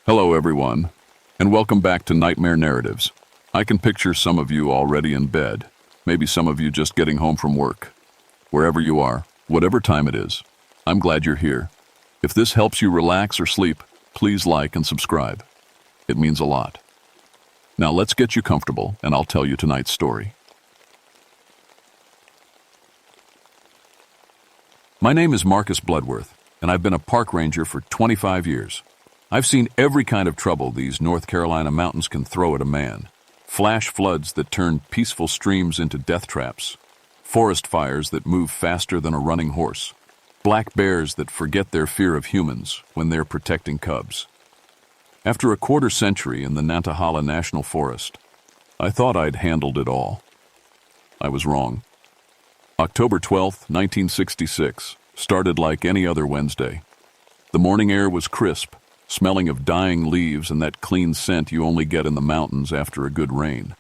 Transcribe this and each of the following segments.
Hello, everyone, and welcome back to Nightmare Narratives. I can picture some of you already in bed, maybe some of you just getting home from work. Wherever you are, whatever time it is, I'm glad you're here. If this helps you relax or sleep, please like and subscribe. It means a lot. Now let's get you comfortable, and I'll tell you tonight's story. My name is Marcus Bloodworth, and I've been a park ranger for 25 years. I've seen every kind of trouble these North Carolina mountains can throw at a man. Flash floods that turn peaceful streams into death traps. Forest fires that move faster than a running horse. Black bears that forget their fear of humans when they're protecting cubs. After a quarter century in the Nantahala National Forest, I thought I'd handled it all. I was wrong. October 12th, 1966, started like any other Wednesday. The morning air was crisp, smelling of dying leaves and that clean scent you only get in the mountains after a good rain.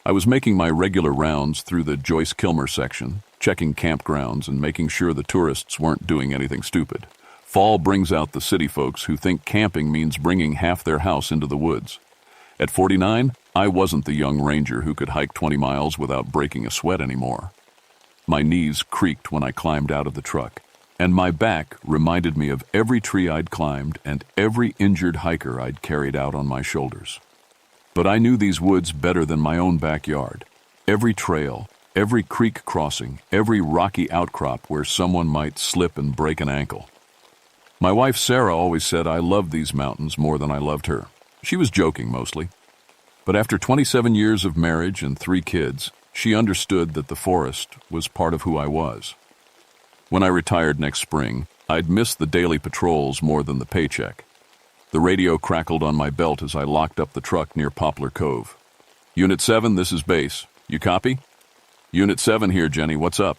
I was making my regular rounds through the Joyce Kilmer section, checking campgrounds and making sure the tourists weren't doing anything stupid. Fall brings out the city folks who think camping means bringing half their house into the woods. At 49, I wasn't the young ranger who could hike 20 miles without breaking a sweat anymore. My knees creaked when I climbed out of the truck, and my back reminded me of every tree I'd climbed and every injured hiker I'd carried out on my shoulders. But I knew these woods better than my own backyard. Every trail, every creek crossing, every rocky outcrop where someone might slip and break an ankle. My wife Sarah always said I loved these mountains more than I loved her. She was joking mostly. But after 27 years of marriage and 3 kids, she understood that the forest was part of who I was. When I retired next spring, I'd miss the daily patrols more than the paycheck. The radio crackled on my belt as I locked up the truck near Poplar Cove. Unit 7, this is base. You copy? Unit 7 here, Jenny. What's up?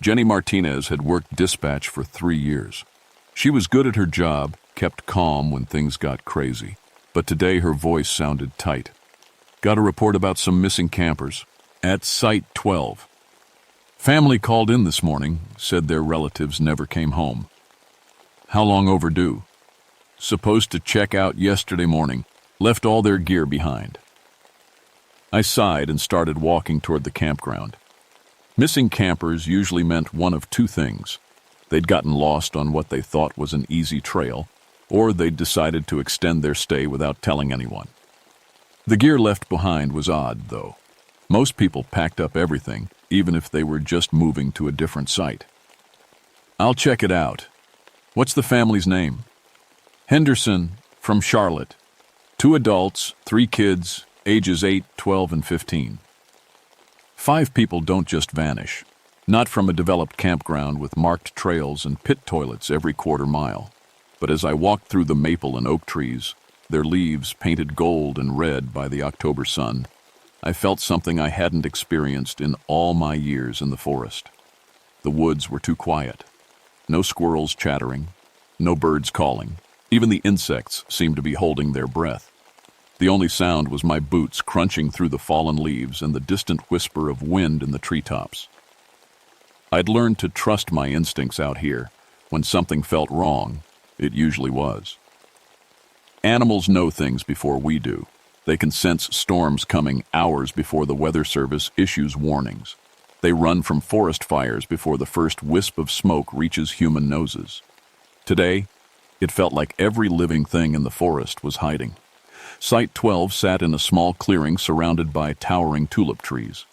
Jenny Martinez had worked dispatch for 3 years. She was good at her job, kept calm when things got crazy. But today her voice sounded tight. Got a report about some missing campers at Site 12. Family called in this morning, said their relatives never came home. How long overdue? Supposed to check out yesterday morning, left all their gear behind. I sighed and started walking toward the campground. Missing campers usually meant one of 2 things. They'd gotten lost on what they thought was an easy trail, or they'd decided to extend their stay without telling anyone. The gear left behind was odd, though. Most people packed up everything, even if they were just moving to a different site. I'll check it out. What's the family's name? Henderson, from Charlotte. 2 adults, 3 kids, ages 8, 12, and 15. 5 people don't just vanish. Not from a developed campground with marked trails and pit toilets every quarter mile. But as I walked through the maple and oak trees, their leaves painted gold and red by the October sun, I felt something I hadn't experienced in all my years in the forest. The woods were too quiet. No squirrels chattering, no birds calling. Even the insects seemed to be holding their breath. The only sound was my boots crunching through the fallen leaves and the distant whisper of wind in the treetops. I'd learned to trust my instincts out here. When something felt wrong, it usually was. Animals know things before we do. They can sense storms coming hours before the Weather Service issues warnings. They run from forest fires before the first wisp of smoke reaches human noses. Today, it felt like every living thing in the forest was hiding. Site 12 sat in a small clearing surrounded by towering tulip trees.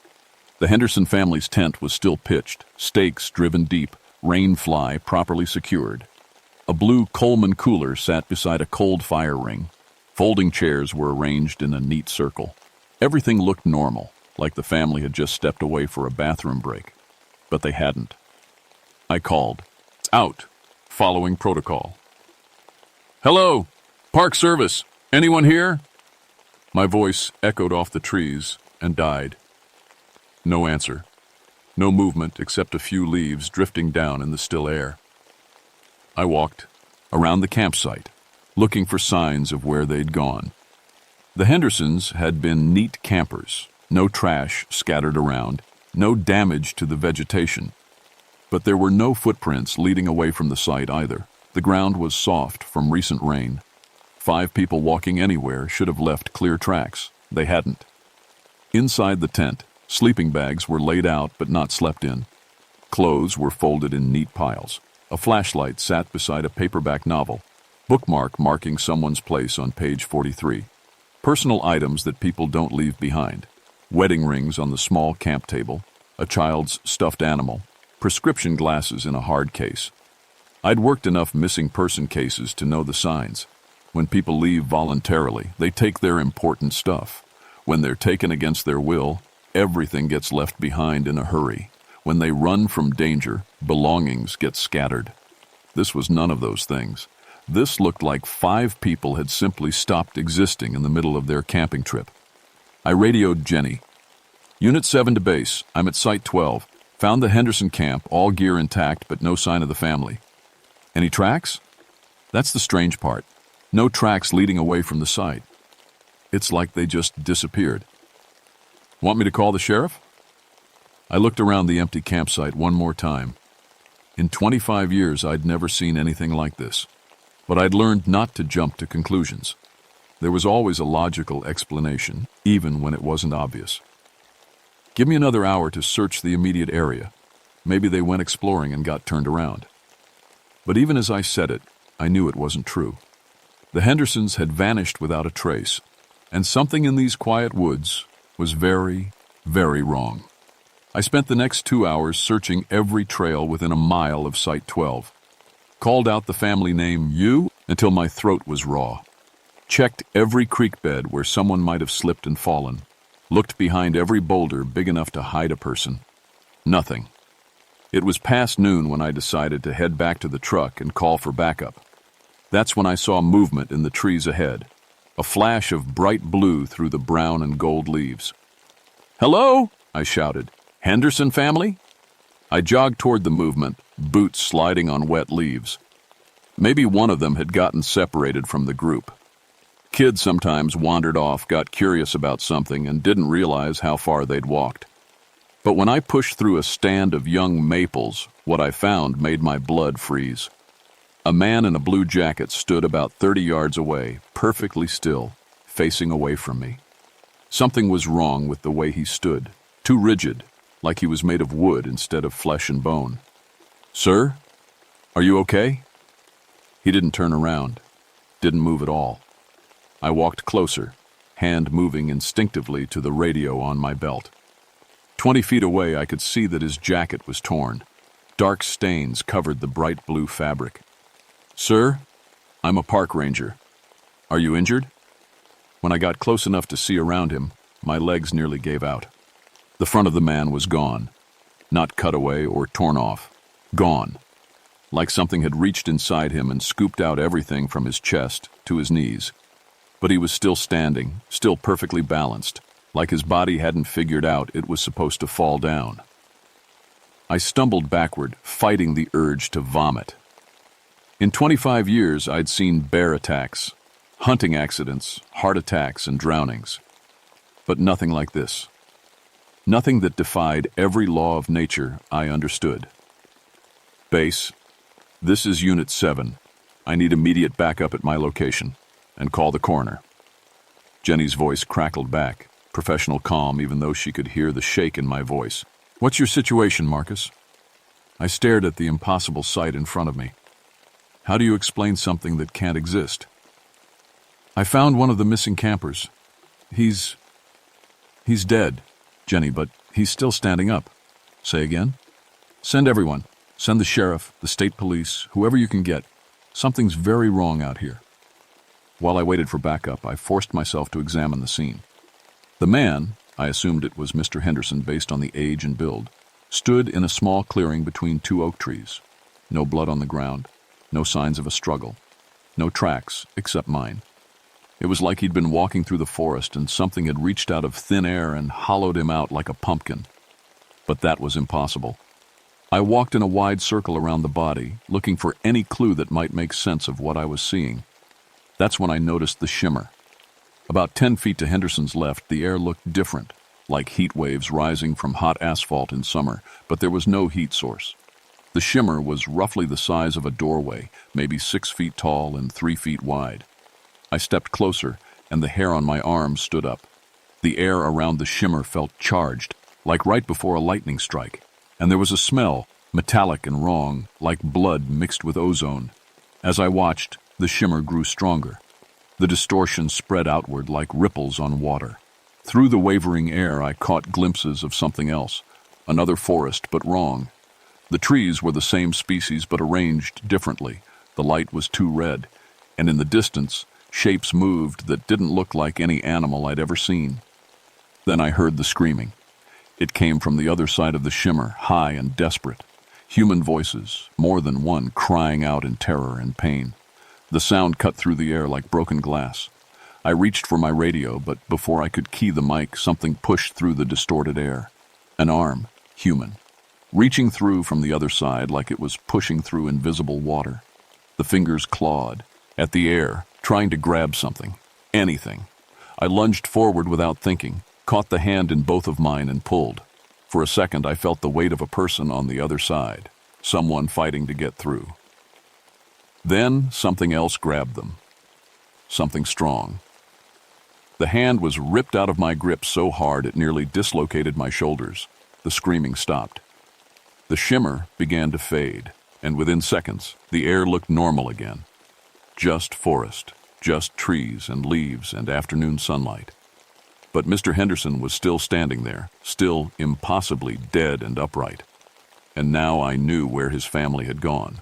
The Henderson family's tent was still pitched, stakes driven deep, rain fly properly secured. A blue Coleman cooler sat beside a cold fire ring. Folding chairs were arranged in a neat circle. Everything looked normal, like the family had just stepped away for a bathroom break. But they hadn't. I called. Out. Following protocol. Hello! Park Service! Anyone here? My voice echoed off the trees and died. No answer. No movement except a few leaves drifting down in the still air. I walked around the campsite, looking for signs of where they'd gone. The Hendersons had been neat campers, no trash scattered around, no damage to the vegetation. But there were no footprints leading away from the site either. The ground was soft from recent rain. 5 people walking anywhere should have left clear tracks. They hadn't. Inside the tent, sleeping bags were laid out but not slept in. Clothes were folded in neat piles. A flashlight sat beside a paperback novel, bookmark marking someone's place on page 43. Personal items that people don't leave behind. Wedding rings on the small camp table, a child's stuffed animal, prescription glasses in a hard case. I'd worked enough missing person cases to know the signs. When people leave voluntarily, they take their important stuff. When they're taken against their will, everything gets left behind in a hurry. When they run from danger, belongings get scattered. This was none of those things. This looked like 5 people had simply stopped existing in the middle of their camping trip. I radioed Jenny. Unit 7 to base. I'm at Site 12. Found the Henderson camp, all gear intact, but no sign of the family. Any tracks? That's the strange part. No tracks leading away from the site. It's like they just disappeared. Want me to call the sheriff? I looked around the empty campsite one more time. In 25 years, I'd never seen anything like this. But I'd learned not to jump to conclusions. There was always a logical explanation, even when it wasn't obvious. Give me another hour to search the immediate area. Maybe they went exploring and got turned around. But even as I said it, I knew it wasn't true. The Hendersons had vanished without a trace, and something in these quiet woods was very, very wrong. I spent the next 2 hours searching every trail within a mile of Site 12. Called out the family name "you" until my throat was raw. Checked every creek bed where someone might have slipped and fallen. Looked behind every boulder big enough to hide a person. Nothing. It was past noon when I decided to head back to the truck and call for backup. That's when I saw movement in the trees ahead. A flash of bright blue through the brown and gold leaves. "Hello!" I shouted. "Henderson family?" I jogged toward the movement, boots sliding on wet leaves. Maybe one of them had gotten separated from the group. Kids sometimes wandered off, got curious about something, and didn't realize how far they'd walked. But when I pushed through a stand of young maples, what I found made my blood freeze. A man in a blue jacket stood about 30 yards away, perfectly still, facing away from me. Something was wrong with the way he stood, too rigid, like he was made of wood instead of flesh and bone. "Sir, are you okay?" He didn't turn around, didn't move at all. I walked closer, hand moving instinctively to the radio on my belt. 20 feet away, I could see that his jacket was torn. Dark stains covered the bright blue fabric. "Sir, I'm a park ranger. Are you injured?" When I got close enough to see around him, my legs nearly gave out. The front of the man was gone. Not cut away or torn off. Gone. Like something had reached inside him and scooped out everything from his chest to his knees. But he was still standing, still perfectly balanced, like his body hadn't figured out it was supposed to fall down. I stumbled backward, fighting the urge to vomit. In 25 years, I'd seen bear attacks, hunting accidents, heart attacks, and drownings. But nothing like this. Nothing that defied every law of nature I understood. "Base, this is Unit 7. I need immediate backup at my location, and call the coroner." Jenny's voice crackled back, professional calm even though she could hear the shake in my voice. "What's your situation, Marcus?" I stared at the impossible sight in front of me. How do you explain something that can't exist? "I found one of the missing campers. He's dead, Jenny, but he's still standing up." "Say again?" "Send everyone. Send the sheriff, the state police, whoever you can get. Something's very wrong out here." While I waited for backup, I forced myself to examine the scene. The man, I assumed it was Mr. Henderson based on the age and build, stood in a small clearing between 2 oak trees. No blood on the ground, no signs of a struggle, no tracks except mine. It was like he'd been walking through the forest and something had reached out of thin air and hollowed him out like a pumpkin. But that was impossible. I walked in a wide circle around the body, looking for any clue that might make sense of what I was seeing. That's when I noticed the shimmer. About 10 feet to Henderson's left, the air looked different, like heat waves rising from hot asphalt in summer, but there was no heat source. The shimmer was roughly the size of a doorway, maybe 6 feet tall and 3 feet wide. I stepped closer, and the hair on my arms stood up. The air around the shimmer felt charged, like right before a lightning strike, and there was a smell, metallic and wrong, like blood mixed with ozone. As I watched, the shimmer grew stronger. The distortion spread outward like ripples on water. Through the wavering air, I caught glimpses of something else, another forest, but wrong. The trees were the same species but arranged differently. The light was too red, and in the distance, shapes moved that didn't look like any animal I'd ever seen. Then I heard the screaming. It came from the other side of the shimmer, high and desperate. Human voices, more than one, crying out in terror and pain. The sound cut through the air like broken glass. I reached for my radio, but before I could key the mic, something pushed through the distorted air. An arm, human, reaching through from the other side like it was pushing through invisible water. The fingers clawed at the air, trying to grab something, anything. I lunged forward without thinking, caught the hand in both of mine and pulled. For a second, I felt the weight of a person on the other side, someone fighting to get through. Then something else grabbed them, something strong. The hand was ripped out of my grip so hard it nearly dislocated my shoulders. The screaming stopped. The shimmer began to fade, and within seconds, the air looked normal again. Just forest, just trees and leaves and afternoon sunlight. But Mr. Henderson was still standing there, still impossibly dead and upright. And now I knew where his family had gone.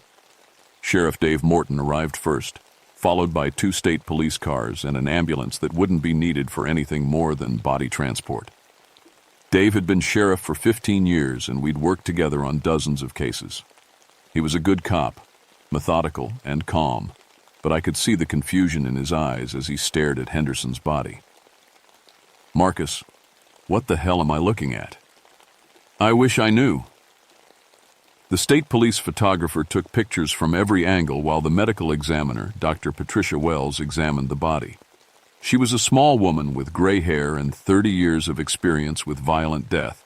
Sheriff Dave Morton arrived first, followed by 2 state police cars and an ambulance that wouldn't be needed for anything more than body transport. Dave had been sheriff for 15 years, and we'd worked together on dozens of cases. He was a good cop, methodical and calm, but I could see the confusion in his eyes as he stared at Henderson's body. "Marcus, what the hell am I looking at?" "I wish I knew." The state police photographer took pictures from every angle while the medical examiner, Dr. Patricia Wells, examined the body. She was a small woman with gray hair and 30 years of experience with violent death.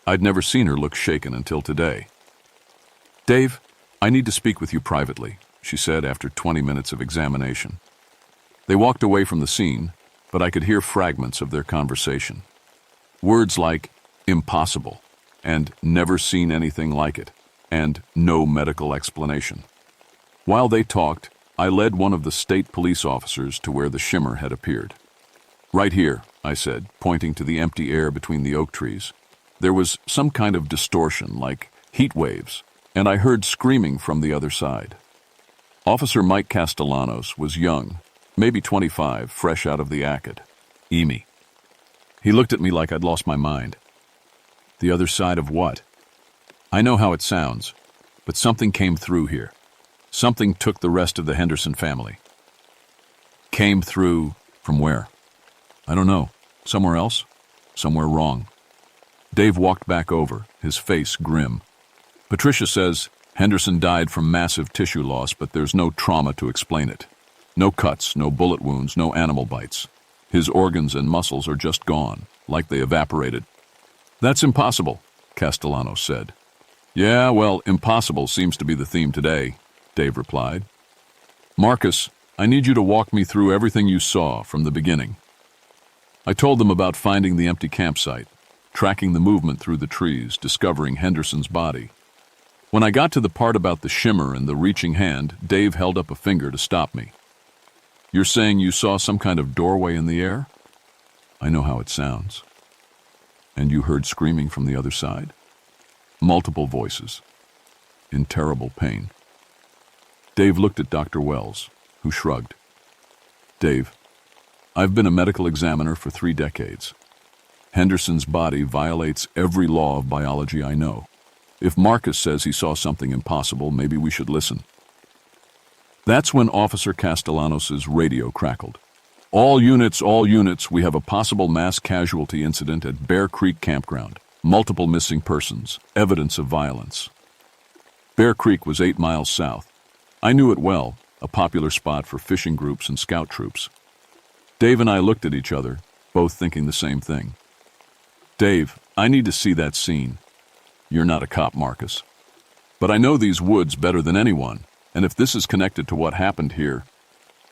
I'd never seen her look shaken until today. "Dave, I need to speak with you privately," she said after 20 minutes of examination. They walked away from the scene, but I could hear fragments of their conversation. Words like impossible and never seen anything like it and no medical explanation. While they talked, I led one of the state police officers to where the shimmer had appeared. "Right here," I said, pointing to the empty air between the oak trees. There was some kind of distortion, like heat waves, and I heard screaming from the other side. Officer Mike Castellanos was young, maybe 25, fresh out of the ACAD. EMI. He looked at me like I'd lost my mind. "The other side of what?" "I know how it sounds, but something came through here. Something took the rest of the Henderson family." "Came through from where?" "I don't know. Somewhere else? Somewhere wrong." Dave walked back over, his face grim. "Patricia says Henderson died from massive tissue loss, but there's no trauma to explain it. No cuts, no bullet wounds, no animal bites. His organs and muscles are just gone, like they evaporated." "That's impossible," Castellanos said. "Yeah, well, impossible seems to be the theme today," Dave replied. "Marcus, I need you to walk me through everything you saw from the beginning." I told them about finding the empty campsite, tracking the movement through the trees, discovering Henderson's body. When I got to the part about the shimmer and the reaching hand, Dave held up a finger to stop me. "You're saying you saw some kind of doorway in the air?" "I know how it sounds." "And you heard screaming from the other side?" "Multiple voices, in terrible pain." Dave looked at Dr. Wells, who shrugged. "Dave, I've been a medical examiner for 3 decades. Henderson's body violates every law of biology I know. If Marcus says he saw something impossible, maybe we should listen." That's when Officer Castellanos' radio crackled. All units, we have a possible mass casualty incident at Bear Creek Campground. Multiple missing persons, evidence of violence." Bear Creek was 8 miles south. I knew it well, a popular spot for fishing groups and scout troops. Dave and I looked at each other, both thinking the same thing. "Dave, I need to see that scene." "You're not a cop, Marcus. But I know these woods better than anyone, and if this is connected to what happened here..."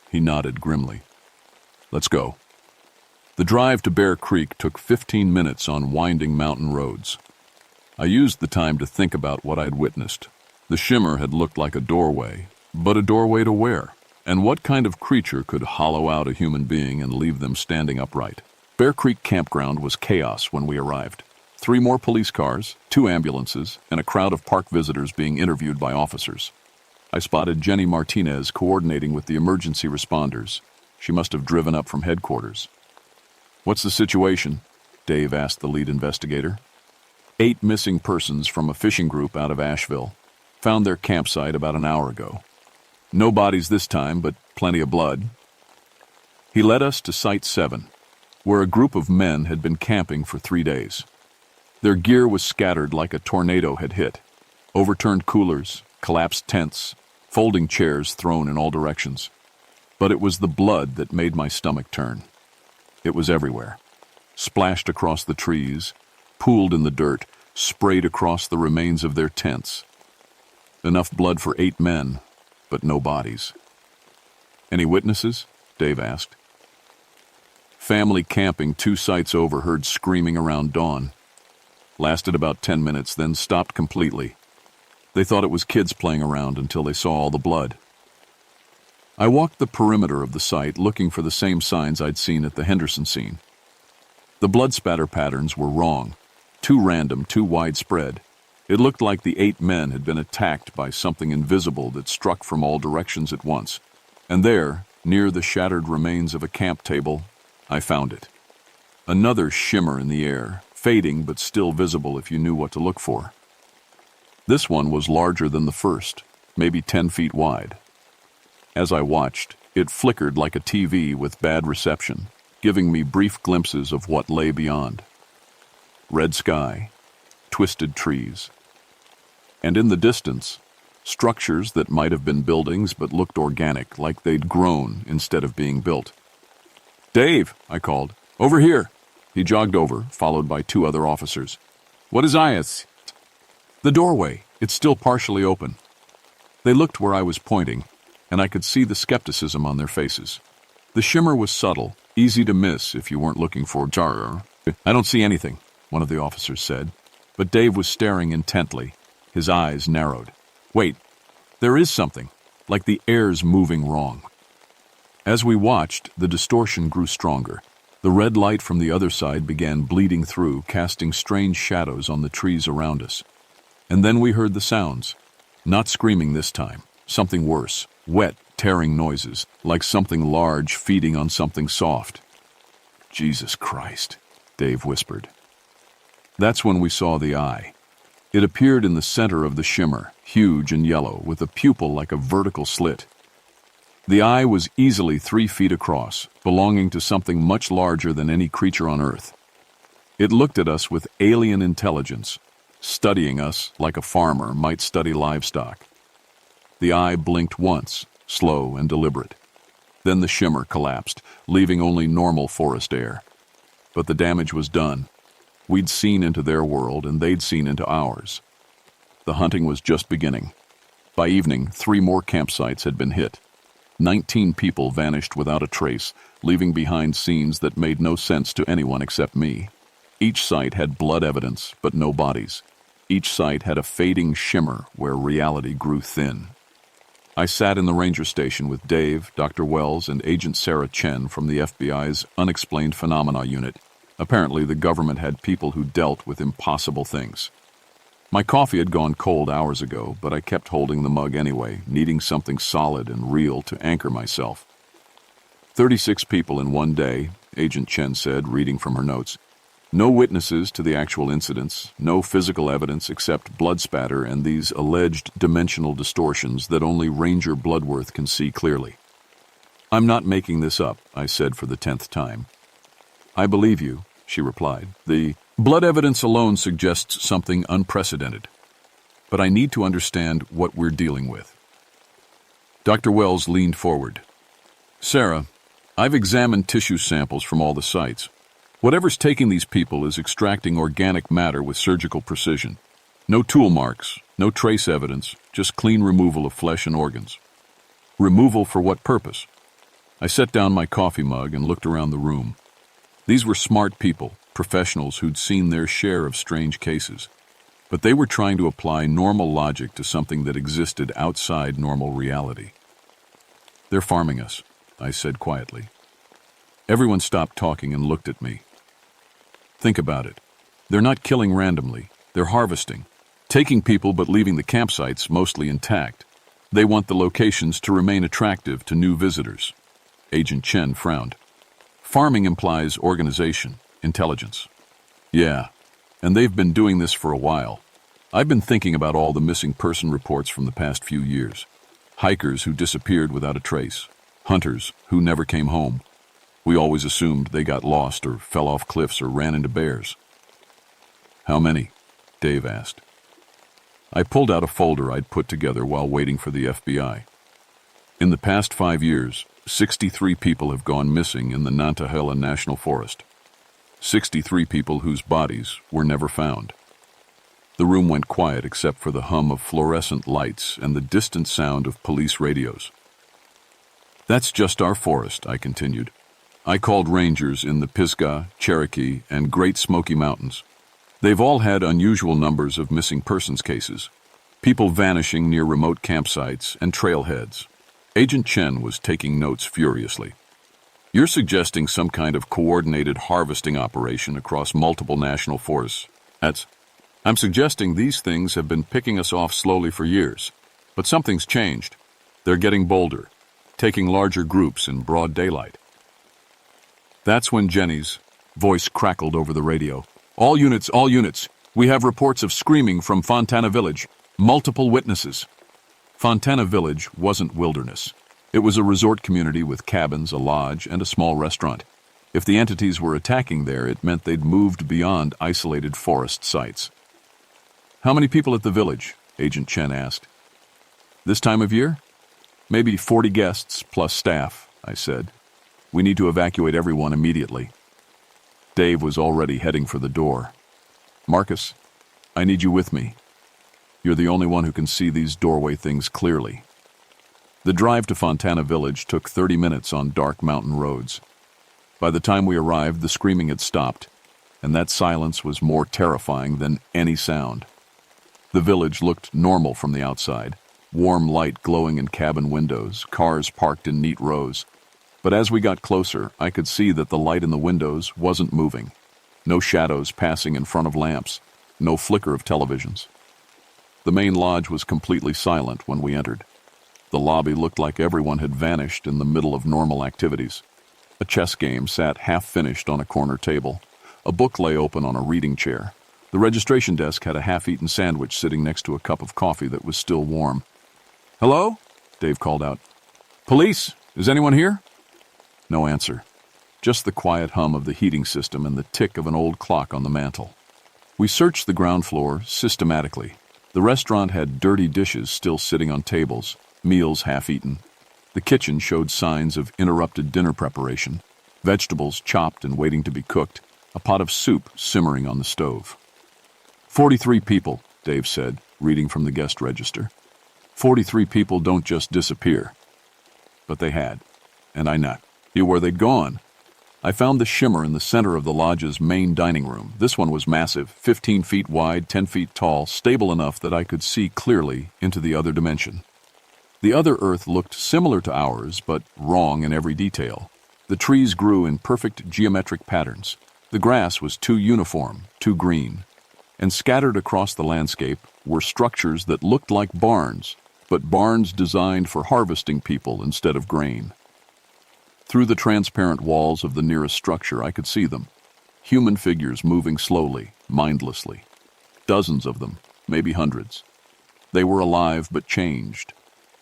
He nodded grimly. Let's go. The drive to Bear Creek took 15 minutes on winding mountain roads. I used the time to think about what I'd witnessed. The shimmer had looked like a doorway, but a doorway to where? And what kind of creature could hollow out a human being and leave them standing upright? Bear Creek Campground was chaos when we arrived. 3 more police cars, 2 ambulances, and a crowd of park visitors being interviewed by officers. I spotted Jenny Martinez coordinating with the emergency responders. She must have driven up from headquarters. "What's the situation?" Dave asked the lead investigator. 8 missing persons from a fishing group out of Asheville found their campsite about an hour ago. No bodies this time, but plenty of blood. He led us to Site 7, where a group of men had been camping for 3 days. Their gear was scattered like a tornado had hit. Overturned coolers, collapsed tents, folding chairs thrown in all directions. But it was the blood that made my stomach turn. It was everywhere. Splashed across the trees, pooled in the dirt, sprayed across the remains of their tents. Enough blood for 8 men, but no bodies. "Any witnesses?" Dave asked. Family camping 2 sites over heard screaming around dawn. Lasted about 10 minutes, then stopped completely. They thought it was kids playing around until they saw all the blood. I walked the perimeter of the site looking for the same signs I'd seen at the Henderson scene. The blood spatter patterns were wrong, too random, too widespread. It looked like the 8 men had been attacked by something invisible that struck from all directions at once. And there, near the shattered remains of a camp table, I found it. Another shimmer in the air, fading but still visible if you knew what to look for. This one was larger than the first, maybe 10 feet wide. As I watched, it flickered like a TV with bad reception, giving me brief glimpses of what lay beyond. Red sky, twisted trees, and in the distance, structures that might have been buildings but looked organic, like they'd grown instead of being built. "Dave," I called. "Over here." He jogged over, followed by 2 other officers. "What is it?" "The doorway. It's still partially open." They looked where I was pointing, and I could see the skepticism on their faces. The shimmer was subtle, easy to miss if you weren't looking for jar. "I don't see anything," one of the officers said, but Dave was staring intently. His eyes narrowed. "Wait, there is something, like the air's moving wrong." As we watched, the distortion grew stronger. The red light from the other side began bleeding through, casting strange shadows on the trees around us. And then we heard the sounds. Not screaming this time, something worse, wet, tearing noises, like something large feeding on something soft. "Jesus Christ," Dave whispered. That's when we saw the eye. It appeared in the center of the shimmer, huge and yellow, with a pupil like a vertical slit. The eye was easily 3 feet across, belonging to something much larger than any creature on Earth. It looked at us with alien intelligence, studying us like a farmer might study livestock. The eye blinked once, slow and deliberate. Then the shimmer collapsed, leaving only normal forest air. But the damage was done. We'd seen into their world, and they'd seen into ours. The hunting was just beginning. By evening, 3 more campsites had been hit. 19 people vanished without a trace, leaving behind scenes that made no sense to anyone except me. Each site had blood evidence, but no bodies. Each site had a fading shimmer where reality grew thin. I sat in the ranger station with Dave, Dr. Wells, and Agent Sarah Chen from the FBI's Unexplained Phenomena Unit. Apparently, the government had people who dealt with impossible things. My coffee had gone cold hours ago, but I kept holding the mug anyway, needing something solid and real to anchor myself. 36 people in one day, Agent Chen said, reading from her notes. No witnesses to the actual incidents, no physical evidence except blood spatter and these alleged dimensional distortions that only Ranger Bloodworth can see clearly. "I'm not making this up," I said for the 10th time. "I believe you," she replied. "The blood evidence alone suggests something unprecedented. But I need to understand what we're dealing with." Dr. Wells leaned forward. "Sarah, I've examined tissue samples from all the sites. Whatever's taking these people is extracting organic matter with surgical precision. No tool marks, no trace evidence, just clean removal of flesh and organs." "Removal for what purpose?" I set down my coffee mug and looked around the room. These were smart people, professionals who'd seen their share of strange cases. But they were trying to apply normal logic to something that existed outside normal reality. "They're farming us," I said quietly. Everyone stopped talking and looked at me. Think about it. They're not killing randomly. They're harvesting, taking people but leaving the campsites mostly intact. They want the locations to remain attractive to new visitors. Agent Chen frowned. Farming implies organization, intelligence. Yeah, and they've been doing this for a while. I've been thinking about all the missing person reports from the past few years. Hikers who disappeared without a trace. Hunters who never came home. We always assumed they got lost or fell off cliffs or ran into bears. "How many?" Dave asked. I pulled out a folder I'd put together while waiting for the FBI. In the past 5 years, 63 people have gone missing in the Nantahala National Forest. 63 people whose bodies were never found. The room went quiet except for the hum of fluorescent lights and the distant sound of police radios. "That's just our forest," I continued. I called rangers in the Pisgah, Cherokee, and Great Smoky Mountains. They've all had unusual numbers of missing persons cases. People vanishing near remote campsites and trailheads. Agent Chen was taking notes furiously. "You're suggesting some kind of coordinated harvesting operation across multiple national forests. I'm suggesting these things have been picking us off slowly for years. But something's changed. They're getting bolder, taking larger groups in broad daylight." That's when Jenny's voice crackled over the radio. All units, we have reports of screaming from Fontana Village. Multiple witnesses." Fontana Village wasn't wilderness. It was a resort community with cabins, a lodge, and a small restaurant. If the entities were attacking there, it meant they'd moved beyond isolated forest sites. "How many people at the village?" Agent Chen asked. "This time of year? Maybe 40 guests plus staff," I said. "We need to evacuate everyone immediately." Dave was already heading for the door. "Marcus, I need you with me. You're the only one who can see these doorway things clearly." The drive to Fontana Village took 30 minutes on dark mountain roads. By the time we arrived, the screaming had stopped, and that silence was more terrifying than any sound. The village looked normal from the outside, warm light glowing in cabin windows, cars parked in neat rows. But as we got closer, I could see that the light in the windows wasn't moving. No shadows passing in front of lamps, no flicker of televisions. The main lodge was completely silent when we entered. The lobby looked like everyone had vanished in the middle of normal activities. A chess game sat half-finished on a corner table. A book lay open on a reading chair. The registration desk had a half-eaten sandwich sitting next to a cup of coffee that was still warm. "Hello?" Dave called out. "Police? Is anyone here?" No answer. Just the quiet hum of the heating system and the tick of an old clock on the mantel. We searched the ground floor systematically. The restaurant had dirty dishes still sitting on tables, meals half-eaten. The kitchen showed signs of interrupted dinner preparation, vegetables chopped and waiting to be cooked, a pot of soup simmering on the stove. 43 people, Dave said, reading from the guest register. 43 people don't just disappear. But they had, and I knew where they'd gone. I found the shimmer in the center of the lodge's main dining room. This one was massive, 15 feet wide, 10 feet tall, stable enough that I could see clearly into the other dimension. The other Earth looked similar to ours, but wrong in every detail. The trees grew in perfect geometric patterns. The grass was too uniform, too green. And scattered across the landscape were structures that looked like barns, but barns designed for harvesting people instead of grain. Through the transparent walls of the nearest structure, I could see them. Human figures moving slowly, mindlessly. Dozens of them, maybe hundreds. They were alive but changed,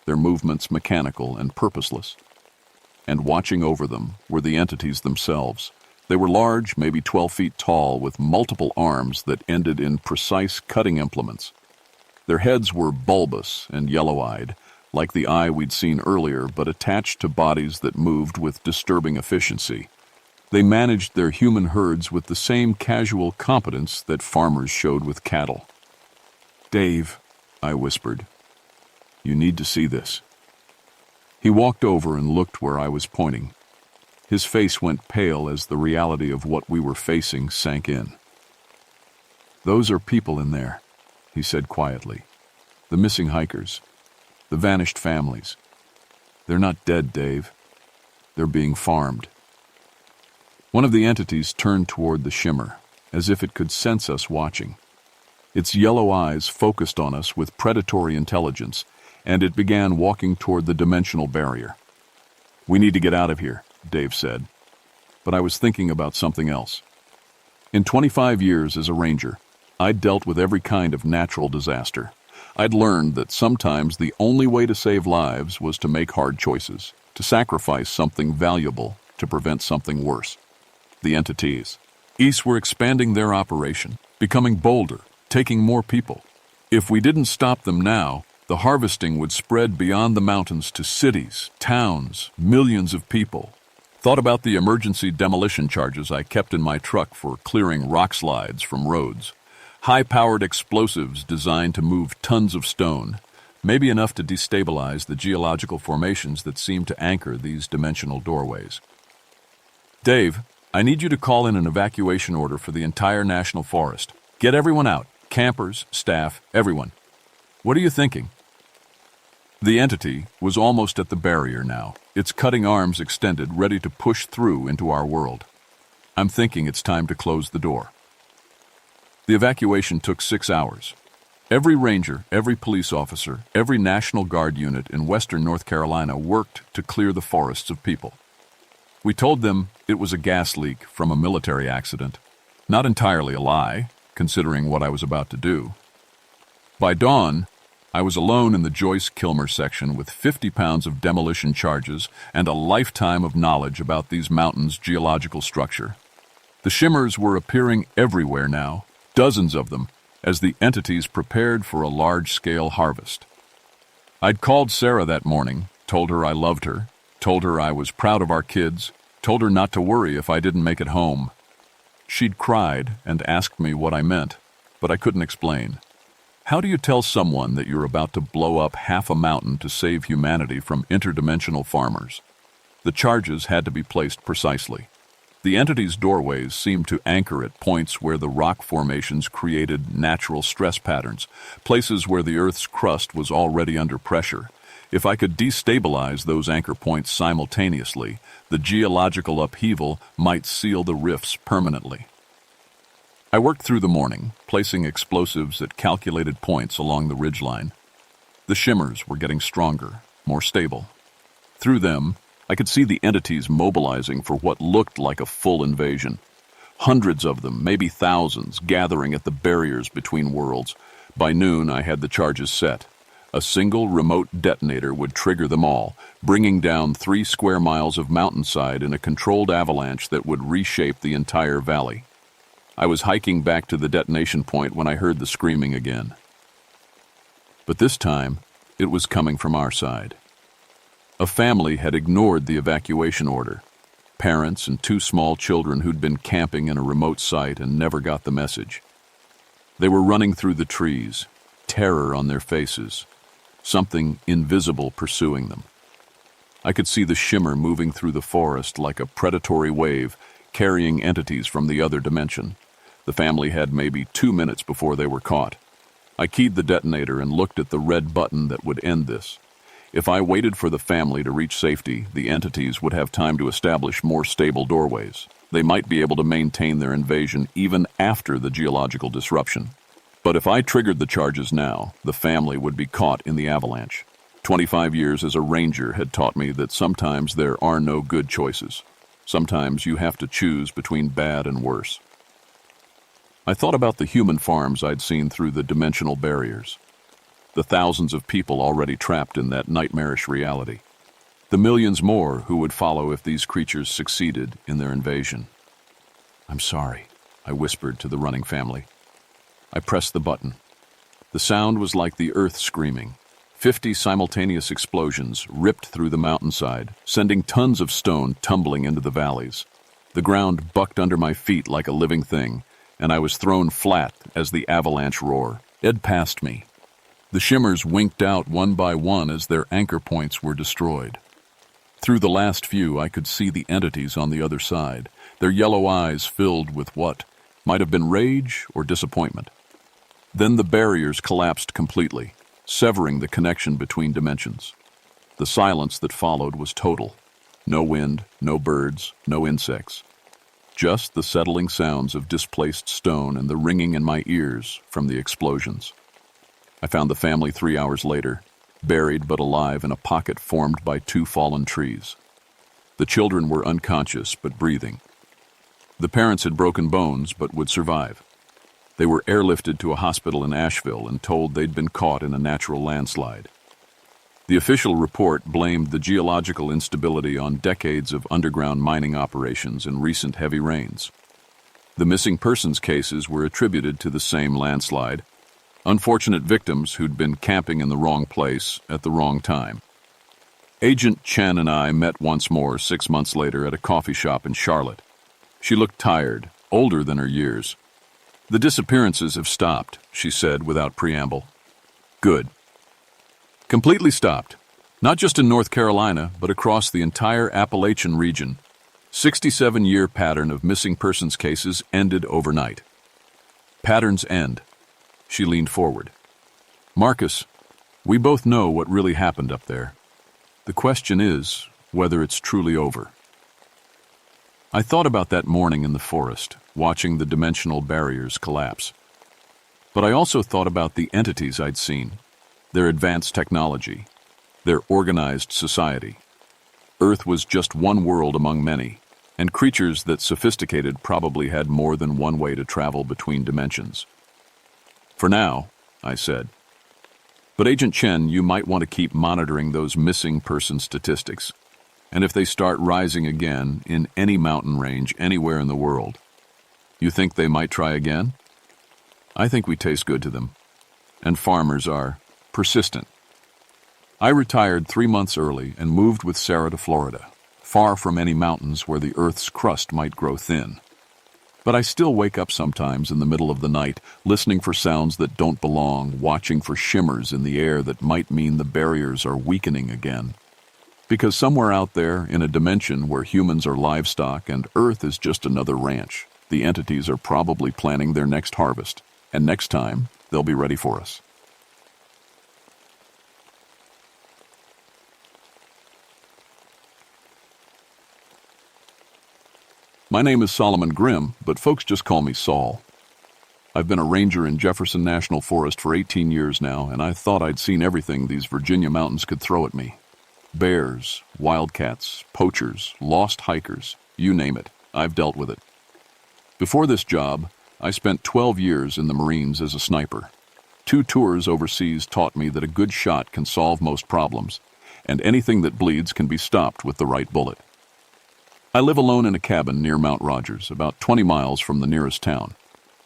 their movements mechanical and purposeless. And watching over them were the entities themselves. They were large, maybe 12 feet tall, with multiple arms that ended in precise cutting implements. Their heads were bulbous and yellow-eyed, like the eye we'd seen earlier, but attached to bodies that moved with disturbing efficiency. They managed their human herds with the same casual competence that farmers showed with cattle. "Dave," I whispered, "you need to see this." He walked over and looked where I was pointing. His face went pale as the reality of what we were facing sank in. "Those are people in there," he said quietly. "The missing hikers. The vanished families. They're not dead, Dave. They're being farmed." One of the entities turned toward the shimmer, as if it could sense us watching. Its yellow eyes focused on us with predatory intelligence, and it began walking toward the dimensional barrier. "We need to get out of here," Dave said. But I was thinking about something else. In 25 years as a ranger, I'd dealt with every kind of natural disaster. I'd learned that sometimes the only way to save lives was to make hard choices, to sacrifice something valuable to prevent something worse. The entities. East were expanding their operation, becoming bolder, taking more people. If we didn't stop them now, the harvesting would spread beyond the mountains to cities, towns, millions of people. Thought about the emergency demolition charges I kept in my truck for clearing rock slides from roads. High-powered explosives designed to move tons of stone, maybe enough to destabilize the geological formations that seem to anchor these dimensional doorways. "Dave, I need you to call in an evacuation order for the entire national forest. Get everyone out, campers, staff, everyone. What are you thinking?" The entity was almost at the barrier now, its cutting arms extended, ready to push through into our world. "I'm thinking it's time to close the door." The evacuation took 6 hours. Every ranger, every police officer, every National Guard unit in western North Carolina worked to clear the forests of people. We told them it was a gas leak from a military accident. Not entirely a lie, considering what I was about to do. By dawn, I was alone in the Joyce-Kilmer section with 50 pounds of demolition charges and a lifetime of knowledge about these mountains' geological structure. The shimmers were appearing everywhere now, dozens of them, as the entities prepared for a large-scale harvest. I'd called Sarah that morning, told her I loved her, told her I was proud of our kids, told her not to worry if I didn't make it home. She'd cried and asked me what I meant, but I couldn't explain. How do you tell someone that you're about to blow up half a mountain to save humanity from interdimensional farmers? The charges had to be placed precisely. The entity's doorways seemed to anchor at points where the rock formations created natural stress patterns, places where the Earth's crust was already under pressure. If I could destabilize those anchor points simultaneously, the geological upheaval might seal the rifts permanently. I worked through the morning, placing explosives at calculated points along the ridgeline. The shimmers were getting stronger, more stable. Through them, I could see the entities mobilizing for what looked like a full invasion. Hundreds of them, maybe thousands, gathering at the barriers between worlds. By noon, I had the charges set. A single remote detonator would trigger them all, bringing down 3 square miles of mountainside in a controlled avalanche that would reshape the entire valley. I was hiking back to the detonation point when I heard the screaming again. But this time, it was coming from our side. A family had ignored the evacuation order. Parents and 2 small children who'd been camping in a remote site and never got the message. They were running through the trees, terror on their faces, something invisible pursuing them. I could see the shimmer moving through the forest like a predatory wave, carrying entities from the other dimension. The family had maybe 2 minutes before they were caught. I keyed the detonator and looked at the red button that would end this. If I waited for the family to reach safety, the entities would have time to establish more stable doorways. They might be able to maintain their invasion even after the geological disruption. But if I triggered the charges now, the family would be caught in the avalanche. 25 years as a ranger had taught me that sometimes there are no good choices. Sometimes you have to choose between bad and worse. I thought about the human farms I'd seen through the dimensional barriers. The thousands of people already trapped in that nightmarish reality. The millions more who would follow if these creatures succeeded in their invasion. "I'm sorry," I whispered to the running family. I pressed the button. The sound was like the earth screaming. 50 simultaneous explosions ripped through the mountainside, sending tons of stone tumbling into the valleys. The ground bucked under my feet like a living thing, and I was thrown flat as the avalanche roared. It passed me. The shimmers winked out one by one as their anchor points were destroyed. Through the last few, I could see the entities on the other side, their yellow eyes filled with what might have been rage or disappointment. Then the barriers collapsed completely, severing the connection between dimensions. The silence that followed was total. No wind, no birds, no insects. Just the settling sounds of displaced stone and the ringing in my ears from the explosions. I found the family 3 hours later, buried but alive in a pocket formed by 2 fallen trees. The children were unconscious but breathing. The parents had broken bones but would survive. They were airlifted to a hospital in Asheville and told they'd been caught in a natural landslide. The official report blamed the geological instability on decades of underground mining operations and recent heavy rains. The missing persons cases were attributed to the same landslide, unfortunate victims who'd been camping in the wrong place at the wrong time. Agent Chen and I met once more 6 months later at a coffee shop in Charlotte. She looked tired, older than her years. "The disappearances have stopped," she said without preamble. "Good." Completely stopped. Not just in North Carolina, but across the entire Appalachian region. 67-year pattern of missing persons cases ended overnight. Patterns end. She leaned forward. "Marcus, we both know what really happened up there. The question is whether it's truly over." I thought about that morning in the forest, watching the dimensional barriers collapse. But I also thought about the entities I'd seen, their advanced technology, their organized society. Earth was just one world among many, and creatures that sophisticated probably had more than one way to travel between dimensions. "For now," I said. "But Agent Chen, you might want to keep monitoring those missing person statistics. And if they start rising again in any mountain range anywhere in the world, you think they might try again? I think we taste good to them. And farmers are persistent." I retired 3 months early and moved with Sarah to Florida, far from any mountains where the Earth's crust might grow thin. But I still wake up sometimes in the middle of the night, listening for sounds that don't belong, watching for shimmers in the air that might mean the barriers are weakening again. Because somewhere out there, in a dimension where humans are livestock and Earth is just another ranch, the entities are probably planning their next harvest, and next time, they'll be ready for us. My name is Solomon Grimm, but folks just call me Saul. I've been a ranger in Jefferson National Forest for 18 years now, and I thought I'd seen everything these Virginia mountains could throw at me. Bears, wildcats, poachers, lost hikers, you name it, I've dealt with it. Before this job, I spent 12 years in the Marines as a sniper. 2 tours overseas taught me that a good shot can solve most problems, and anything that bleeds can be stopped with the right bullet. I live alone in a cabin near Mount Rogers, about 20 miles from the nearest town.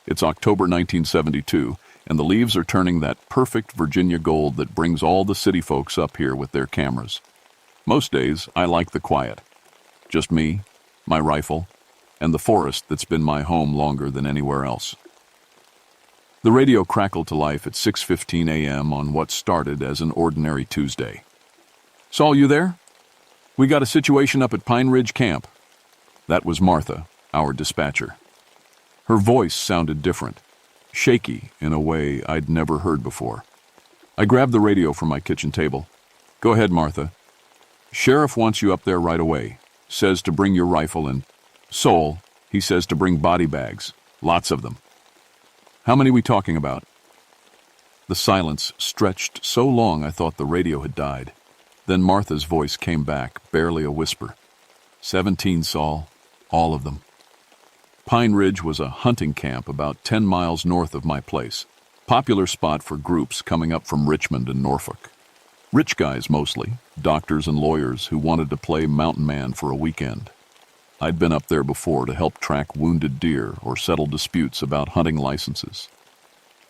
It's October 1972, and the leaves are turning that perfect Virginia gold that brings all the city folks up here with their cameras. Most days, I like the quiet. Just me, my rifle, and the forest that's been my home longer than anywhere else. The radio crackled to life at 6:15 a.m. on what started as an ordinary Tuesday. "Saul, you there? We got a situation up at Pine Ridge Camp." That was Martha, our dispatcher. Her voice sounded different, shaky in a way I'd never heard before. I grabbed the radio from my kitchen table. "Go ahead, Martha. Sheriff wants you up there right away. Says to bring your rifle and... Soul, he says to bring body bags. Lots of them." "How many we talking about?" The silence stretched so long I thought the radio had died. Then Martha's voice came back, barely a whisper. 17, Saul. All of them." Pine Ridge was a hunting camp about 10 miles north of my place. Popular spot for groups coming up from Richmond and Norfolk. Rich guys mostly, doctors and lawyers who wanted to play mountain man for a weekend. I'd been up there before to help track wounded deer or settle disputes about hunting licenses.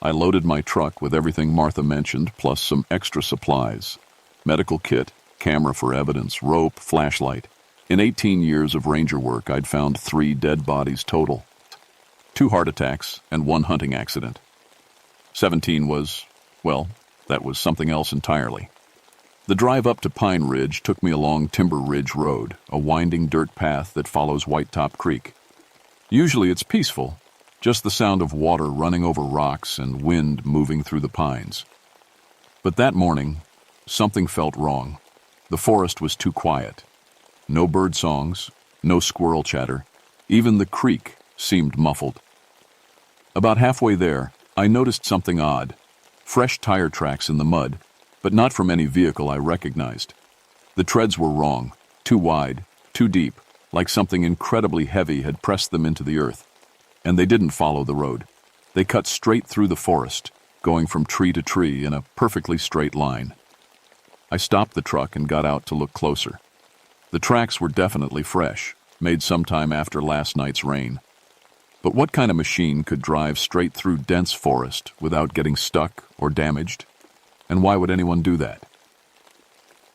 I loaded my truck with everything Martha mentioned, plus some extra supplies. Medical kit, camera for evidence, rope, flashlight. In 18 years of ranger work, I'd found 3 dead bodies total. 2 heart attacks and 1 hunting accident. 17 was, well, that was something else entirely. The drive up to Pine Ridge took me along Timber Ridge Road, a winding dirt path that follows Whitetop Creek. Usually it's peaceful, just the sound of water running over rocks and wind moving through the pines. But that morning, something felt wrong. The forest was too quiet. No bird songs, no squirrel chatter. Even the creek seemed muffled. About halfway there, I noticed something odd. Fresh tire tracks in the mud, but not from any vehicle I recognized. The treads were wrong, too wide, too deep, like something incredibly heavy had pressed them into the earth. And they didn't follow the road. They cut straight through the forest, going from tree to tree in a perfectly straight line. I stopped the truck and got out to look closer. The tracks were definitely fresh, made sometime after last night's rain. But what kind of machine could drive straight through dense forest without getting stuck or damaged? And why would anyone do that?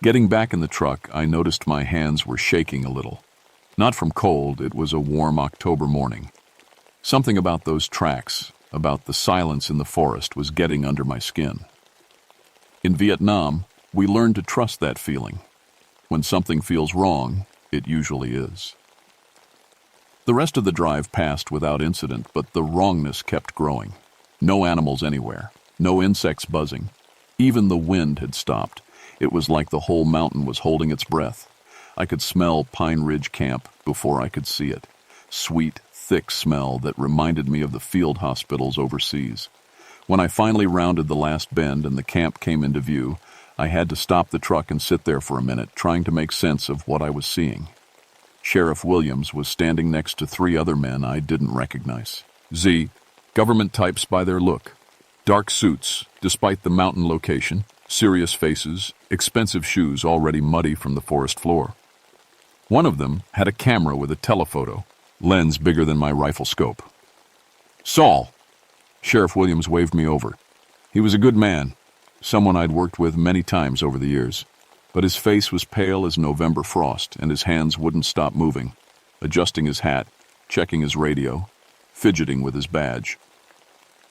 Getting back in the truck, I noticed my hands were shaking a little. Not from cold, it was a warm October morning. Something about those tracks, about the silence in the forest, was getting under my skin. In Vietnam, we learned to trust that feeling. When something feels wrong, it usually is. The rest of the drive passed without incident, but the wrongness kept growing. No animals anywhere, no insects buzzing. Even the wind had stopped. It was like the whole mountain was holding its breath. I could smell Pine Ridge Camp before I could see it. Sweet, thick smell that reminded me of the field hospitals overseas. When I finally rounded the last bend and the camp came into view, I had to stop the truck and sit there for a minute, trying to make sense of what I was seeing. Sheriff Williams was standing next to 3 other men I didn't recognize. Government types by their look. Dark suits, despite the mountain location, serious faces, expensive shoes already muddy from the forest floor. One of them had a camera with a telephoto, lens bigger than my rifle scope. "Saul!" Sheriff Williams waved me over. He was a good man, someone I'd worked with many times over the years, but his face was pale as November frost and his hands wouldn't stop moving, adjusting his hat, checking his radio, fidgeting with his badge.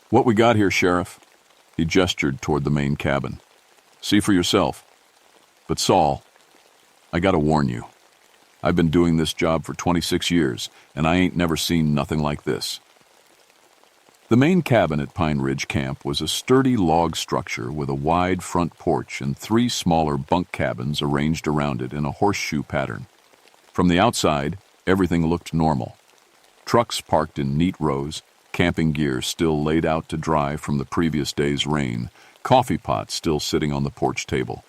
"What we got here, Sheriff?" He gestured toward the main cabin. "See for yourself. But Saul, I gotta warn you. I've been doing this job for 26 years, and I ain't never seen nothing like this." The main cabin at Pine Ridge Camp was a sturdy log structure with a wide front porch and 3 smaller bunk cabins arranged around it in a horseshoe pattern. From the outside, everything looked normal. Trucks parked in neat rows, camping gear still laid out to dry from the previous day's rain, coffee pots still sitting on the porch table.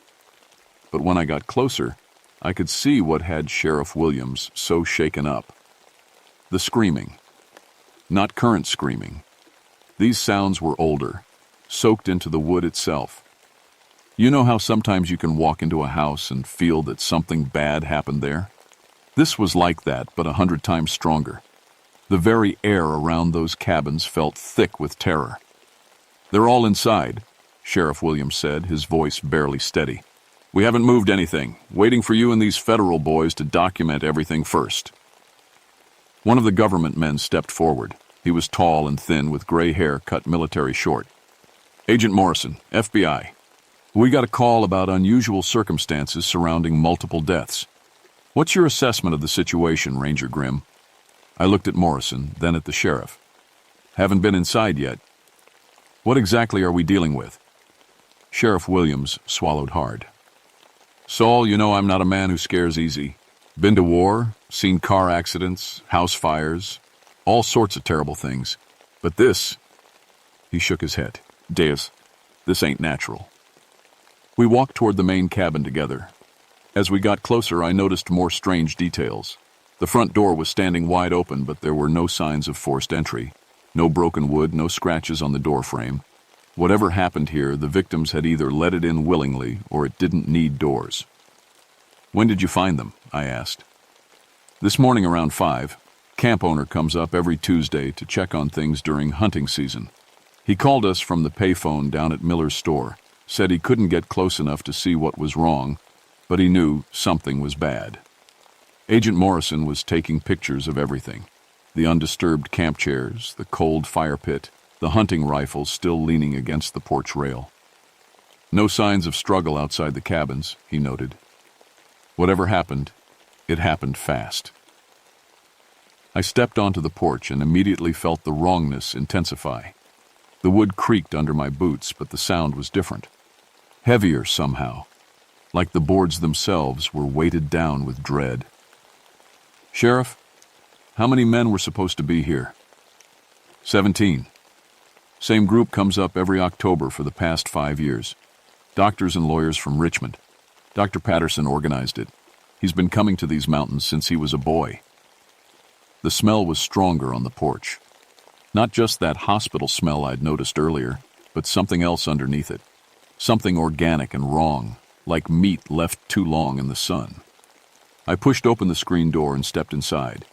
But when I got closer, I could see what had Sheriff Williams so shaken up. The screaming. Not current screaming. These sounds were older, soaked into the wood itself. You know how sometimes you can walk into a house and feel that something bad happened there? This was like that, but 100 times stronger. The very air around those cabins felt thick with terror. "They're all inside," Sheriff Williams said, his voice barely steady. "We haven't moved anything, waiting for you and these federal boys to document everything first." One of the government men stepped forward. He was tall and thin with gray hair cut military short. "Agent Morrison, FBI. We got a call about unusual circumstances surrounding multiple deaths. What's your assessment of the situation, Ranger Grimm?" I looked at Morrison, then at the sheriff. "Haven't been inside yet. What exactly are we dealing with?" Sheriff Williams swallowed hard. "Saul, you know I'm not a man who scares easy. Been to war, seen car accidents, house fires, all sorts of terrible things. But this..." He shook his head. "Deus, this ain't natural." We walked toward the main cabin together. As we got closer, I noticed more strange details. The front door was standing wide open, but there were no signs of forced entry. No broken wood, no scratches on the door frame. Whatever happened here, the victims had either let it in willingly or it didn't need doors. "When did you find them?" I asked. "This morning around 5. Camp owner comes up every Tuesday to check on things during hunting season. He called us from the payphone down at Miller's store, said he couldn't get close enough to see what was wrong, but he knew something was bad." Agent Morrison was taking pictures of everything. The undisturbed camp chairs, the cold fire pit, the hunting rifles still leaning against the porch rail. No signs of struggle outside the cabins, he noted. Whatever happened, it happened fast. I stepped onto the porch and immediately felt the wrongness intensify. The wood creaked under my boots, but the sound was different. Heavier somehow, like the boards themselves were weighted down with dread. "Sheriff, how many men were supposed to be here?" 17. Same group comes up every October for the past 5 years. Doctors and lawyers from Richmond. Dr. Patterson organized it. He's been coming to these mountains since he was a boy. The smell was stronger on the porch. Not just that hospital smell I'd noticed earlier, but something else underneath it. Something organic and wrong, like meat left too long in the sun. I pushed open the screen door and stepped inside.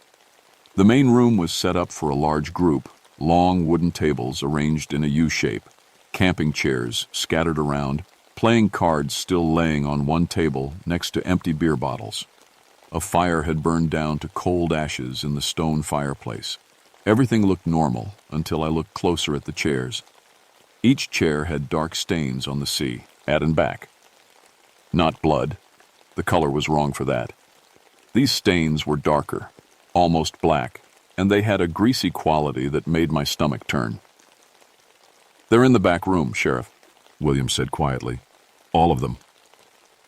The main room was set up for a large group, long wooden tables arranged in a U-shape, camping chairs scattered around, playing cards still laying on one table next to empty beer bottles. A fire had burned down to cold ashes in the stone fireplace. Everything looked normal until I looked closer at the chairs. Each chair had dark stains on the sea, at and back. Not blood. The color was wrong for that. These stains were darker, almost black, and they had a greasy quality that made my stomach turn. "They're in the back room, Sheriff," Williams said quietly. "All of them."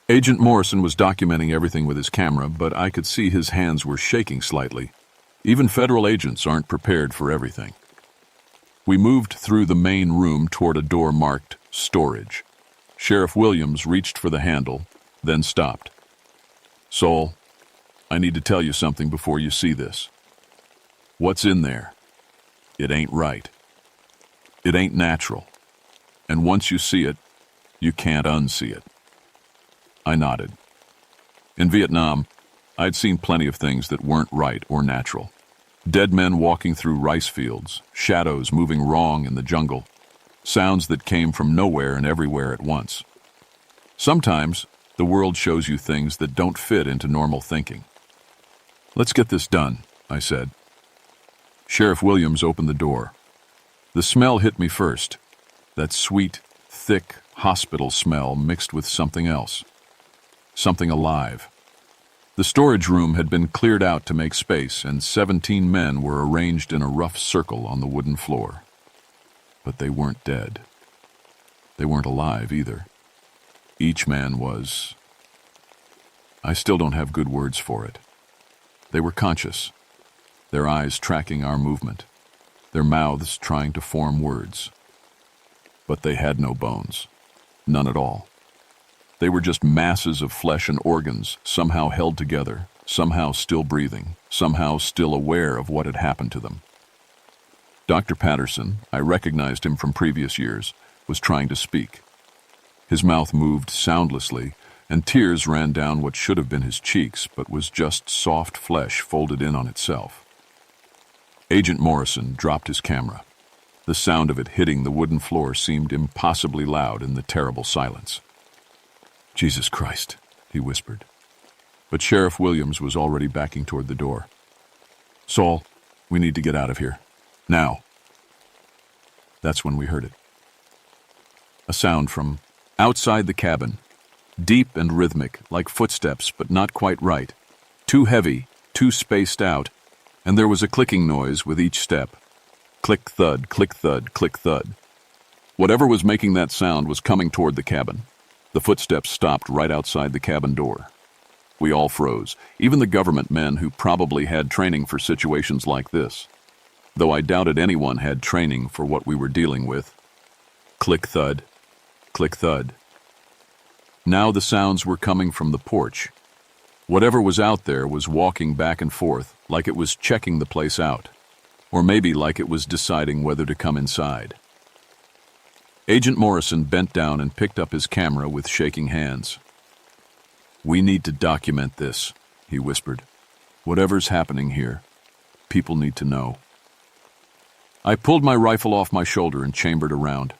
Agent Morrison was documenting everything with his camera, but I could see his hands were shaking slightly. Even federal agents aren't prepared for everything. We moved through the main room toward a door marked storage. Sheriff Williams reached for the handle, then stopped. "Sol, I need to tell you something before you see this. What's in there? It ain't right. It ain't natural. And once you see it, you can't unsee it." I nodded. In Vietnam, I'd seen plenty of things that weren't right or natural. Dead men walking through rice fields, shadows moving wrong in the jungle, sounds that came from nowhere and everywhere at once. Sometimes, the world shows you things that don't fit into normal thinking. "Let's get this done," I said. Sheriff Williams opened the door. The smell hit me first, that sweet, thick hospital smell mixed with something else. Something alive. The storage room had been cleared out to make space, and 17 men were arranged in a rough circle on the wooden floor. But they weren't dead. They weren't alive either. Each man was... I still don't have good words for it. They were conscious, their eyes tracking our movement, their mouths trying to form words. But they had no bones. None at all. They were just masses of flesh and organs, somehow held together, somehow still breathing, somehow still aware of what had happened to them. Dr. Patterson, I recognized him from previous years, was trying to speak. His mouth moved soundlessly, and tears ran down what should have been his cheeks, but was just soft flesh folded in on itself. Agent Morrison dropped his camera. The sound of it hitting the wooden floor seemed impossibly loud in the terrible silence. "Jesus Christ," he whispered. But Sheriff Williams was already backing toward the door. "Saul, we need to get out of here. Now." That's when we heard it. A sound from outside the cabin, deep and rhythmic, like footsteps, but not quite right. Too heavy, too spaced out, and there was a clicking noise with each step. Click, thud, click, thud, click, thud. Whatever was making that sound was coming toward the cabin. The footsteps stopped right outside the cabin door. We all froze, even the government men who probably had training for situations like this. Though I doubted anyone had training for what we were dealing with. Click, thud, click, thud. Now the sounds were coming from the porch. Whatever was out there was walking back and forth, like it was checking the place out. Or maybe like it was deciding whether to come inside. Agent Morrison bent down and picked up his camera with shaking hands. "We need to document this," he whispered. "Whatever's happening here, people need to know." I pulled my rifle off my shoulder and chambered around.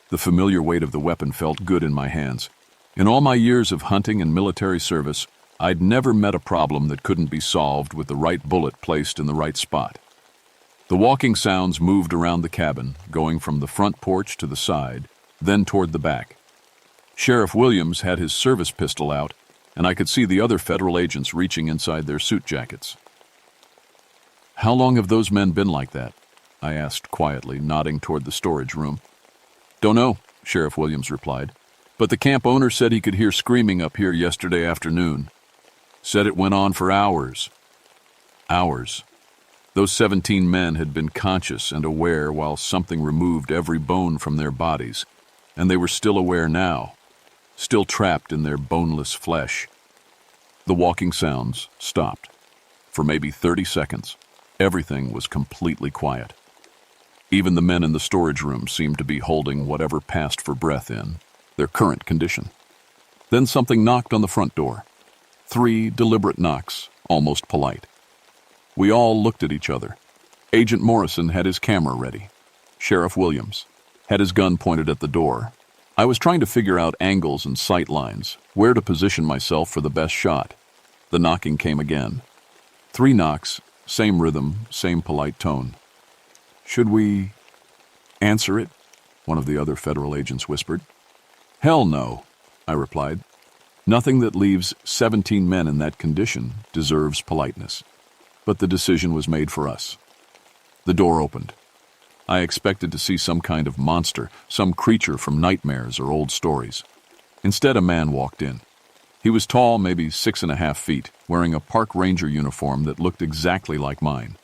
The familiar weight of the weapon felt good in my hands. In all my years of hunting and military service, I'd never met a problem that couldn't be solved with the right bullet placed in the right spot. The walking sounds moved around the cabin, going from the front porch to the side, then toward the back. Sheriff Williams had his service pistol out, and I could see the other federal agents reaching inside their suit jackets. "How long have those men been like that?" I asked quietly, nodding toward the storage room. "Don't know," Sheriff Williams replied, "but the camp owner said he could hear screaming up here yesterday afternoon. Said it went on for hours." Hours. Those 17 men had been conscious and aware while something removed every bone from their bodies, and they were still aware now, still trapped in their boneless flesh. The walking sounds stopped. For maybe 30 seconds, everything was completely quiet. Even the men in the storage room seemed to be holding whatever passed for breath in their current condition. Then something knocked on the front door. 3 deliberate knocks, almost polite. We all looked at each other. Agent Morrison had his camera ready. Sheriff Williams had his gun pointed at the door. I was trying to figure out angles and sight lines, where to position myself for the best shot. The knocking came again. 3 knocks, same rhythm, same polite tone. "Should we answer it?" one of the other federal agents whispered. "Hell no," I replied. "Nothing that leaves 17 men in that condition deserves politeness." But the decision was made for us. The door opened. I expected to see some kind of monster, some creature from nightmares or old stories. Instead, a man walked in. He was tall, maybe 6.5 feet, wearing a park ranger uniform that looked exactly like mine.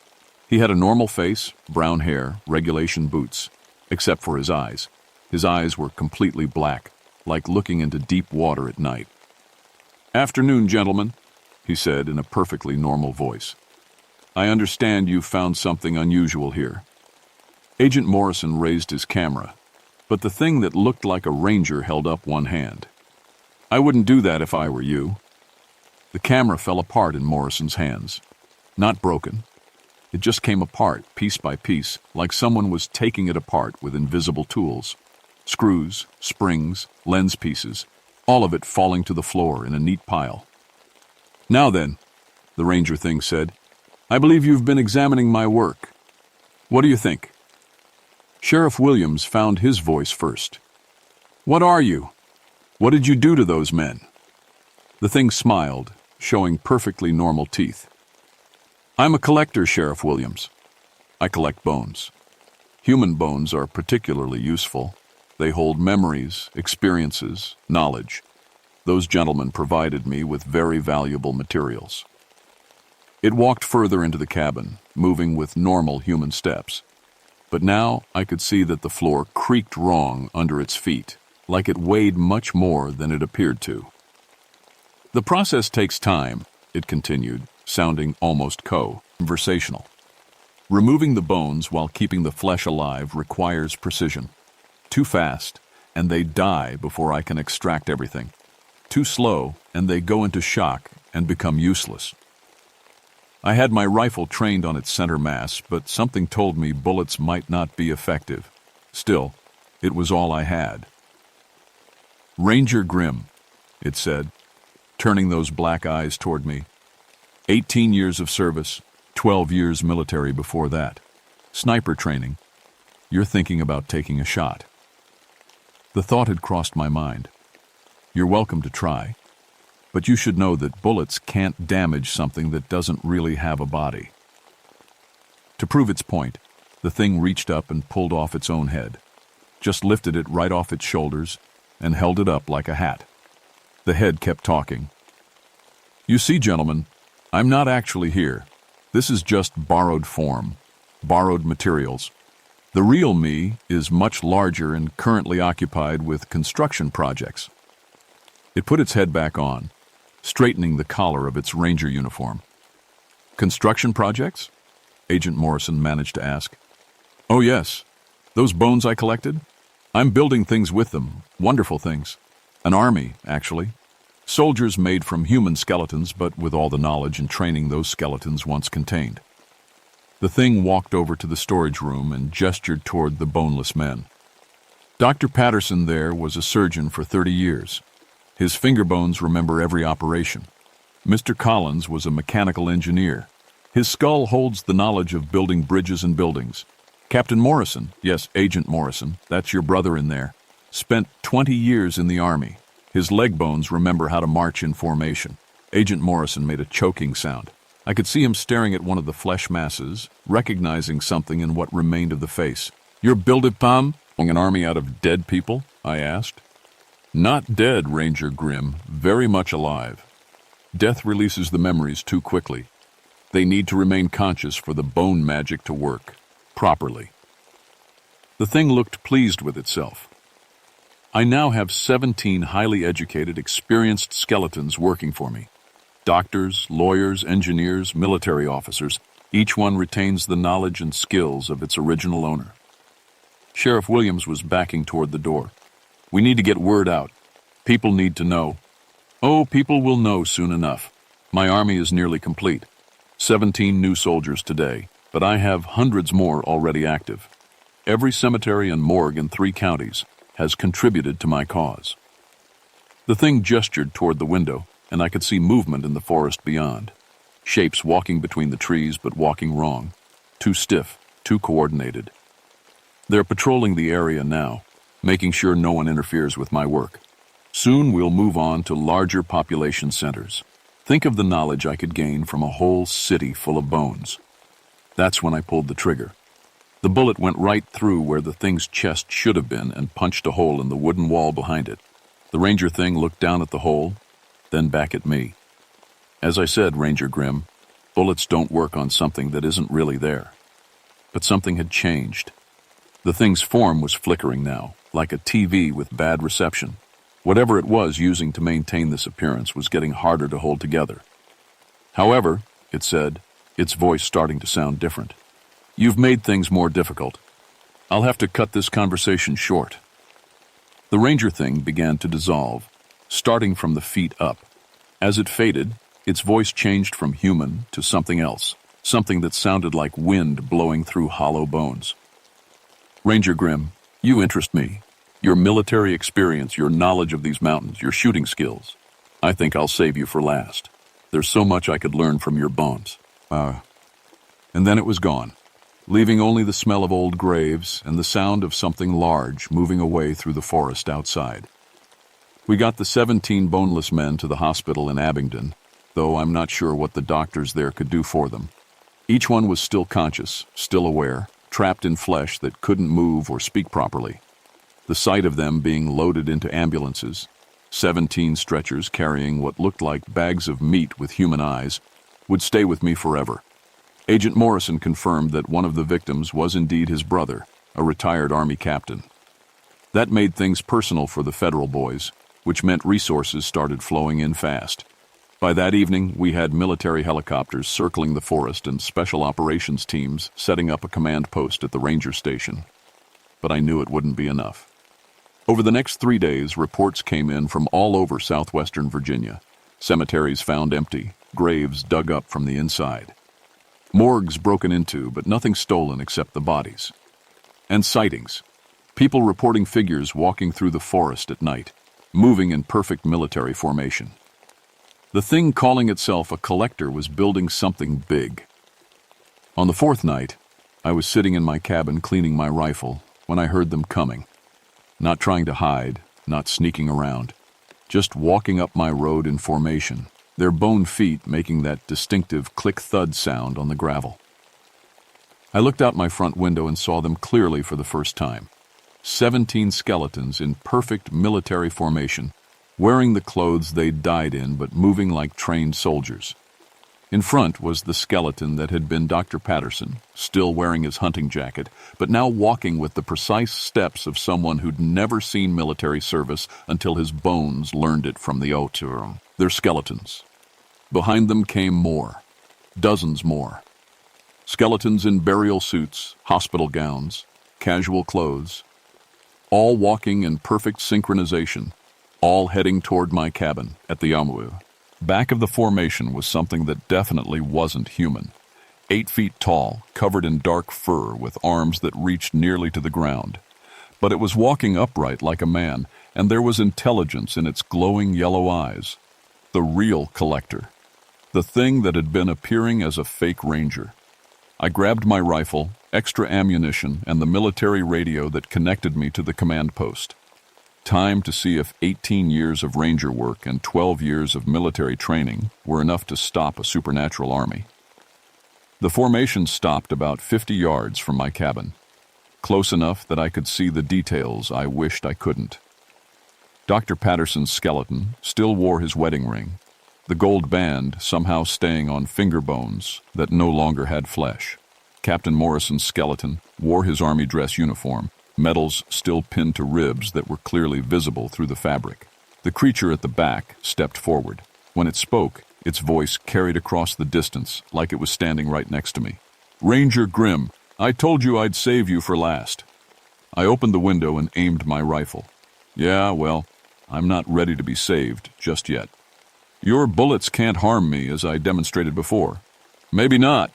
He had a normal face, brown hair, regulation boots, except for his eyes. His eyes were completely black, like looking into deep water at night. "Afternoon, gentlemen," he said in a perfectly normal voice. "I understand you found something unusual here." Agent Morrison raised his camera, but the thing that looked like a ranger held up one hand. "I wouldn't do that if I were you." The camera fell apart in Morrison's hands. Not broken. It just came apart, piece by piece, like someone was taking it apart with invisible tools. Screws, springs, lens pieces, all of it falling to the floor in a neat pile. "Now then," the ranger thing said, "I believe you've been examining my work. What do you think?" Sheriff Williams found his voice first. "What are you? What did you do to those men?" The thing smiled, showing perfectly normal teeth. "I'm a collector, Sheriff Williams. I collect bones. Human bones are particularly useful. They hold memories, experiences, knowledge. Those gentlemen provided me with very valuable materials." It walked further into the cabin, moving with normal human steps. But now I could see that the floor creaked wrong under its feet, like it weighed much more than it appeared to. "The process takes time," it continued, sounding almost conversational. "Removing the bones while keeping the flesh alive requires precision. Too fast, and they die before I can extract everything. Too slow, and they go into shock and become useless. I had my rifle trained on its center mass, but something told me bullets might not be effective. Still, it was all I had." "Ranger Grimm," it said, turning those black eyes toward me. 18 years of service, 12 years military before that. Sniper training. You're thinking about taking a shot." The thought had crossed my mind. You're welcome to try. But you should know that bullets can't damage something that doesn't really have a body. To prove its point, the thing reached up and pulled off its own head, just lifted it right off its shoulders and held it up like a hat. The head kept talking. "You see, gentlemen, I'm not actually here. This is just borrowed form, borrowed materials. The real me is much larger and currently occupied with construction projects." It put its head back on, straightening the collar of its ranger uniform. "Construction projects?" Agent Morrison managed to ask. "Oh yes, those bones I collected? I'm building things with them, wonderful things. An army, actually. Soldiers made from human skeletons, but with all the knowledge and training those skeletons once contained." The thing walked over to the storage room and gestured toward the boneless men. "Dr. Patterson there was a surgeon for 30 years. His finger bones remember every operation. Mr. Collins was a mechanical engineer. His skull holds the knowledge of building bridges and buildings. Captain Morrison, yes, Agent Morrison, that's your brother in there, Spent 20 years in the Army. His leg bones remember how to march in formation. Agent Morrison made a choking sound. I could see him staring at one of the flesh masses, recognizing something in what remained of the face. "You're builded, Pam? An army out of dead people?" I asked. "Not dead, Ranger Grimm, very much alive. Death releases the memories too quickly. They need to remain conscious for the bone magic to work properly." The thing looked pleased with itself. I now have 17 highly educated, experienced skeletons working for me. Doctors, lawyers, engineers, military officers. Each one retains the knowledge and skills of its original owner. Sheriff Williams was backing toward the door. "We need to get word out. People need to know." "Oh, people will know soon enough. My army is nearly complete. 17 new soldiers today, but I have hundreds more already active. Every cemetery and morgue in 3 counties has contributed to my cause." The thing gestured toward the window, and I could see movement in the forest beyond. Shapes walking between the trees, but walking wrong. Too stiff, too coordinated. They're patrolling the area now, making sure no one interferes with my work. Soon we'll move on to larger population centers. Think of the knowledge I could gain from a whole city full of bones. That's when I pulled the trigger. The bullet went right through where the thing's chest should have been and punched a hole in the wooden wall behind it. The ranger thing looked down at the hole, then back at me. As I said, Ranger Grimm, bullets don't work on something that isn't really there. But something had changed. The thing's form was flickering now, like a TV with bad reception. Whatever it was using to maintain this appearance was getting harder to hold together. "However," it said, its voice starting to sound different, "you've made things more difficult. I'll have to cut this conversation short." The ranger thing began to dissolve, starting from the feet up. As it faded, its voice changed from human to something else, something that sounded like wind blowing through hollow bones. "Ranger Grimm, you interest me. Your military experience, your knowledge of these mountains, your shooting skills. I think I'll save you for last. There's so much I could learn from your bones." And then it was gone, leaving only the smell of old graves and the sound of something large moving away through the forest outside. We got the 17 boneless men to the hospital in Abingdon, though I'm not sure what the doctors there could do for them. Each one was still conscious, still aware, trapped in flesh that couldn't move or speak properly. The sight of them being loaded into ambulances, 17 stretchers carrying what looked like bags of meat with human eyes, would stay with me forever. Agent Morrison confirmed that one of the victims was indeed his brother, a retired Army captain. That made things personal for the federal boys, which meant resources started flowing in fast. By that evening, we had military helicopters circling the forest and special operations teams setting up a command post at the ranger station. But I knew it wouldn't be enough. Over the next 3 days, reports came in from all over southwestern Virginia. Cemeteries found empty, graves dug up from the inside. Morgues broken into, but nothing stolen except the bodies. And sightings. People reporting figures walking through the forest at night, moving in perfect military formation. The thing calling itself a collector was building something big. On the 4th night, I was sitting in my cabin cleaning my rifle when I heard them coming. Not trying to hide, not sneaking around, just walking up my road in formation, their bone feet making that distinctive click-thud sound on the gravel. I looked out my front window and saw them clearly for the first time. 17 skeletons in perfect military formation, wearing the clothes they'd died in but moving like trained soldiers. In front was the skeleton that had been Dr. Patterson, still wearing his hunting jacket, but now walking with the precise steps of someone who'd never seen military service until his bones learned it from the Oturum. They're skeletons. Behind them came more, dozens more. Skeletons in burial suits, hospital gowns, casual clothes, all walking in perfect synchronization, all heading toward my cabin at the Yamu. Back of the formation was something that definitely wasn't human. 8 feet tall, covered in dark fur with arms that reached nearly to the ground. But it was walking upright like a man, and there was intelligence in its glowing yellow eyes. The real collector. The thing that had been appearing as a fake ranger. I grabbed my rifle, extra ammunition, and the military radio that connected me to the command post. Time to see if 18 years of ranger work and 12 years of military training were enough to stop a supernatural army. The formation stopped about 50 yards from my cabin, close enough that I could see the details I wished I couldn't. Dr. Patterson's skeleton still wore his wedding ring, the gold band somehow staying on finger bones that no longer had flesh. Captain Morrison's skeleton wore his army dress uniform, medals still pinned to ribs that were clearly visible through the fabric. The creature at the back stepped forward. When it spoke, its voice carried across the distance like it was standing right next to me. "Ranger Grimm, I told you I'd save you for last." I opened the window and aimed my rifle. "Yeah, well, I'm not ready to be saved just yet. Your bullets can't harm me as I demonstrated before." "Maybe not,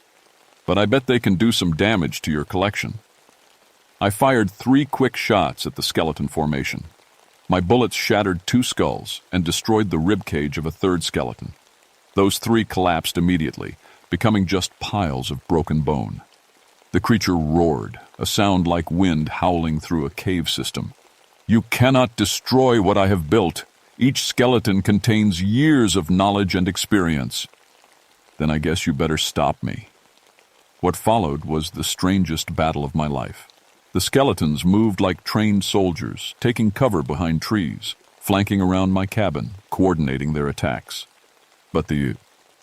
but I bet they can do some damage to your collection." I fired 3 quick shots at the skeleton formation. My bullets shattered 2 skulls and destroyed the rib cage of a 3rd skeleton. Those 3 collapsed immediately, becoming just piles of broken bone. The creature roared, a sound like wind howling through a cave system. "You cannot destroy what I have built. Each skeleton contains years of knowledge and experience." "Then I guess you better stop me." What followed was the strangest battle of my life. The skeletons moved like trained soldiers, taking cover behind trees, flanking around my cabin, coordinating their attacks. But they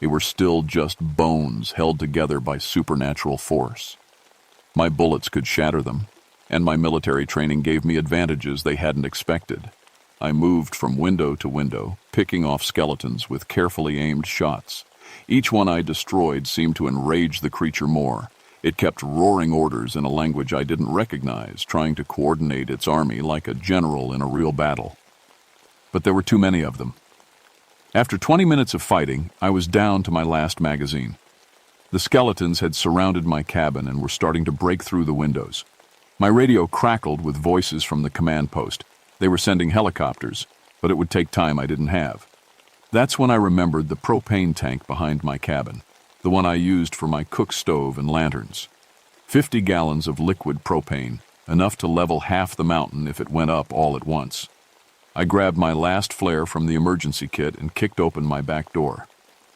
were still just bones held together by supernatural force. My bullets could shatter them, and my military training gave me advantages they hadn't expected. I moved from window to window, picking off skeletons with carefully aimed shots. Each one I destroyed seemed to enrage the creature more. It kept roaring orders in a language I didn't recognize, trying to coordinate its army like a general in a real battle. But there were too many of them. After 20 minutes of fighting, I was down to my last magazine. The skeletons had surrounded my cabin and were starting to break through the windows. My radio crackled with voices from the command post. They were sending helicopters, but it would take time I didn't have. That's when I remembered the propane tank behind my cabin, the one I used for my cook stove and lanterns. 50 gallons of liquid propane, enough to level half the mountain if it went up all at once. I grabbed my last flare from the emergency kit and kicked open my back door.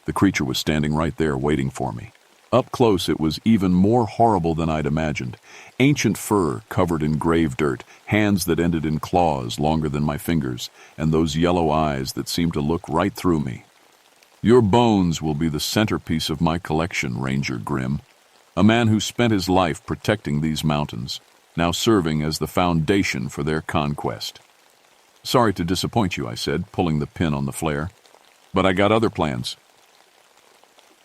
The creature was standing right there waiting for me. Up close, it was even more horrible than I'd imagined. Ancient fur covered in grave dirt, hands that ended in claws longer than my fingers, and those yellow eyes that seemed to look right through me. "Your bones will be the centerpiece of my collection, Ranger Grimm. A man who spent his life protecting these mountains, now serving as the foundation for their conquest." "Sorry to disappoint you," I said, pulling the pin on the flare. "But I got other plans."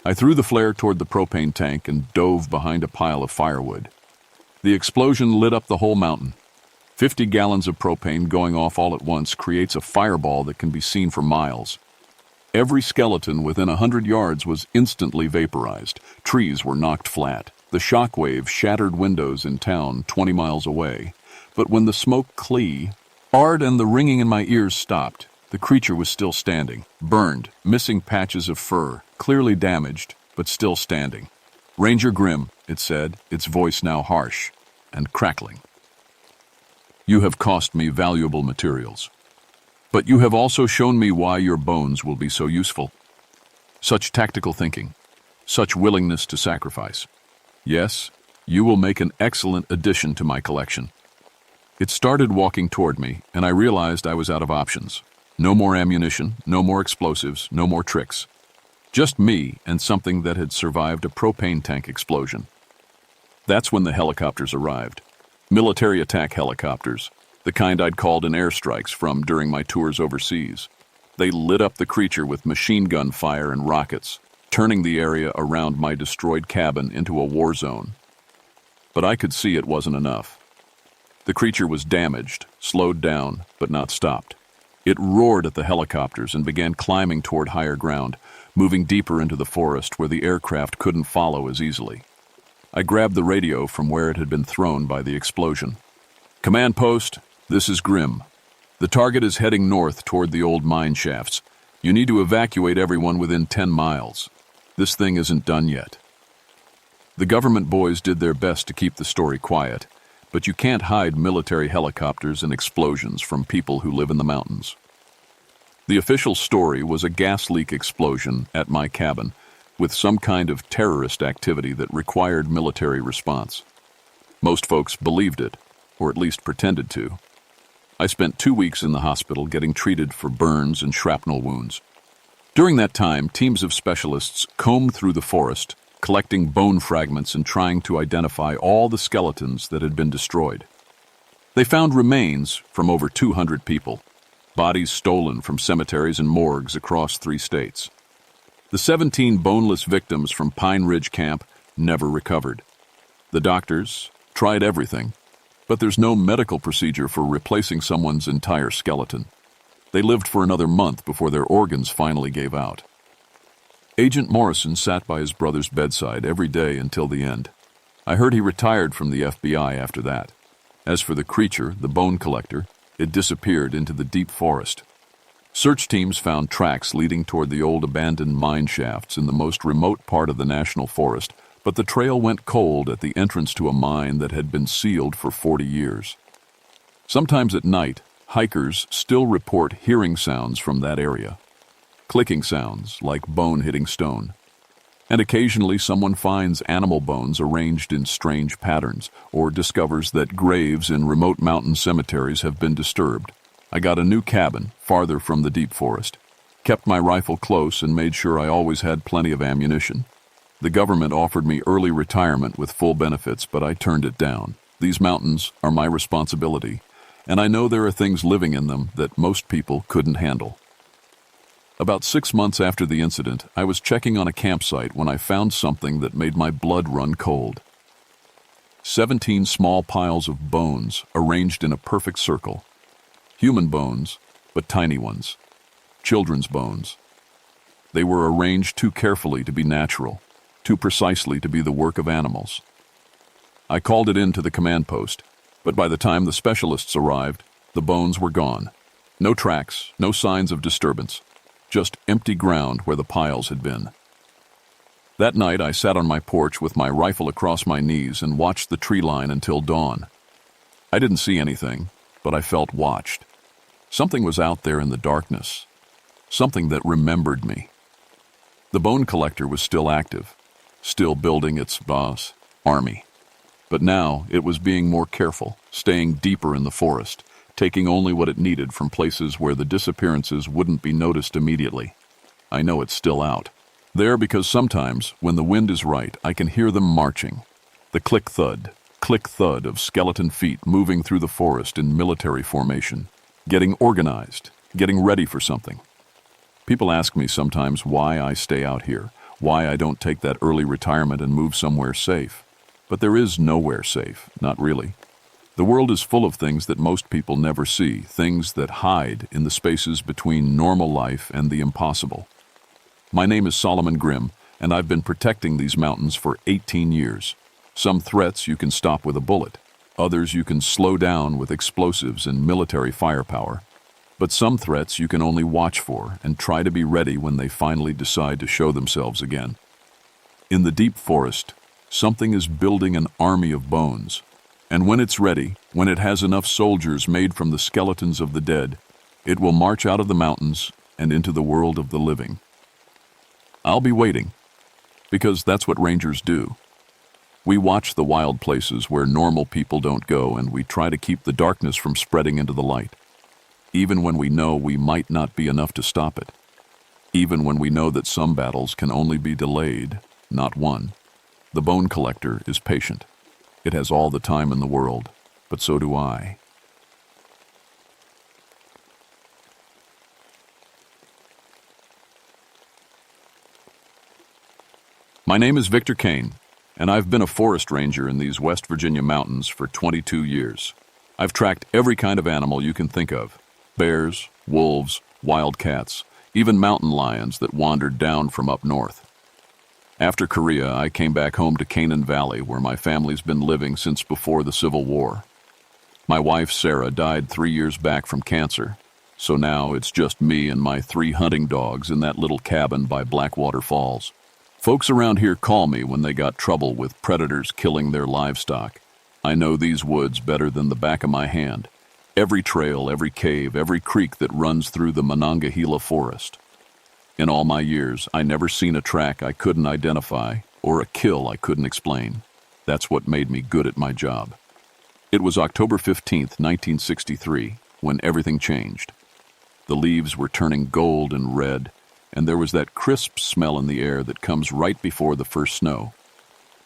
I threw the flare toward the propane tank and dove behind a pile of firewood. The explosion lit up the whole mountain. 50 gallons of propane going off all at once creates a fireball that can be seen for miles. Every skeleton within 100 yards was instantly vaporized. Trees were knocked flat. The shockwave shattered windows in town 20 miles away. But when the smoke cleared and the ringing in my ears stopped, the creature was still standing, burned, missing patches of fur, clearly damaged, but still standing. "Ranger Grimm," it said, its voice now harsh and crackling. "You have cost me valuable materials. But you have also shown me why your bones will be so useful. Such tactical thinking, such willingness to sacrifice. Yes, you will make an excellent addition to my collection." It started walking toward me, and I realized I was out of options. No more ammunition, no more explosives, no more tricks. Just me and something that had survived a propane tank explosion. That's when the helicopters arrived. Military attack helicopters, the kind I'd called in airstrikes from during my tours overseas. They lit up the creature with machine gun fire and rockets, turning the area around my destroyed cabin into a war zone. But I could see it wasn't enough. The creature was damaged, slowed down, but not stopped. It roared at the helicopters and began climbing toward higher ground, moving deeper into the forest where the aircraft couldn't follow as easily. I grabbed the radio from where it had been thrown by the explosion. "Command post, this is Grimm. The target is heading north toward the old mine shafts. You need to evacuate everyone within 10 miles. This thing isn't done yet." The government boys did their best to keep the story quiet, but you can't hide military helicopters and explosions from people who live in the mountains. The official story was a gas leak explosion at my cabin, with some kind of terrorist activity that required military response. Most folks believed it, or at least pretended to. I spent 2 weeks in the hospital getting treated for burns and shrapnel wounds. During that time, teams of specialists combed through the forest, collecting bone fragments and trying to identify all the skeletons that had been destroyed. They found remains from over 200 people, bodies stolen from cemeteries and morgues across 3 states. The 17 boneless victims from Pine Ridge Camp never recovered. The doctors tried everything, but there's no medical procedure for replacing someone's entire skeleton. They lived for another month before their organs finally gave out. Agent Morrison sat by his brother's bedside every day until the end. I heard he retired from the FBI after that. As for the creature, the bone collector, it disappeared into the deep forest. Search teams found tracks leading toward the old abandoned mine shafts in the most remote part of the national forest, but the trail went cold at the entrance to a mine that had been sealed for 40 years. Sometimes at night, hikers still report hearing sounds from that area. Clicking sounds like bone hitting stone. And occasionally someone finds animal bones arranged in strange patterns or discovers that graves in remote mountain cemeteries have been disturbed. I got a new cabin farther from the deep forest, kept my rifle close and made sure I always had plenty of ammunition. The government offered me early retirement with full benefits, but I turned it down. These mountains are my responsibility, and I know there are things living in them that most people couldn't handle. About 6 months after the incident, I was checking on a campsite when I found something that made my blood run cold. 17 small piles of bones arranged in a perfect circle. Human bones, but tiny ones. Children's bones. They were arranged too carefully to be natural, too precisely to be the work of animals. I called it in to the command post, but by the time the specialists arrived, the bones were gone. No tracks, no signs of disturbance. Just empty ground where the piles had been. That night, I sat on my porch with my rifle across my knees and watched the tree line until dawn. I didn't see anything, but I felt watched. Something was out there in the darkness. Something that remembered me. The bone collector was still active, still building its army. But now it was being more careful, staying deeper in the forest, taking only what it needed from places where the disappearances wouldn't be noticed immediately. I know it's still out. There because sometimes, when the wind is right, I can hear them marching. The click-thud of skeleton feet moving through the forest in military formation, getting organized, getting ready for something. People ask me sometimes why I stay out here, why I don't take that early retirement and move somewhere safe. But there is nowhere safe, not really. The world is full of things that most people never see, things that hide in the spaces between normal life and the impossible. My name is Solomon Grimm, and I've been protecting these mountains for 18 years. Some threats you can stop with a bullet. Others you can slow down with explosives and military firepower. But some threats you can only watch for and try to be ready when they finally decide to show themselves again. In the deep forest, something is building an army of bones. And when it's ready, when it has enough soldiers made from the skeletons of the dead, it will march out of the mountains and into the world of the living. I'll be waiting, because that's what rangers do. We watch the wild places where normal people don't go, and we try to keep the darkness from spreading into the light, even when we know we might not be enough to stop it, even when we know that some battles can only be delayed, not won. The bone collector is patient. It has all the time in the world, but so do I. My name is Victor Kane, and I've been a forest ranger in these West Virginia mountains for 22 years. I've tracked every kind of animal you can think of: bears, wolves, wild cats, even mountain lions that wandered down from up north. After Korea, I came back home to Canaan Valley, where my family's been living since before the Civil War. My wife, Sarah, died 3 years back from cancer, so now it's just me and my 3 hunting dogs in that little cabin by Blackwater Falls. Folks around here call me when they got trouble with predators killing their livestock. I know these woods better than the back of my hand. Every trail, every cave, every creek that runs through the Monongahela forest. In all my years, I never seen a track I couldn't identify or a kill I couldn't explain. That's what made me good at my job. It was October 15th, 1963, when everything changed. The leaves were turning gold and red, and there was that crisp smell in the air that comes right before the first snow.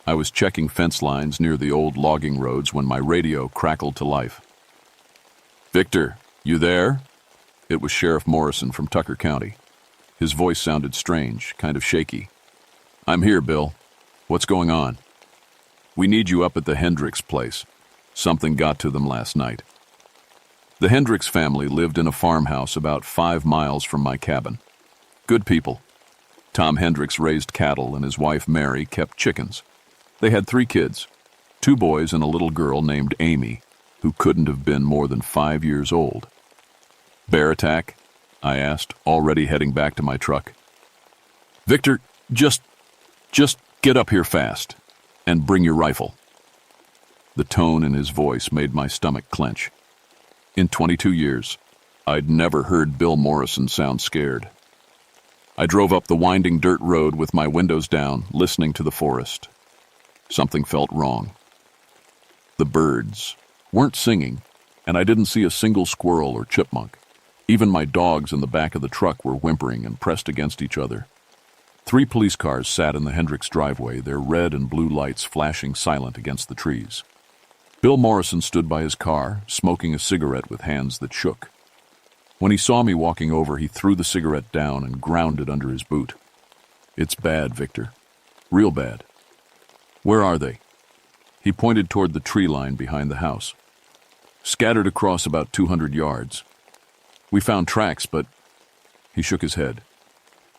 I was checking fence lines near the old logging roads when my radio crackled to life. "Victor, you there?" It was Sheriff Morrison from Tucker County. His voice sounded strange, kind of shaky. "I'm here, Bill. What's going on?" "We need you up at the Hendricks place. Something got to them last night." The Hendricks family lived in a farmhouse about 5 miles from my cabin. Good people. Tom Hendricks raised cattle and his wife Mary kept chickens. They had 3 kids, 2 boys and a little girl named Amy, who couldn't have been more than 5 years old. "Bear attack?" I asked, already heading back to my truck. "Victor, just get up here fast and bring your rifle." The tone in his voice made my stomach clench. In 22 years, I'd never heard Bill Morrison sound scared. I drove up the winding dirt road with my windows down, listening to the forest. Something felt wrong. The birds weren't singing, and I didn't see a single squirrel or chipmunk. Even my dogs in the back of the truck were whimpering and pressed against each other. 3 police cars sat in the Hendricks driveway, their red and blue lights flashing silent against the trees. Bill Morrison stood by his car, smoking a cigarette with hands that shook. When he saw me walking over, he threw the cigarette down and ground it under his boot. "It's bad, Victor. Real bad." "Where are they?" He pointed toward the tree line behind the house. "Scattered across about 200 yards. We found tracks, but..." He shook his head.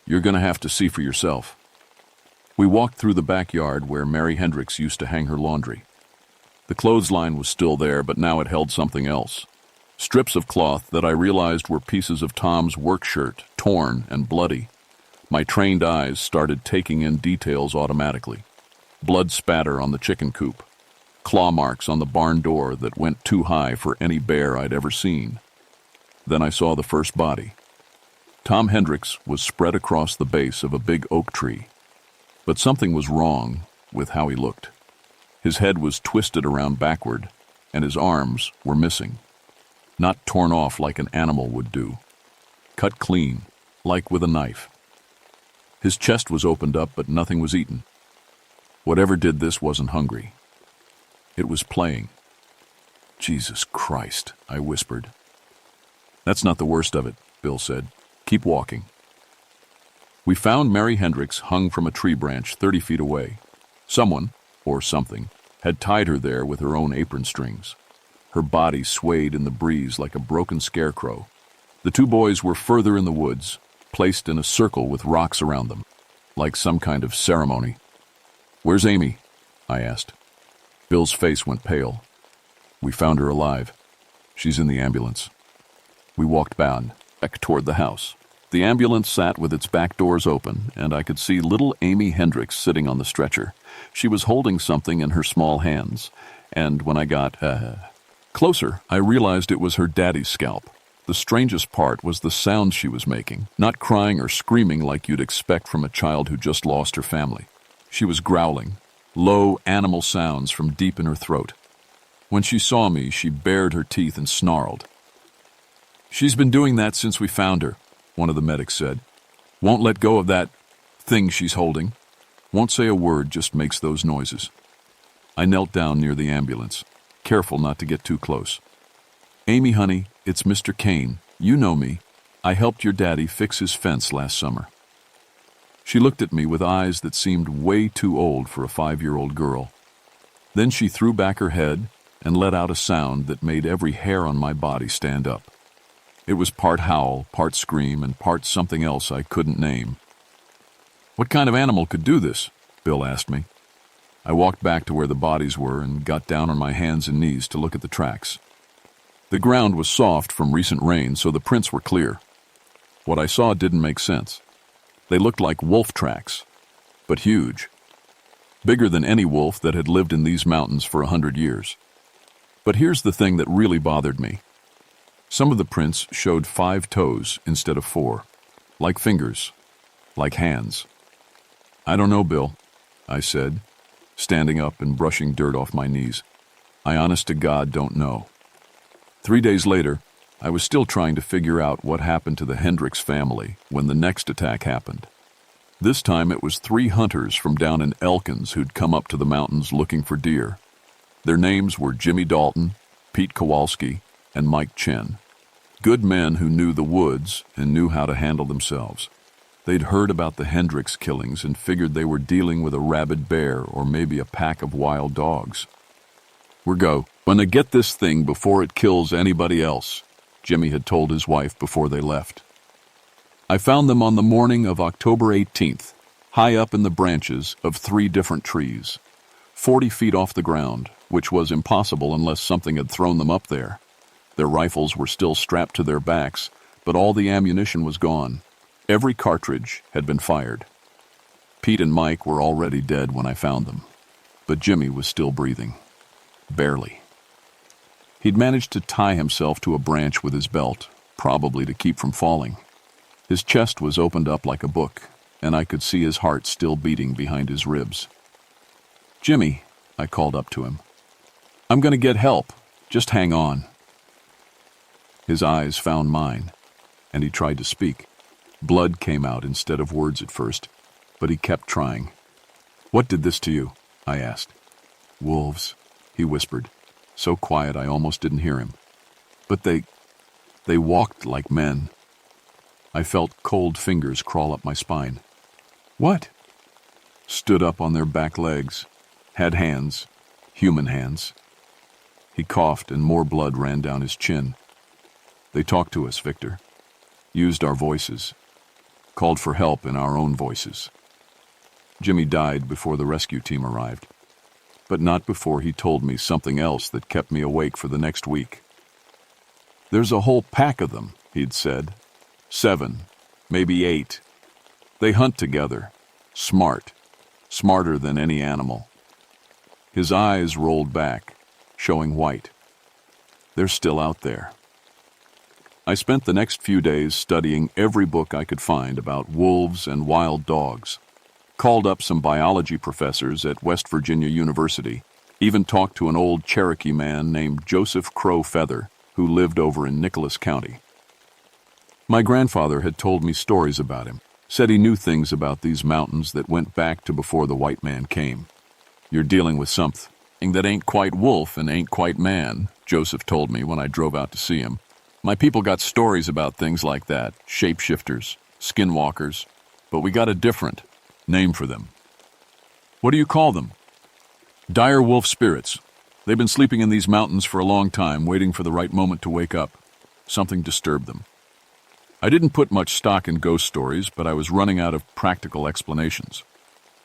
"You're going to have to see for yourself." We walked through the backyard where Mary Hendricks used to hang her laundry. The clothesline was still there, but now it held something else. Strips of cloth that I realized were pieces of Tom's work shirt, torn and bloody. My trained eyes started taking in details automatically. Blood spatter on the chicken coop. Claw marks on the barn door that went too high for any bear I'd ever seen. Then I saw the first body. Tom Hendricks was spread across the base of a big oak tree. But something was wrong with how he looked. His head was twisted around backward, and his arms were missing. Not torn off like an animal would do. Cut clean, like with a knife. His chest was opened up, but nothing was eaten. Whatever did this wasn't hungry. It was playing. "Jesus Christ," I whispered. "That's not the worst of it," Bill said. "Keep walking." We found Mary Hendricks hung from a tree branch 30 feet away. Someone, or something, had tied her there with her own apron strings. Her body swayed in the breeze like a broken scarecrow. The 2 boys were further in the woods, placed in a circle with rocks around them, like some kind of ceremony. "Where's Amy?" I asked. Bill's face went pale. "We found her alive. She's in the ambulance." We walked back toward the house. The ambulance sat with its back doors open, and I could see little Amy Hendricks sitting on the stretcher. She was holding something in her small hands, and when I got closer, I realized it was her daddy's scalp. The strangest part was the sound she was making, not crying or screaming like you'd expect from a child who just lost her family. She was growling, low animal sounds from deep in her throat. When she saw me, she bared her teeth and snarled. "She's been doing that since we found her," one of the medics said. "Won't let go of that thing she's holding. Won't say a word, just makes those noises." I knelt down near the ambulance, careful not to get too close. "Amy, honey, it's Mr. Kane. You know me. I helped your daddy fix his fence last summer." She looked at me with eyes that seemed way too old for a 5-year-old girl. Then she threw back her head and let out a sound that made every hair on my body stand up. It was part howl, part scream, and part something else I couldn't name. "What kind of animal could do this?" Bill asked me. I walked back to where the bodies were and got down on my hands and knees to look at the tracks. The ground was soft from recent rain, so the prints were clear. What I saw didn't make sense. They looked like wolf tracks, but huge. Bigger than any wolf that had lived in these mountains for 100 years. But here's the thing that really bothered me. Some of the prints showed 5 toes instead of 4, like fingers, like hands. I don't know, Bill, I said, standing up and brushing dirt off my knees. I honest to God don't know. 3 days later, I was still trying to figure out what happened to the Hendricks family when the next attack happened. This time it was 3 hunters from down in Elkins who'd come up to the mountains looking for deer. Their names were Jimmy Dalton, Pete Kowalski, and Mike Chen. Good men who knew the woods and knew how to handle themselves. They'd heard about the Hendricks killings and figured they were dealing with a rabid bear or maybe a pack of wild dogs. We're gonna get this thing before it kills anybody else, Jimmy had told his wife before they left. I found them on the morning of October 18th, high up in the branches of 3 different trees, 40 feet off the ground, which was impossible unless something had thrown them up there. Their rifles were still strapped to their backs, but all the ammunition was gone. Every cartridge had been fired. Pete and Mike were already dead when I found them, but Jimmy was still breathing. Barely. He'd managed to tie himself to a branch with his belt, probably to keep from falling. His chest was opened up like a book, and I could see his heart still beating behind his ribs. Jimmy, I called up to him. I'm going to get help. Just hang on. His eyes found mine, and he tried to speak. Blood came out instead of words at first, but he kept trying. What did this to you? I asked. Wolves, he whispered, so quiet I almost didn't hear him. But they walked like men. I felt cold fingers crawl up my spine. What? Stood up on their back legs, had hands, human hands. He coughed and more blood ran down his chin. They talked to us, Victor. Used our voices. Called for help in our own voices. Jimmy died before the rescue team arrived, but not before he told me something else that kept me awake for the next week. There's a whole pack of them, he'd said. 7, maybe 8. They hunt together. Smart. Smarter than any animal. His eyes rolled back, showing white. They're still out there. I spent the next few days studying every book I could find about wolves and wild dogs. Called up some biology professors at West Virginia University. Even talked to an old Cherokee man named Joseph Crow Feather, who lived over in Nicholas County. My grandfather had told me stories about him, said he knew things about these mountains that went back to before the white man came. You're dealing with something that ain't quite wolf and ain't quite man, Joseph told me when I drove out to see him. My people got stories about things like that, shapeshifters, skinwalkers, but we got a different name for them. What do you call them? Dire wolf spirits. They've been sleeping in these mountains for a long time, waiting for the right moment to wake up. Something disturbed them. I didn't put much stock in ghost stories, but I was running out of practical explanations.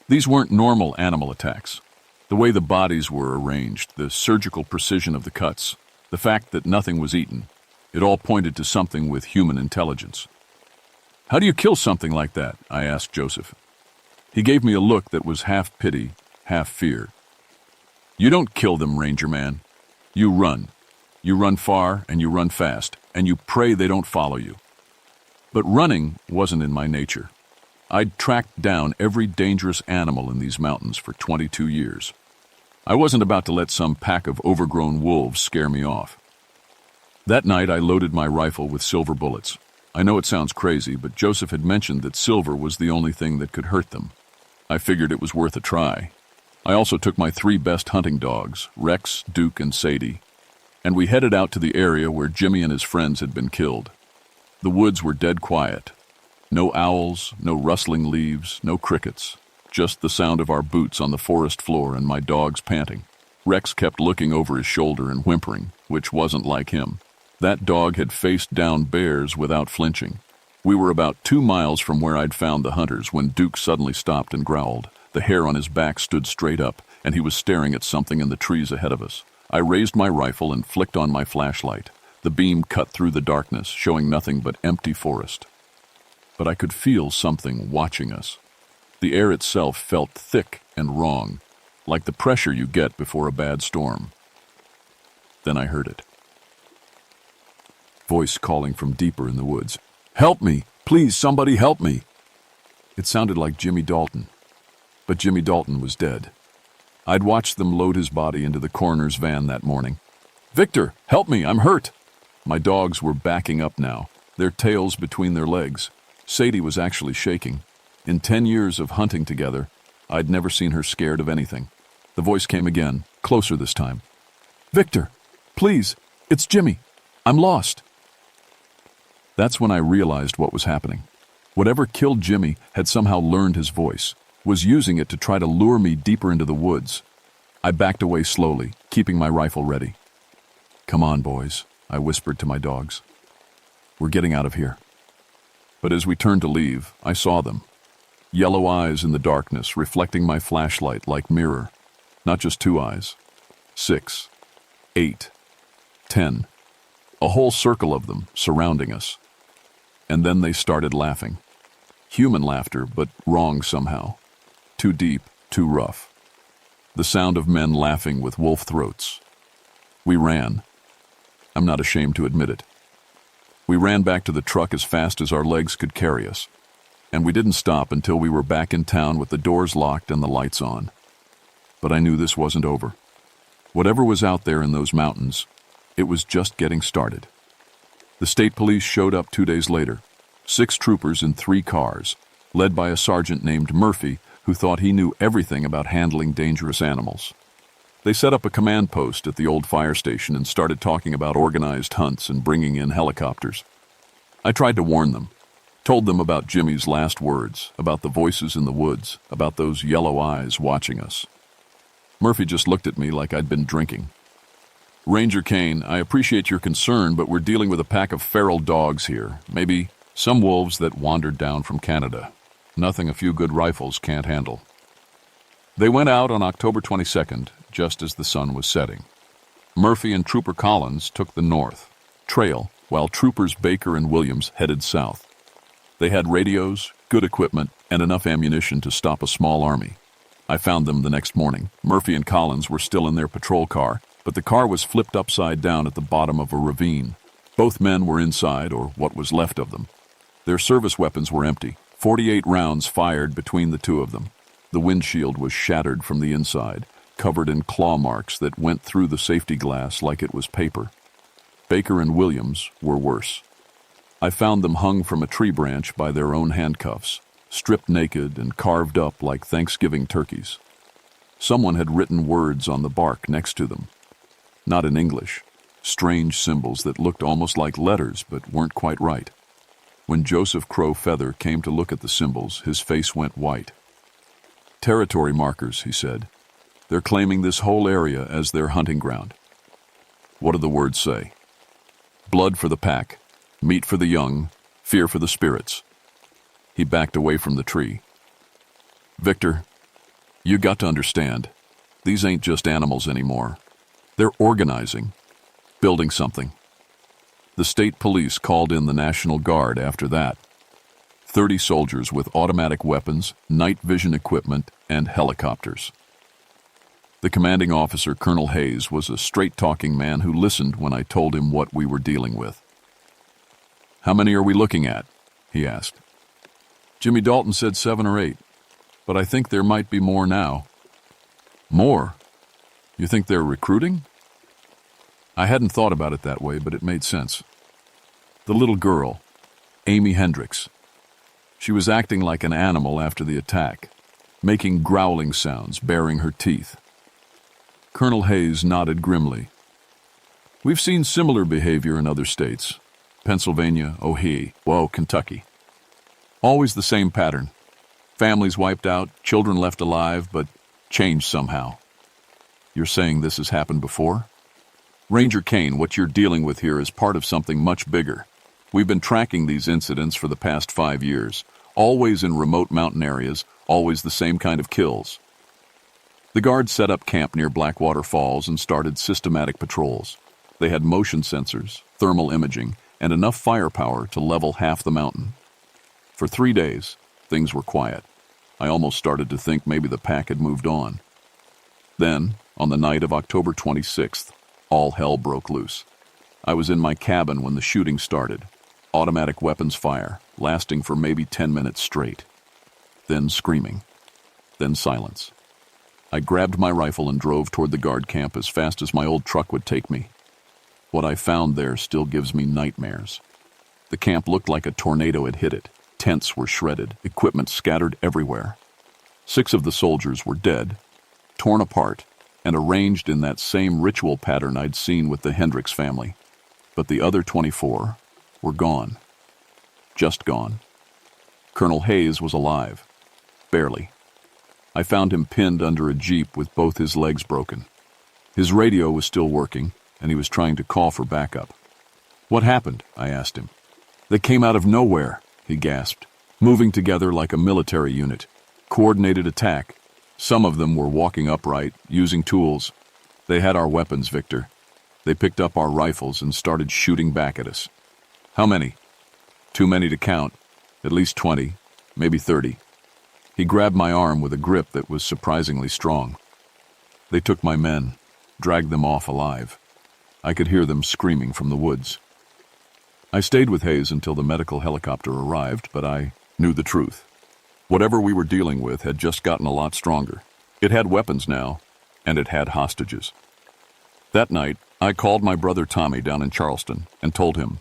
These weren't normal animal attacks. The way the bodies were arranged, the surgical precision of the cuts, the fact that nothing was eaten, it all pointed to something with human intelligence. How do you kill something like that? I asked Joseph. He gave me a look that was half pity, half fear. You don't kill them, Ranger Man. You run. You run far and you run fast, and you pray they don't follow you. But running wasn't in my nature. I'd tracked down every dangerous animal in these mountains for 22 years. I wasn't about to let some pack of overgrown wolves scare me off. That night I loaded my rifle with silver bullets. I know it sounds crazy, but Joseph had mentioned that silver was the only thing that could hurt them. I figured it was worth a try. I also took my 3 best hunting dogs, Rex, Duke, and Sadie, and we headed out to the area where Jimmy and his friends had been killed. The woods were dead quiet. No owls, no rustling leaves, no crickets. Just the sound of our boots on the forest floor and my dogs panting. Rex kept looking over his shoulder and whimpering, which wasn't like him. That dog had faced down bears without flinching. We were about 2 miles from where I'd found the hunters when Duke suddenly stopped and growled. The hair on his back stood straight up, and he was staring at something in the trees ahead of us. I raised my rifle and flicked on my flashlight. The beam cut through the darkness, showing nothing but empty forest. But I could feel something watching us. The air itself felt thick and wrong, like the pressure you get before a bad storm. Then I heard it. Voice calling from deeper in the woods. "Help me! Please, somebody help me!" It sounded like Jimmy Dalton, but Jimmy Dalton was dead. I'd watched them load his body into the coroner's van that morning. "Victor, help me, I'm hurt!" My dogs were backing up now, their tails between their legs. Sadie was actually shaking. In 10 years of hunting together, I'd never seen her scared of anything. The voice came again, closer this time. "Victor, please, it's Jimmy. I'm lost." That's when I realized what was happening. Whatever killed Jimmy had somehow learned his voice, was using it to try to lure me deeper into the woods. I backed away slowly, keeping my rifle ready. "Come on, boys," I whispered to my dogs. "We're getting out of here." But as we turned to leave, I saw them. Yellow eyes in the darkness, reflecting my flashlight like mirror. Not just 2 eyes. 6, 8, 10. A whole circle of them surrounding us. And then they started laughing. Human laughter, but wrong somehow. Too deep, too rough. The sound of men laughing with wolf throats. We ran. I'm not ashamed to admit it. We ran back to the truck as fast as our legs could carry us. And we didn't stop until we were back in town with the doors locked and the lights on. But I knew this wasn't over. Whatever was out there in those mountains, it was just getting started. The state police showed up 2 days later. 6 troopers in 3 cars, led by a sergeant named Murphy, who thought he knew everything about handling dangerous animals. They set up a command post at the old fire station and started talking about organized hunts and bringing in helicopters. I tried to warn them, told them about Jimmy's last words, about the voices in the woods, about those yellow eyes watching us. Murphy just looked at me like I'd been drinking. "Ranger Kane, I appreciate your concern, but we're dealing with a pack of feral dogs here. Maybe some wolves that wandered down from Canada. Nothing a few good rifles can't handle." They went out on October 22nd, just as the sun was setting. Murphy and Trooper Collins took the north trail, while Troopers Baker and Williams headed south. They had radios, good equipment, and enough ammunition to stop a small army. I found them the next morning. Murphy and Collins were still in their patrol car, but the car was flipped upside down at the bottom of a ravine. Both men were inside, or what was left of them. Their service weapons were empty. 48 rounds fired between the two of them. The windshield was shattered from the inside, covered in claw marks that went through the safety glass like it was paper. Baker and Williams were worse. I found them hung from a tree branch by their own handcuffs, stripped naked and carved up like Thanksgiving turkeys. Someone had written words on the bark next to them. Not in English, strange symbols that looked almost like letters but weren't quite right. When Joseph Crow Feather came to look at the symbols, his face went white. "Territory markers," he said. "They're claiming this whole area as their hunting ground." What do the words say? Blood for the pack, meat for the young, fear for the spirits. He backed away from the tree. "Victor, you got to understand, these ain't just animals anymore. They're organizing, building something." The state police called in the National Guard after that. 30 soldiers with automatic weapons, night vision equipment, and helicopters. The commanding officer, Colonel Hayes, was a straight-talking man who listened when I told him what we were dealing with. "How many are we looking at?" he asked. "Jimmy Dalton said 7 or 8, but I think there might be more now." "More? You think they're recruiting?" I hadn't thought about it that way, but it made sense. The little girl, Amy Hendricks. She was acting like an animal after the attack, making growling sounds, baring her teeth. Colonel Hayes nodded grimly. "We've seen similar behavior in other states. Pennsylvania, Ohio, Kentucky. Always the same pattern. Families wiped out, children left alive, but changed somehow." "You're saying this has happened before?" "Ranger Kane, what you're dealing with here is part of something much bigger. We've been tracking these incidents for the past 5 years, always in remote mountain areas, always the same kind of kills." The guards set up camp near Blackwater Falls and started systematic patrols. They had motion sensors, thermal imaging, and enough firepower to level half the mountain. For 3 days, things were quiet. I almost started to think maybe the pack had moved on. Then, on the night of October 26th, all hell broke loose. I was in my cabin when the shooting started. Automatic weapons fire, lasting for maybe 10 minutes straight. Then screaming. Then silence. I grabbed my rifle and drove toward the guard camp as fast as my old truck would take me. What I found there still gives me nightmares. The camp looked like a tornado had hit it. Tents were shredded, equipment scattered everywhere. 6 of the soldiers were dead, torn apart, and arranged in that same ritual pattern I'd seen with the Hendricks family. But the other 24 were gone. Just gone. Colonel Hayes was alive. Barely. I found him pinned under a jeep with both his legs broken. His radio was still working, and he was trying to call for backup. "What happened?" I asked him. "They came out of nowhere," he gasped, moving together like a military unit. Coordinated attack. Some of them were walking upright, using tools. They had our weapons, Victor. They picked up our rifles and started shooting back at us. "How many?" "Too many to count. At least 20, maybe 30. He grabbed my arm with a grip that was surprisingly strong. "They took my men, dragged them off alive. I could hear them screaming from the woods." I stayed with Hayes until the medical helicopter arrived, but I knew the truth. Whatever we were dealing with had just gotten a lot stronger. It had weapons now, and it had hostages. That night, I called my brother Tommy down in Charleston and told him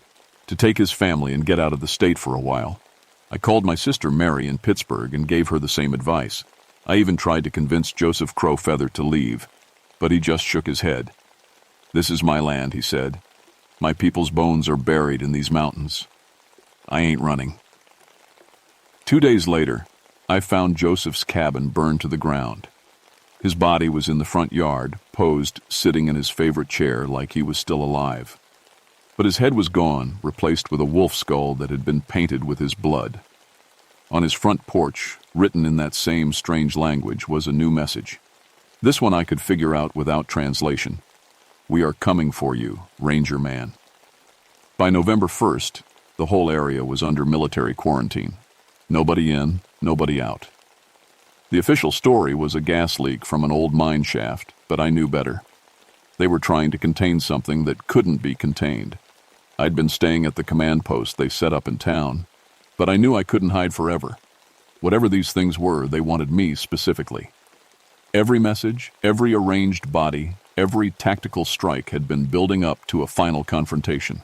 to take his family and get out of the state for a while. I called my sister Mary in Pittsburgh and gave her the same advice. I even tried to convince Joseph Crowfeather to leave, but he just shook his head. "This is my land," he said. "My people's bones are buried in these mountains. I ain't running." 2 days later, I found Joseph's cabin burned to the ground. His body was in the front yard, posed, sitting in his favorite chair like he was still alive. But his head was gone, replaced with a wolf skull that had been painted with his blood. On his front porch, written in that same strange language, was a new message. This one I could figure out without translation. "We are coming for you, Ranger Man." By November 1st, the whole area was under military quarantine. Nobody in, nobody out. The official story was a gas leak from an old mine shaft, but I knew better. They were trying to contain something that couldn't be contained. I'd been staying at the command post they set up in town, but I knew I couldn't hide forever. Whatever these things were, they wanted me specifically. Every message, every arranged body, every tactical strike had been building up to a final confrontation.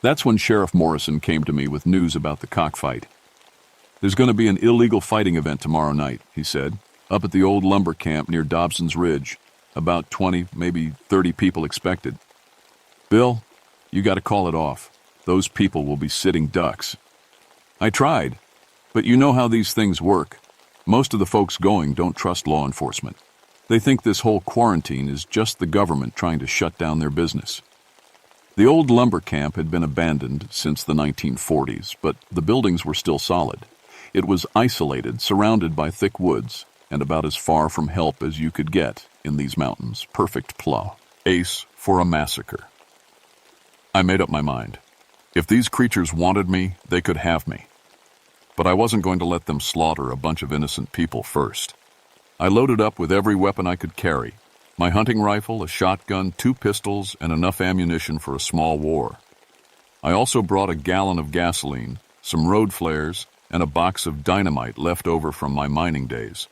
That's when Sheriff Morrison came to me with news about the cockfight. "There's going to be an illegal fighting event tomorrow night," he said, "up at the old lumber camp near Dobson's Ridge. About 20, maybe 30 people expected. Bill, you got to call it off. Those people will be sitting ducks." I tried, but you know how these things work. Most of the folks going don't trust law enforcement. They think this whole quarantine is just the government trying to shut down their business. The old lumber camp had been abandoned since the 1940s, but the buildings were still solid. It was isolated, surrounded by thick woods, and about as far from help as you could get in these mountains. Perfect place for a massacre. I made up my mind. If these creatures wanted me, they could have me. But I wasn't going to let them slaughter a bunch of innocent people first. I loaded up with every weapon I could carry. My hunting rifle, a shotgun, 2 pistols, and enough ammunition for a small war. I also brought a gallon of gasoline, some road flares, and a box of dynamite left over from my mining days.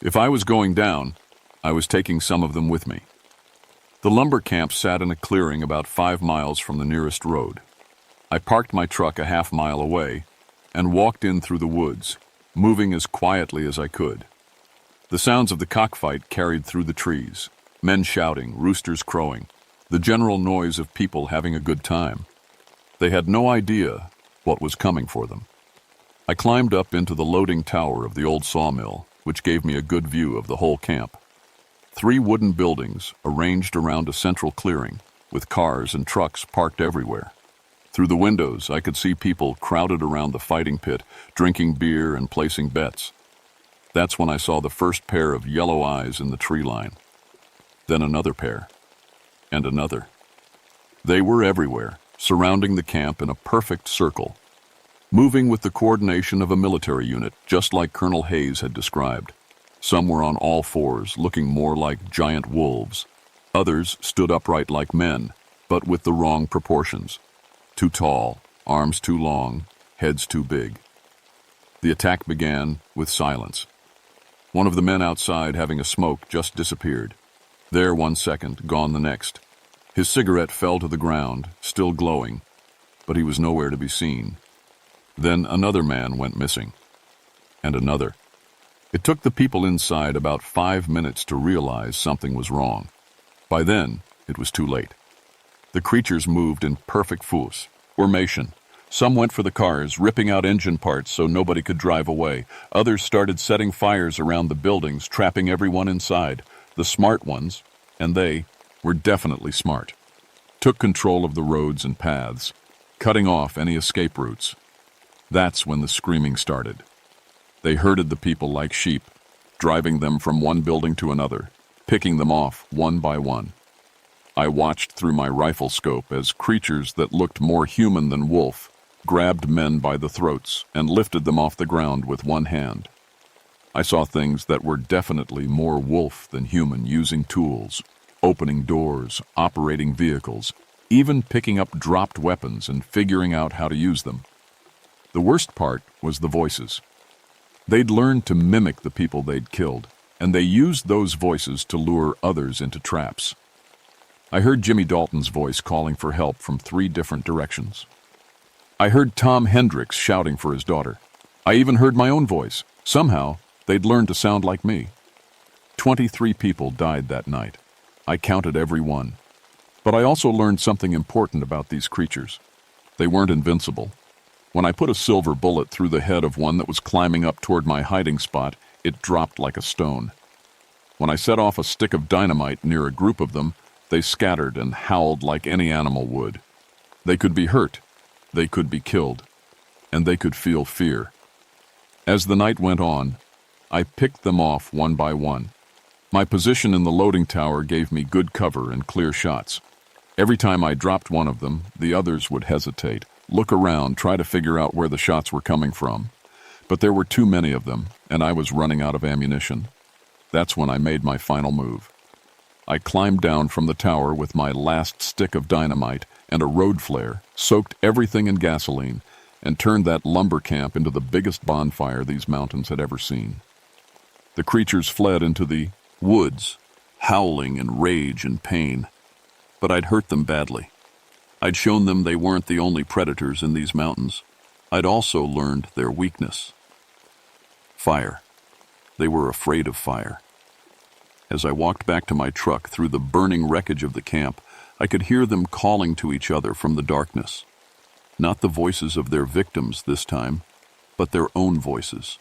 If I was going down, I was taking some of them with me. The lumber camp sat in a clearing about 5 miles from the nearest road. I parked my truck a half-mile away and walked in through the woods, moving as quietly as I could. The sounds of the cockfight carried through the trees, men shouting, roosters crowing, the general noise of people having a good time. They had no idea what was coming for them. I climbed up into the loading tower of the old sawmill, which gave me a good view of the whole camp. 3 wooden buildings arranged around a central clearing, with cars and trucks parked everywhere. Through the windows, I could see people crowded around the fighting pit, drinking beer and placing bets. That's when I saw the first pair of yellow eyes in the tree line. Then another pair. And another. They were everywhere, surrounding the camp in a perfect circle, moving with the coordination of a military unit, just like Colonel Hayes had described. Some were on all fours, looking more like giant wolves. Others stood upright like men, but with the wrong proportions. Too tall, arms too long, heads too big. The attack began with silence. One of the men outside having a smoke just disappeared. There 1 second, gone the next. His cigarette fell to the ground, still glowing, but he was nowhere to be seen. Then another man went missing. And another. It took the people inside about 5 minutes to realize something was wrong. By then, it was too late. The creatures moved in perfect formation. Some went for the cars, ripping out engine parts so nobody could drive away. Others started setting fires around the buildings, trapping everyone inside. The smart ones, and they were definitely smart, took control of the roads and paths, cutting off any escape routes. That's when the screaming started. They herded the people like sheep, driving them from one building to another, picking them off one by one. I watched through my rifle scope as creatures that looked more human than wolf grabbed men by the throats and lifted them off the ground with one hand. I saw things that were definitely more wolf than human, using tools, opening doors, operating vehicles, even picking up dropped weapons and figuring out how to use them. The worst part was the voices. They'd learned to mimic the people they'd killed, and they used those voices to lure others into traps. I heard Jimmy Dalton's voice calling for help from 3 different directions. I heard Tom Hendricks shouting for his daughter. I even heard my own voice. Somehow, they'd learned to sound like me. 23 people died that night. I counted every one. But I also learned something important about these creatures. They weren't invincible. When I put a silver bullet through the head of one that was climbing up toward my hiding spot, it dropped like a stone. When I set off a stick of dynamite near a group of them, they scattered and howled like any animal would. They could be hurt, they could be killed, and they could feel fear. As the night went on, I picked them off one by one. My position in the loading tower gave me good cover and clear shots. Every time I dropped one of them, the others would hesitate, look around, try to figure out where the shots were coming from. But there were too many of them, and I was running out of ammunition. That's when I made my final move. I climbed down from the tower with my last stick of dynamite and a road flare, soaked everything in gasoline, and turned that lumber camp into the biggest bonfire these mountains had ever seen. The creatures fled into the woods, howling in rage and pain. But I'd hurt them badly. I'd shown them they weren't the only predators in these mountains. I'd also learned their weakness. Fire. They were afraid of fire. As I walked back to my truck through the burning wreckage of the camp, I could hear them calling to each other from the darkness. Not the voices of their victims this time, but their own voices.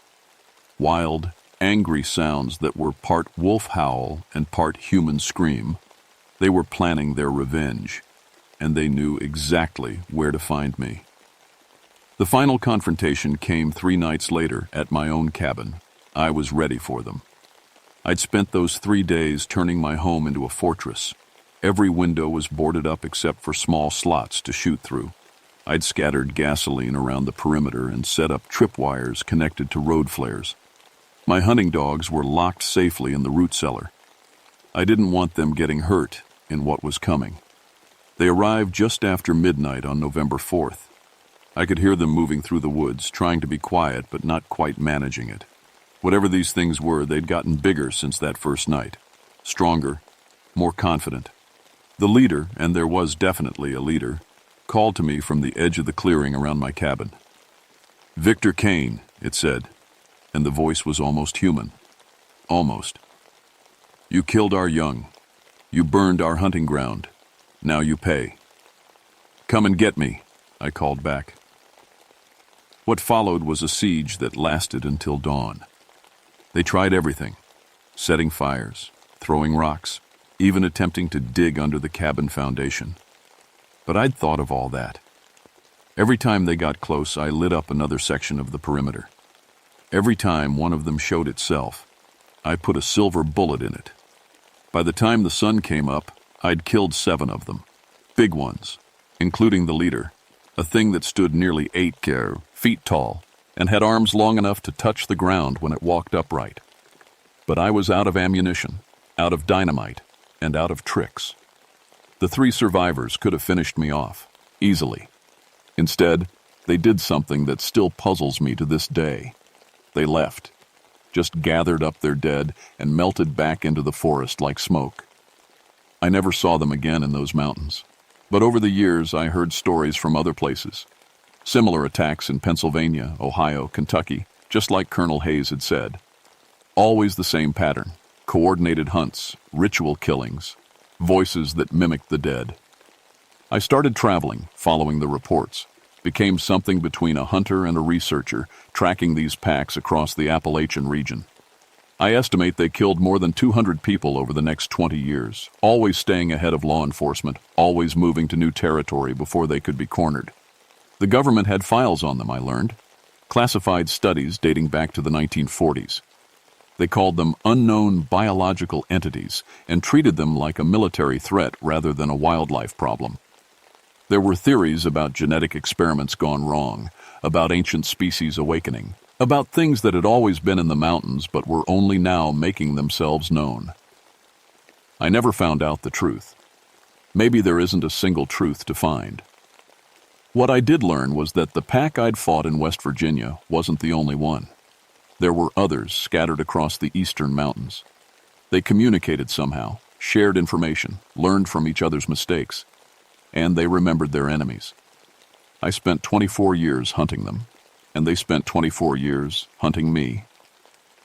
Wild, angry sounds that were part wolf howl and part human scream. They were planning their revenge, and they knew exactly where to find me. The final confrontation came 3 nights later at my own cabin. I was ready for them. I'd spent those 3 days turning my home into a fortress. Every window was boarded up except for small slots to shoot through. I'd scattered gasoline around the perimeter and set up tripwires connected to road flares. My hunting dogs were locked safely in the root cellar. I didn't want them getting hurt in what was coming. They arrived just after midnight on November 4th. I could hear them moving through the woods, trying to be quiet but not quite managing it. Whatever these things were, they'd gotten bigger since that first night. Stronger, more confident. The leader, and there was definitely a leader, called to me from the edge of the clearing around my cabin. "Victor Kane," it said, and the voice was almost human. Almost. "You killed our young. You burned our hunting ground. Now you pay." "Come and get me," I called back. What followed was a siege that lasted until dawn. They tried everything, setting fires, throwing rocks, even attempting to dig under the cabin foundation. But I'd thought of all that. Every time they got close, I lit up another section of the perimeter. Every time one of them showed itself, I put a silver bullet in it. By the time the sun came up, I'd killed 7 of them. Big ones, including the leader, a thing that stood nearly 8 feet tall and had arms long enough to touch the ground when it walked upright. But I was out of ammunition, out of dynamite, and out of tricks. The three survivors could have finished me off, easily. Instead, they did something that still puzzles me to this day. They left, just gathered up their dead and melted back into the forest like smoke. I never saw them again in those mountains, but over the years I heard stories from other places. Similar attacks in Pennsylvania, Ohio, Kentucky, just like Colonel Hayes had said. Always the same pattern: coordinated hunts, ritual killings, voices that mimicked the dead. I started traveling, following the reports, became something between a hunter and a researcher, tracking these packs across the Appalachian region. I estimate they killed more than 200 people over the next 20 years, always staying ahead of law enforcement, always moving to new territory before they could be cornered. The government had files on them, I learned, classified studies dating back to the 1940s. They called them unknown biological entities and treated them like a military threat rather than a wildlife problem. There were theories about genetic experiments gone wrong, about ancient species awakening, about things that had always been in the mountains but were only now making themselves known. I never found out the truth. Maybe there isn't a single truth to find. What I did learn was that the pack I'd fought in West Virginia wasn't the only one. There were others scattered across the eastern mountains. They communicated somehow, shared information, learned from each other's mistakes, and they remembered their enemies. I spent 24 years hunting them, and they spent 24 years hunting me.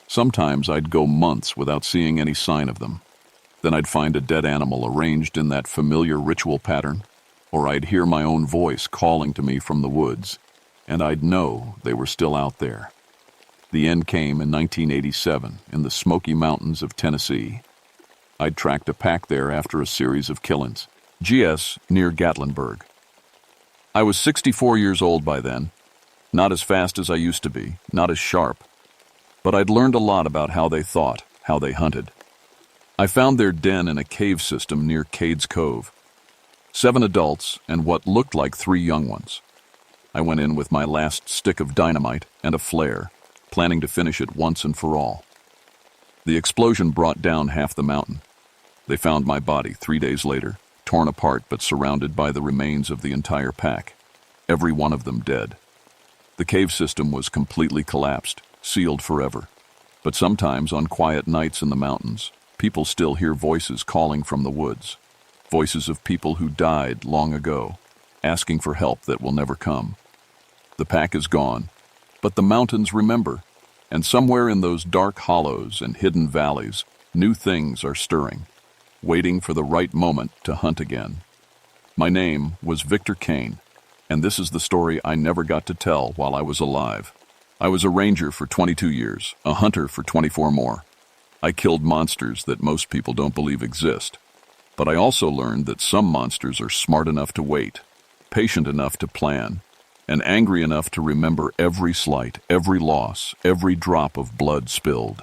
Sometimes I'd go months without seeing any sign of them. Then I'd find a dead animal arranged in that familiar ritual pattern, or I'd hear my own voice calling to me from the woods, and I'd know they were still out there. The end came in 1987 in the Smoky Mountains of Tennessee. I'd tracked a pack there after a series of killings, GS near Gatlinburg. I was 64 years old by then, not as fast as I used to be, not as sharp, but I'd learned a lot about how they thought, how they hunted. I found their den in a cave system near Cades Cove. 7 adults and what looked like 3 young ones. I went in with my last stick of dynamite and a flare, planning to finish it once and for all. The explosion brought down half the mountain. They found my body 3 days later, torn apart but surrounded by the remains of the entire pack, every one of them dead. The cave system was completely collapsed, sealed forever. But sometimes on quiet nights in the mountains, people still hear voices calling from the woods, voices of people who died long ago, asking for help that will never come. The pack is gone, but the mountains remember, and somewhere in those dark hollows and hidden valleys, new things are stirring, waiting for the right moment to hunt again. My name was Victor Kane, and this is the story I never got to tell while I was alive. I was a ranger for 22 years, a hunter for 24 more. I killed monsters that most people don't believe exist. But I also learned that some monsters are smart enough to wait, patient enough to plan, and angry enough to remember every slight, every loss, every drop of blood spilled.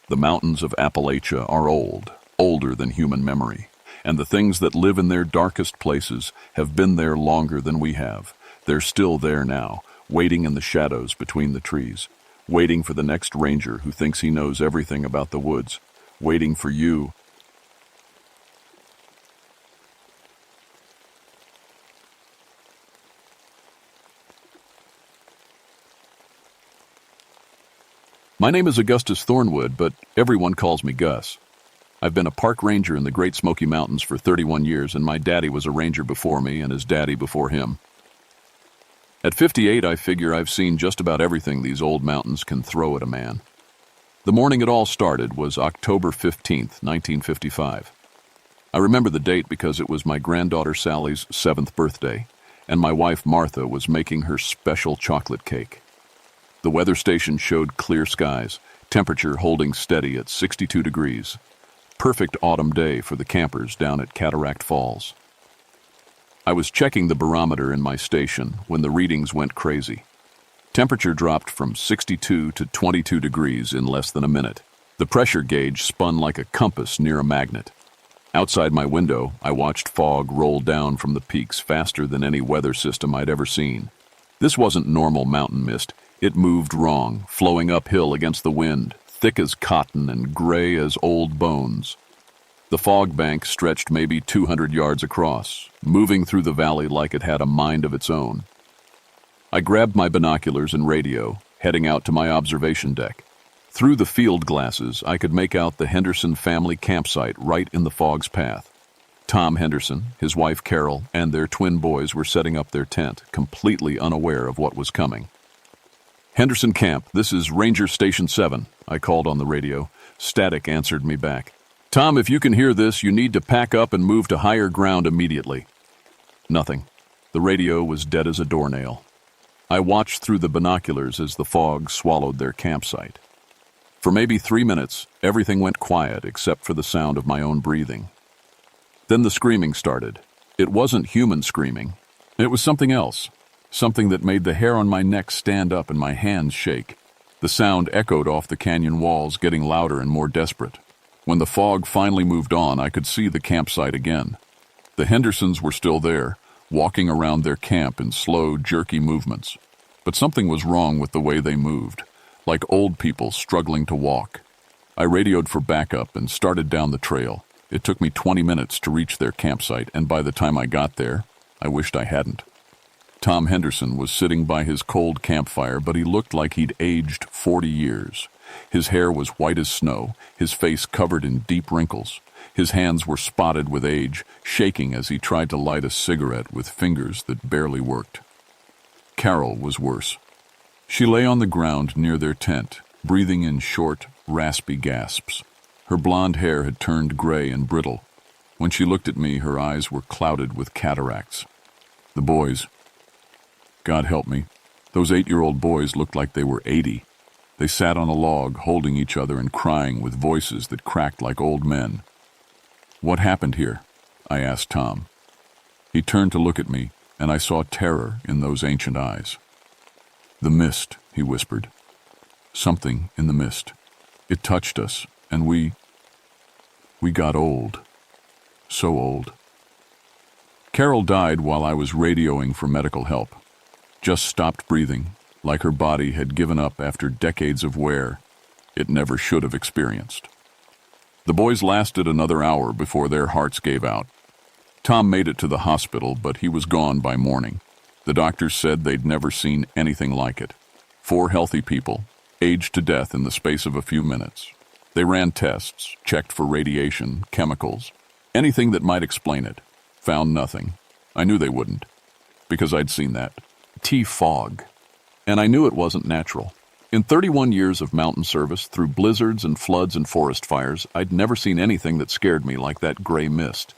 The mountains of Appalachia are old, older than human memory, and the things that live in their darkest places have been there longer than we have. They're still there now, waiting in the shadows between the trees, waiting for the next ranger who thinks he knows everything about the woods, waiting for you. My name is Augustus Thornwood, but everyone calls me Gus. I've been a park ranger in the Great Smoky Mountains for 31 years, and my daddy was a ranger before me and his daddy before him. At 58, I figure I've seen just about everything these old mountains can throw at a man. The morning it all started was October 15th, 1955. I remember the date because it was my granddaughter Sally's 7th birthday, and my wife Martha was making her special chocolate cake. The weather station showed clear skies, temperature holding steady at 62 degrees. Perfect autumn day for the campers down at Cataract Falls. I was checking the barometer in my station when the readings went crazy. Temperature dropped from 62 to 22 degrees in less than a minute. The pressure gauge spun like a compass near a magnet. Outside my window, I watched fog roll down from the peaks faster than any weather system I'd ever seen. This wasn't normal mountain mist. It moved wrong, flowing uphill against the wind, thick as cotton and gray as old bones. The fog bank stretched maybe 200 yards across, moving through the valley like it had a mind of its own. I grabbed my binoculars and radio, heading out to my observation deck. Through the field glasses, I could make out the Henderson family campsite right in the fog's path. Tom Henderson, his wife Carol, and their twin boys were setting up their tent, completely unaware of what was coming. "Henderson Camp, this is Ranger Station 7, I called on the radio. Static answered me back. "Tom, if you can hear this, you need to pack up and move to higher ground immediately." Nothing. The radio was dead as a doornail. I watched through the binoculars as the fog swallowed their campsite. For maybe 3 minutes, everything went quiet except for the sound of my own breathing. Then the screaming started. It wasn't human screaming. It was something else, something that made the hair on my neck stand up and my hands shake. The sound echoed off the canyon walls, getting louder and more desperate. When the fog finally moved on, I could see the campsite again. The Hendersons were still there, walking around their camp in slow, jerky movements. But something was wrong with the way they moved, like old people struggling to walk. I radioed for backup and started down the trail. It took me 20 minutes to reach their campsite, and by the time I got there, I wished I hadn't. Tom Henderson was sitting by his cold campfire, but he looked like he'd aged 40 years. His hair was white as snow, his face covered in deep wrinkles. His hands were spotted with age, shaking as he tried to light a cigarette with fingers that barely worked. Carol was worse. She lay on the ground near their tent, breathing in short, raspy gasps. Her blonde hair had turned gray and brittle. When she looked at me, her eyes were clouded with cataracts. The boys. God help me. Those 8-year-old boys looked like they were 80. They sat on a log, holding each other and crying with voices that cracked like old men. "What happened here?" I asked Tom. He turned to look at me, and I saw terror in those ancient eyes. "The mist," he whispered. "Something in the mist. It touched us, and we got old. So old." Carol died while I was radioing for medical help. Just stopped breathing, like her body had given up after decades of wear it never should have experienced. The boys lasted another hour before their hearts gave out. Tom made it to the hospital, but he was gone by morning. The doctors said they'd never seen anything like it. 4 healthy people, aged to death in the space of a few minutes. They ran tests, checked for radiation, chemicals, anything that might explain it. Found nothing. I knew they wouldn't, because I'd seen that. Fog. And I knew it wasn't natural. In 31 years of mountain service, through blizzards and floods and forest fires, I'd never seen anything that scared me like that gray mist.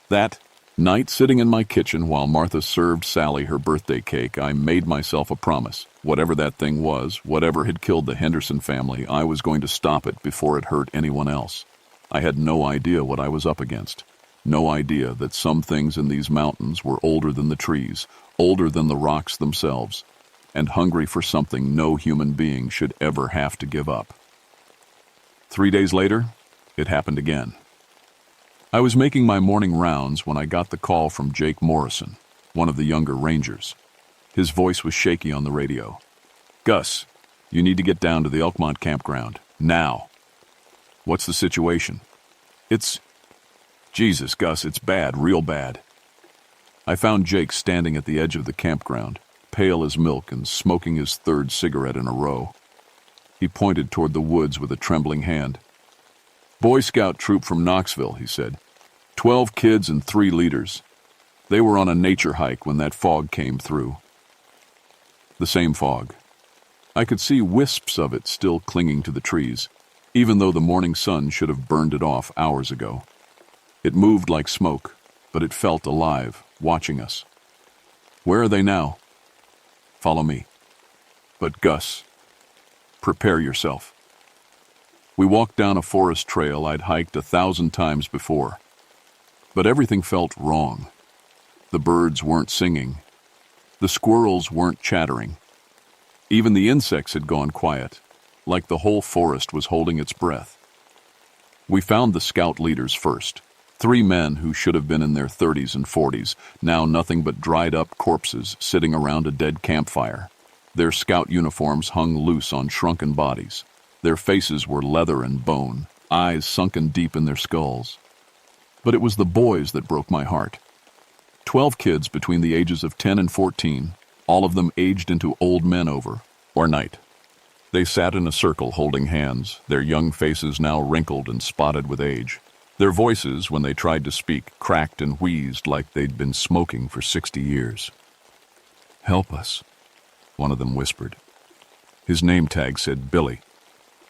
That night, sitting in my kitchen while Martha served Sally her birthday cake, I made myself a promise. Whatever that thing was, whatever had killed the Henderson family, I was going to stop it before it hurt anyone else. I had no idea what I was up against. No idea that some things in these mountains were older than the trees, older than the rocks themselves, and hungry for something no human being should ever have to give up. 3 days later, it happened again. I was making my morning rounds when I got the call from Jake Morrison, one of the younger rangers. His voice was shaky on the radio. "Gus, you need to get down to the Elkmont campground, now." "What's the situation?" Jesus, Gus, it's bad, real bad." I found Jake standing at the edge of the campground, pale as milk and smoking his 3rd cigarette in a row. He pointed toward the woods with a trembling hand. "Boy Scout troop from Knoxville," he said. 12 kids and 3 leaders. They were on a nature hike when that fog came through." The same fog. I could see wisps of it still clinging to the trees, even though the morning sun should have burned it off hours ago. It moved like smoke, but it felt alive, watching us. "Where are they now?" "Follow me." "But Gus, prepare yourself." We walked down a forest trail I'd hiked 1,000 times before. But everything felt wrong. The birds weren't singing. The squirrels weren't chattering. Even the insects had gone quiet, like the whole forest was holding its breath. We found the scout leaders first. 3 men who should have been in their 30s and 40s, now nothing but dried-up corpses sitting around a dead campfire. Their scout uniforms hung loose on shrunken bodies. Their faces were leather and bone, eyes sunken deep in their skulls. But it was the boys that broke my heart. 12 kids between the ages of 10 and 14, all of them aged into old men or night. They sat in a circle holding hands, their young faces now wrinkled and spotted with age. Their voices, when they tried to speak, cracked and wheezed like they'd been smoking for 60 years. "Help us," one of them whispered. His name tag said Billy,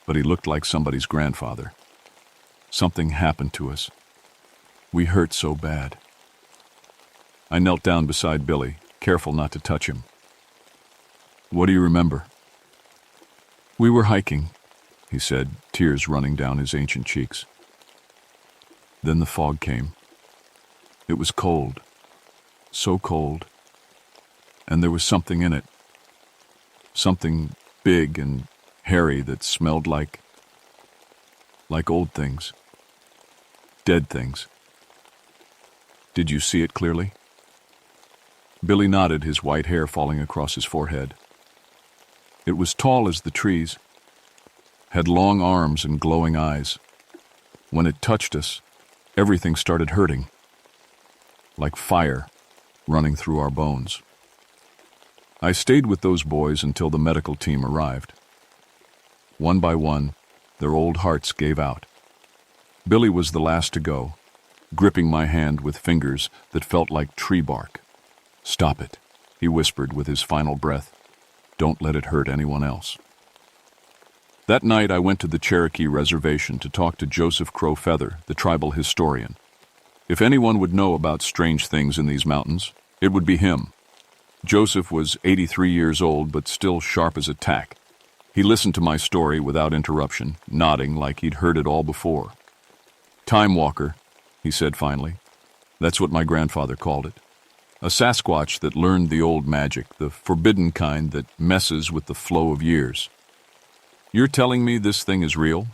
but he looked like somebody's grandfather. "Something happened to us. We hurt so bad." I knelt down beside Billy, careful not to touch him. "What do you remember?" "We were hiking," he said, tears running down his ancient cheeks. Then the fog came. It was cold, so cold, and there was something in it. Something big and hairy that smelled like old things. Dead things. Did you see it clearly? Billy nodded, his white hair falling across his forehead. It was tall as the trees, had long arms and glowing eyes. When it touched us, everything started hurting, like fire running through our bones. I stayed with those boys until the medical team arrived. One by one, their old hearts gave out. Billy was the last to go, gripping my hand with fingers that felt like tree bark. "Stop it," he whispered with his final breath. "Don't let it hurt anyone else." That night I went to the Cherokee Reservation to talk to Joseph Crow Feather, the tribal historian. If anyone would know about strange things in these mountains, it would be him. Joseph was 83 years old, but still sharp as a tack. He listened to my story without interruption, nodding like he'd heard it all before. "Time walker," he said finally. "That's what my grandfather called it. A Sasquatch that learned the old magic, the forbidden kind that messes with the flow of years. You're telling me this thing is real?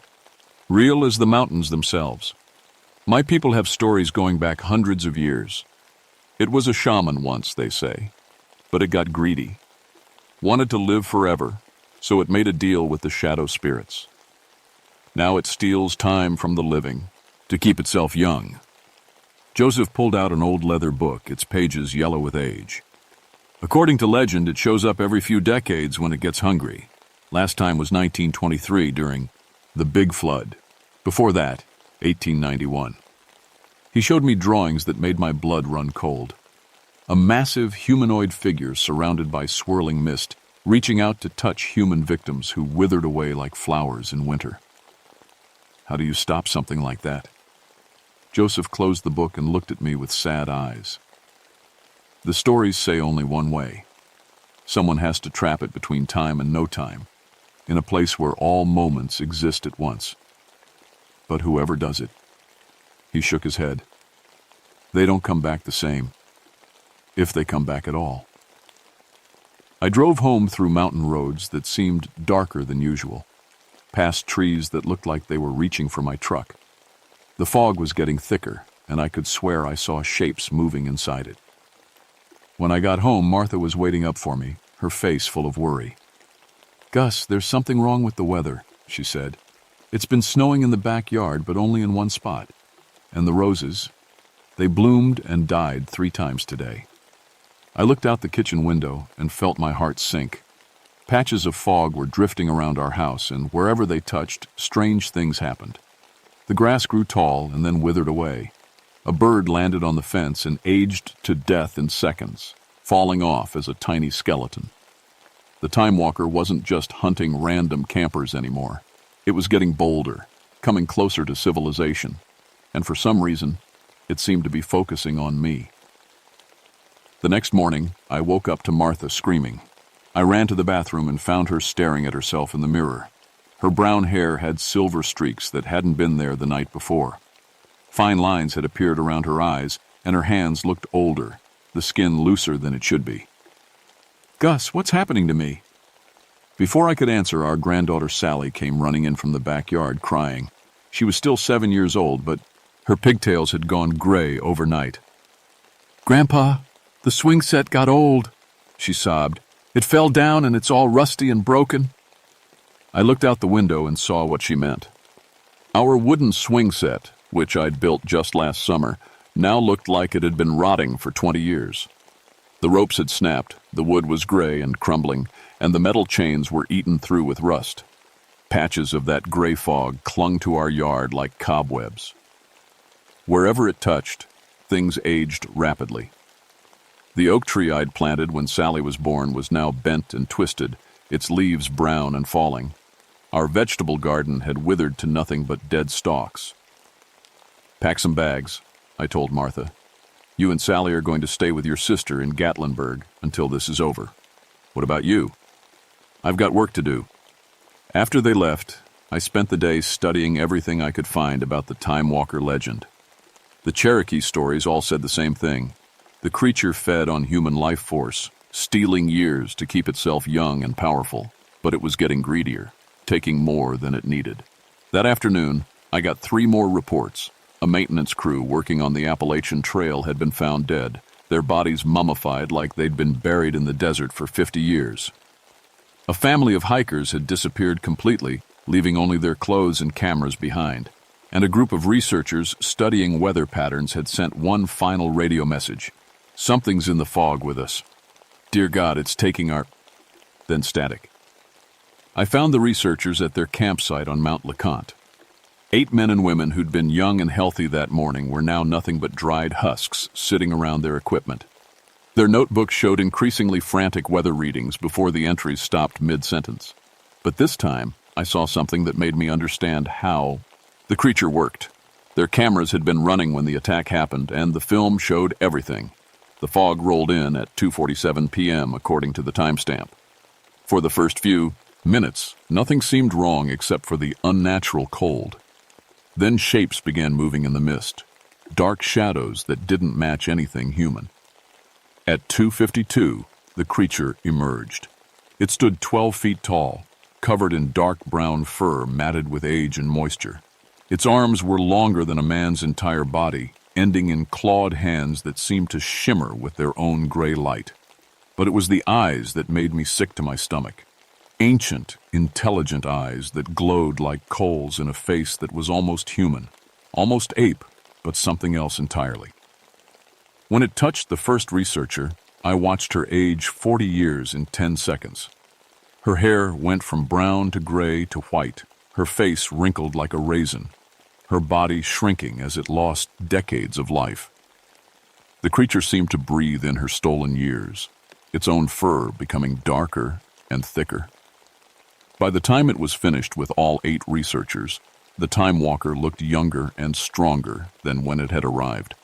Real as the mountains themselves. My people have stories going back hundreds of years. It was a shaman once, they say, but it got greedy. Wanted to live forever, so it made a deal with the shadow spirits. Now it steals time from the living to keep itself young." Joseph pulled out an old leather book, its pages yellow with age. "According to legend, it shows up every few decades when it gets hungry. Last time was 1923 during the Big Flood. Before that, 1891. He showed me drawings that made my blood run cold. A massive humanoid figure surrounded by swirling mist, reaching out to touch human victims who withered away like flowers in winter. How do you stop something like that?" Joseph closed the book and looked at me with sad eyes. "The stories say only one way. Someone has to trap it between time and no time, in a place where all moments exist at once. But whoever does it," he shook his head, "they don't come back the same, if they come back at all." I drove home through mountain roads that seemed darker than usual, past trees that looked like they were reaching for my truck. The fog was getting thicker, and I could swear I saw shapes moving inside it. When I got home, Martha was waiting up for me, her face full of worry. "Gus, there's something wrong with the weather," she said. "It's been snowing in the backyard, but only in one spot. And the roses, they bloomed and died 3 times today." I looked out the kitchen window and felt my heart sink. Patches of fog were drifting around our house, and wherever they touched, strange things happened. The grass grew tall and then withered away. A bird landed on the fence and aged to death in seconds, falling off as a tiny skeleton. The time walker wasn't just hunting random campers anymore. It was getting bolder, coming closer to civilization, and for some reason, it seemed to be focusing on me. The next morning, I woke up to Martha screaming. I ran to the bathroom and found her staring at herself in the mirror. Her brown hair had silver streaks that hadn't been there the night before. Fine lines had appeared around her eyes, and her hands looked older, the skin looser than it should be. "Gus, what's happening to me?" Before I could answer, our granddaughter Sally came running in from the backyard, crying. She was still 7 years old, but her pigtails had gone gray overnight. "Grandpa, the swing set got old," she sobbed. "It fell down and it's all rusty and broken." I looked out the window and saw what she meant. Our wooden swing set, which I'd built just last summer, now looked like it had been rotting for 20 years. The ropes had snapped, the wood was gray and crumbling, and the metal chains were eaten through with rust. Patches of that gray fog clung to our yard like cobwebs. Wherever it touched, things aged rapidly. The oak tree I'd planted when Sally was born was now bent and twisted, its leaves brown and falling. Our vegetable garden had withered to nothing but dead stalks. "Pack some bags," I told Martha. "You and Sally are going to stay with your sister in Gatlinburg until this is over. What about you?" "I've got work to do." After they left, I spent the day studying everything I could find about the Time Walker legend. The Cherokee stories all said the same thing. The creature fed on human life force, stealing years to keep itself young and powerful, but it was getting greedier, taking more than it needed. That afternoon, I got 3 more reports. A maintenance crew working on the Appalachian Trail had been found dead, their bodies mummified like they'd been buried in the desert for 50 years. A family of hikers had disappeared completely, leaving only their clothes and cameras behind. And a group of researchers studying weather patterns had sent one final radio message. "Something's in the fog with us. Dear God, it's taking our..." Then static. I found the researchers at their campsite on Mount LeConte. 8 men and women who'd been young and healthy that morning were now nothing but dried husks sitting around their equipment. Their notebooks showed increasingly frantic weather readings before the entries stopped mid-sentence. But this time, I saw something that made me understand how the creature worked. Their cameras had been running when the attack happened, and the film showed everything. The fog rolled in at 2:47 p.m., according to the timestamp. For the first few minutes, nothing seemed wrong except for the unnatural cold. Then shapes began moving in the mist, dark shadows that didn't match anything human. At 2:52, the creature emerged. It stood 12 feet tall, covered in dark brown fur matted with age and moisture. Its arms were longer than a man's entire body, ending in clawed hands that seemed to shimmer with their own gray light. But it was the eyes that made me sick to my stomach. Ancient, intelligent eyes that glowed like coals in a face that was almost human, almost ape, but something else entirely. When it touched the first researcher, I watched her age 40 years in 10 seconds. Her hair went from brown to gray to white, her face wrinkled like a raisin, her body shrinking as it lost decades of life. The creature seemed to breathe in her stolen years, its own fur becoming darker and thicker. By the time it was finished with all 8 researchers, the Time Walker looked younger and stronger than when it had arrived.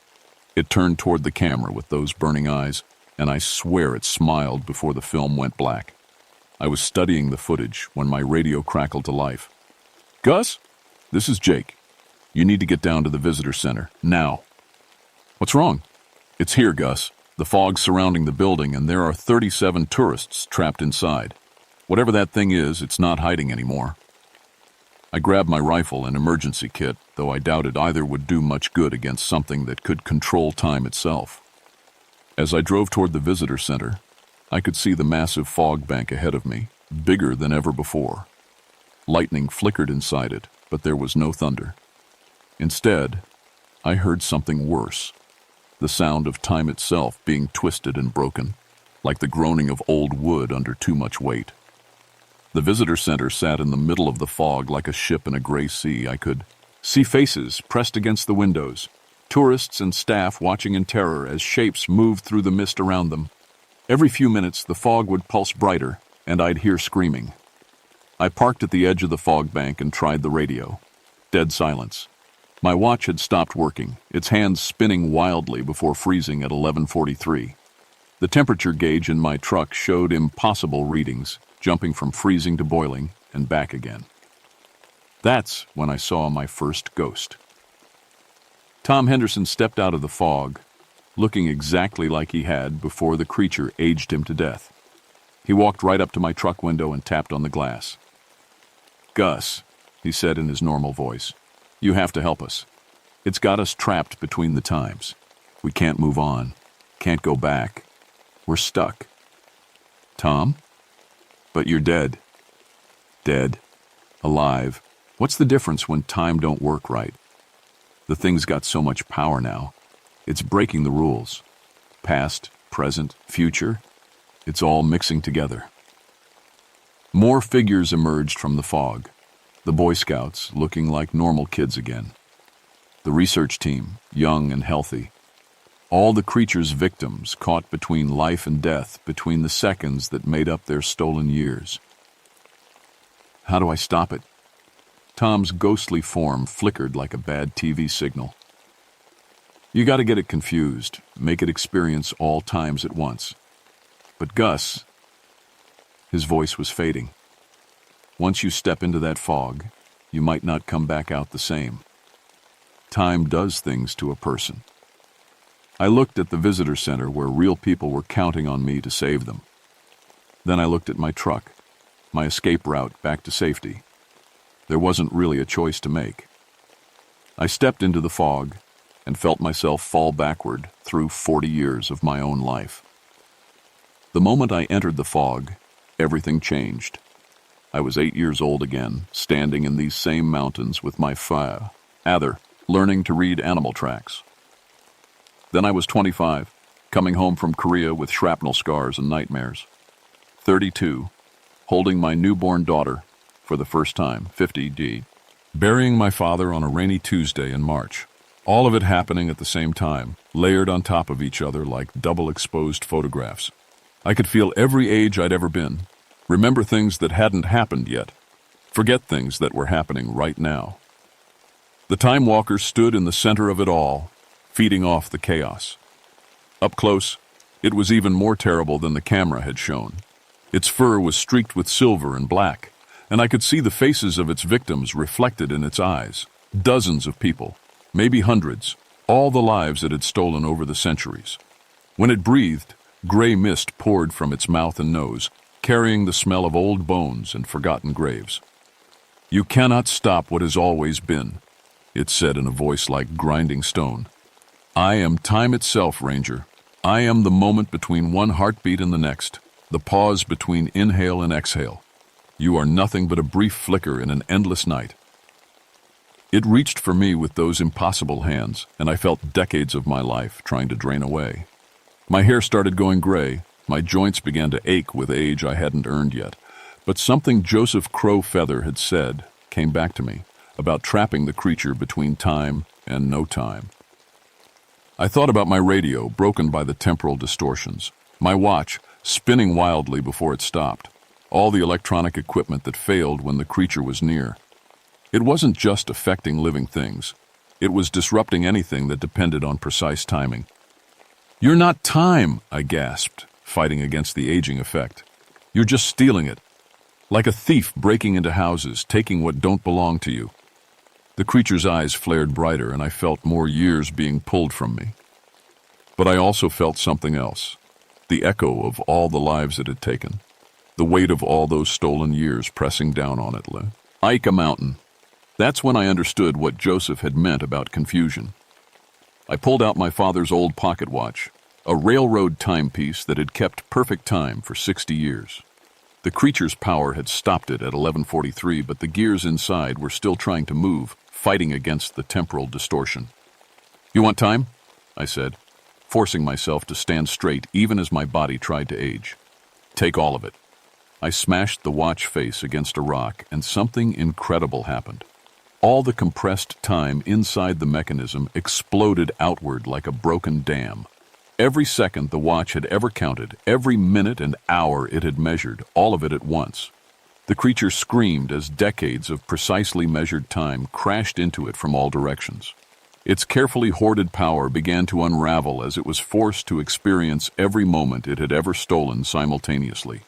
It turned toward the camera with those burning eyes, and I swear it smiled before the film went black. I was studying the footage when my radio crackled to life. "Gus, this is Jake. You need to get down to the visitor center, now." "What's wrong?" "It's here, Gus. The fog's surrounding the building, and there are 37 tourists trapped inside. Whatever that thing is, it's not hiding anymore." I grabbed my rifle and emergency kit, though I doubted either would do much good against something that could control time itself. As I drove toward the visitor center, I could see the massive fog bank ahead of me, bigger than ever before. Lightning flickered inside it, but there was no thunder. Instead, I heard something worse, the sound of time itself being twisted and broken, like the groaning of old wood under too much weight. The visitor center sat in the middle of the fog like a ship in a gray sea. I could see faces pressed against the windows, tourists and staff watching in terror as shapes moved through the mist around them. Every few minutes, the fog would pulse brighter, and I'd hear screaming. I parked at the edge of the fog bank and tried the radio. Dead silence. My watch had stopped working, its hands spinning wildly before freezing at 11:43. The temperature gauge in my truck showed impossible readings, jumping from freezing to boiling and back again. That's when I saw my first ghost. Tom Henderson stepped out of the fog, looking exactly like he had before the creature aged him to death. He walked right up to my truck window and tapped on the glass. "Gus," he said in his normal voice, "you have to help us. It's got us trapped between the times. We can't move on, can't go back. We're stuck." "Tom? But you're dead." "Dead. Alive. What's the difference when time don't work right?" The thing's got so much power now. It's breaking the rules. Past, present, future, it's all mixing together. More figures emerged from the fog. The Boy Scouts, looking like normal kids again. The research team, young and healthy. All the creature's victims caught between life and death, between the seconds that made up their stolen years. How do I stop it? Tom's ghostly form flickered like a bad TV signal. You gotta get it confused, make it experience all times at once. But Gus, his voice was fading. Once you step into that fog, you might not come back out the same. Time does things to a person. I looked at the visitor center where real people were counting on me to save them. Then I looked at my truck, my escape route back to safety. There wasn't really a choice to make. I stepped into the fog and felt myself fall backward through 40 years of my own life. The moment I entered the fog, everything changed. I was 8 years old again, standing in these same mountains with my father, learning to read animal tracks. Then I was 25, coming home from Korea with shrapnel scars and nightmares. 32, holding my newborn daughter for the first time, 50D. Burying my father on a rainy Tuesday in March. All of it happening at the same time, layered on top of each other like double-exposed photographs. I could feel every age I'd ever been, remember things that hadn't happened yet, forget things that were happening right now. The Time Walker stood in the center of it all, feeding off the chaos. Up close, it was even more terrible than the camera had shown. Its fur was streaked with silver and black, and I could see the faces of its victims reflected in its eyes. Dozens of people, maybe hundreds, all the lives it had stolen over the centuries. When it breathed, gray mist poured from its mouth and nose, carrying the smell of old bones and forgotten graves. "You cannot stop what has always been," it said in a voice like grinding stone. "I am time itself, Ranger. I am the moment between one heartbeat and the next, the pause between inhale and exhale. You are nothing but a brief flicker in an endless night." It reached for me with those impossible hands, and I felt decades of my life trying to drain away. My hair started going gray, my joints began to ache with age I hadn't earned yet, but something Joseph Crow Feather had said came back to me about trapping the creature between time and no time. I thought about my radio, broken by the temporal distortions, my watch, spinning wildly before it stopped, all the electronic equipment that failed when the creature was near. It wasn't just affecting living things. It was disrupting anything that depended on precise timing. "You're not time," I gasped, fighting against the aging effect. "You're just stealing it. Like a thief breaking into houses, taking what don't belong to you." The creature's eyes flared brighter, and I felt more years being pulled from me. But I also felt something else, the echo of all the lives it had taken, the weight of all those stolen years pressing down on it. Ika Mountain. That's when I understood what Joseph had meant about confusion. I pulled out my father's old pocket watch, a railroad timepiece that had kept perfect time for 60 years. The creature's power had stopped it at 11:43, but the gears inside were still trying to move, fighting against the temporal distortion. "You want time?" I said, forcing myself to stand straight even as my body tried to age. "Take all of it." I smashed the watch face against a rock, and something incredible happened. All the compressed time inside the mechanism exploded outward like a broken dam. Every second the watch had ever counted, every minute and hour it had measured, all of it at once. The creature screamed as decades of precisely measured time crashed into it from all directions. Its carefully hoarded power began to unravel as it was forced to experience every moment it had ever stolen simultaneously.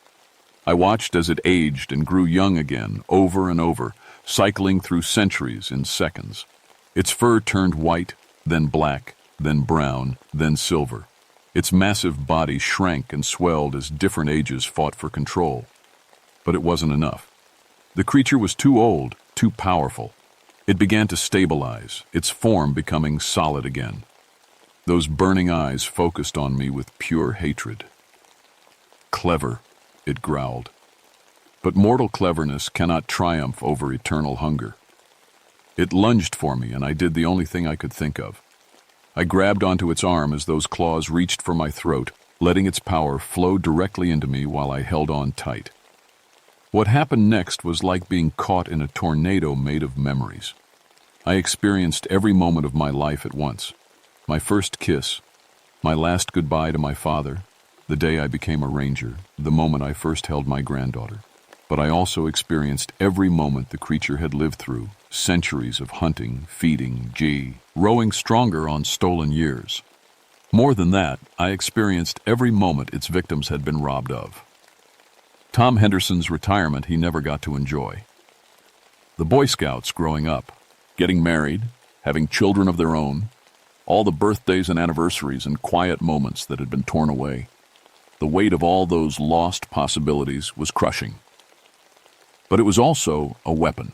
I watched as it aged and grew young again, over and over, cycling through centuries in seconds. Its fur turned white, then black, then brown, then silver. Its massive body shrank and swelled as different ages fought for control. But it wasn't enough. The creature was too old, too powerful. It began to stabilize, its form becoming solid again. Those burning eyes focused on me with pure hatred. "Clever," it growled. "But mortal cleverness cannot triumph over eternal hunger." It lunged for me, and I did the only thing I could think of. I grabbed onto its arm as those claws reached for my throat, letting its power flow directly into me while I held on tight. What happened next was like being caught in a tornado made of memories. I experienced every moment of my life at once. My first kiss, my last goodbye to my father, the day I became a ranger, the moment I first held my granddaughter. But I also experienced every moment the creature had lived through, centuries of hunting, feeding, growing stronger on stolen years. More than that, I experienced every moment its victims had been robbed of. Tom Henderson's retirement he never got to enjoy. The Boy Scouts growing up, getting married, having children of their own, all the birthdays and anniversaries and quiet moments that had been torn away. The weight of all those lost possibilities was crushing. But it was also a weapon.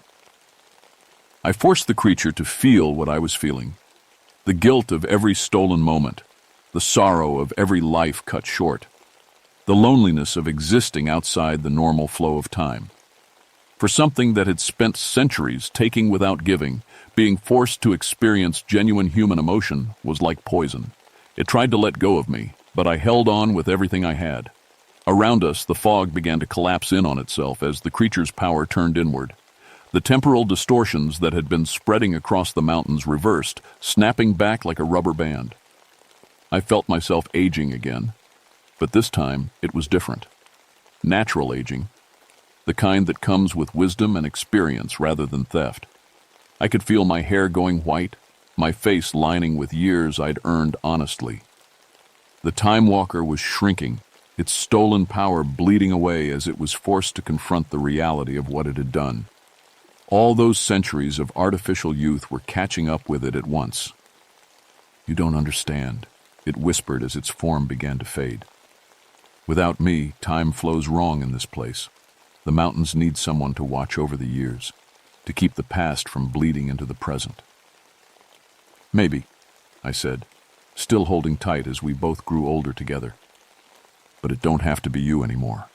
I forced the creature to feel what I was feeling. The guilt of every stolen moment, the sorrow of every life cut short, the loneliness of existing outside the normal flow of time. For something that had spent centuries taking without giving, being forced to experience genuine human emotion was like poison. It tried to let go of me, but I held on with everything I had. Around us, the fog began to collapse in on itself as the creature's power turned inward. The temporal distortions that had been spreading across the mountains reversed, snapping back like a rubber band. I felt myself aging again, but this time it was different. Natural aging, the kind that comes with wisdom and experience rather than theft. I could feel my hair going white, my face lining with years I'd earned honestly. The Time Walker was shrinking, its stolen power bleeding away as it was forced to confront the reality of what it had done. All those centuries of artificial youth were catching up with it at once. "You don't understand," it whispered as its form began to fade. "Without me, time flows wrong in this place. The mountains need someone to watch over the years, to keep the past from bleeding into the present." "Maybe," I said, still holding tight as we both grew older together. "But it don't have to be you anymore."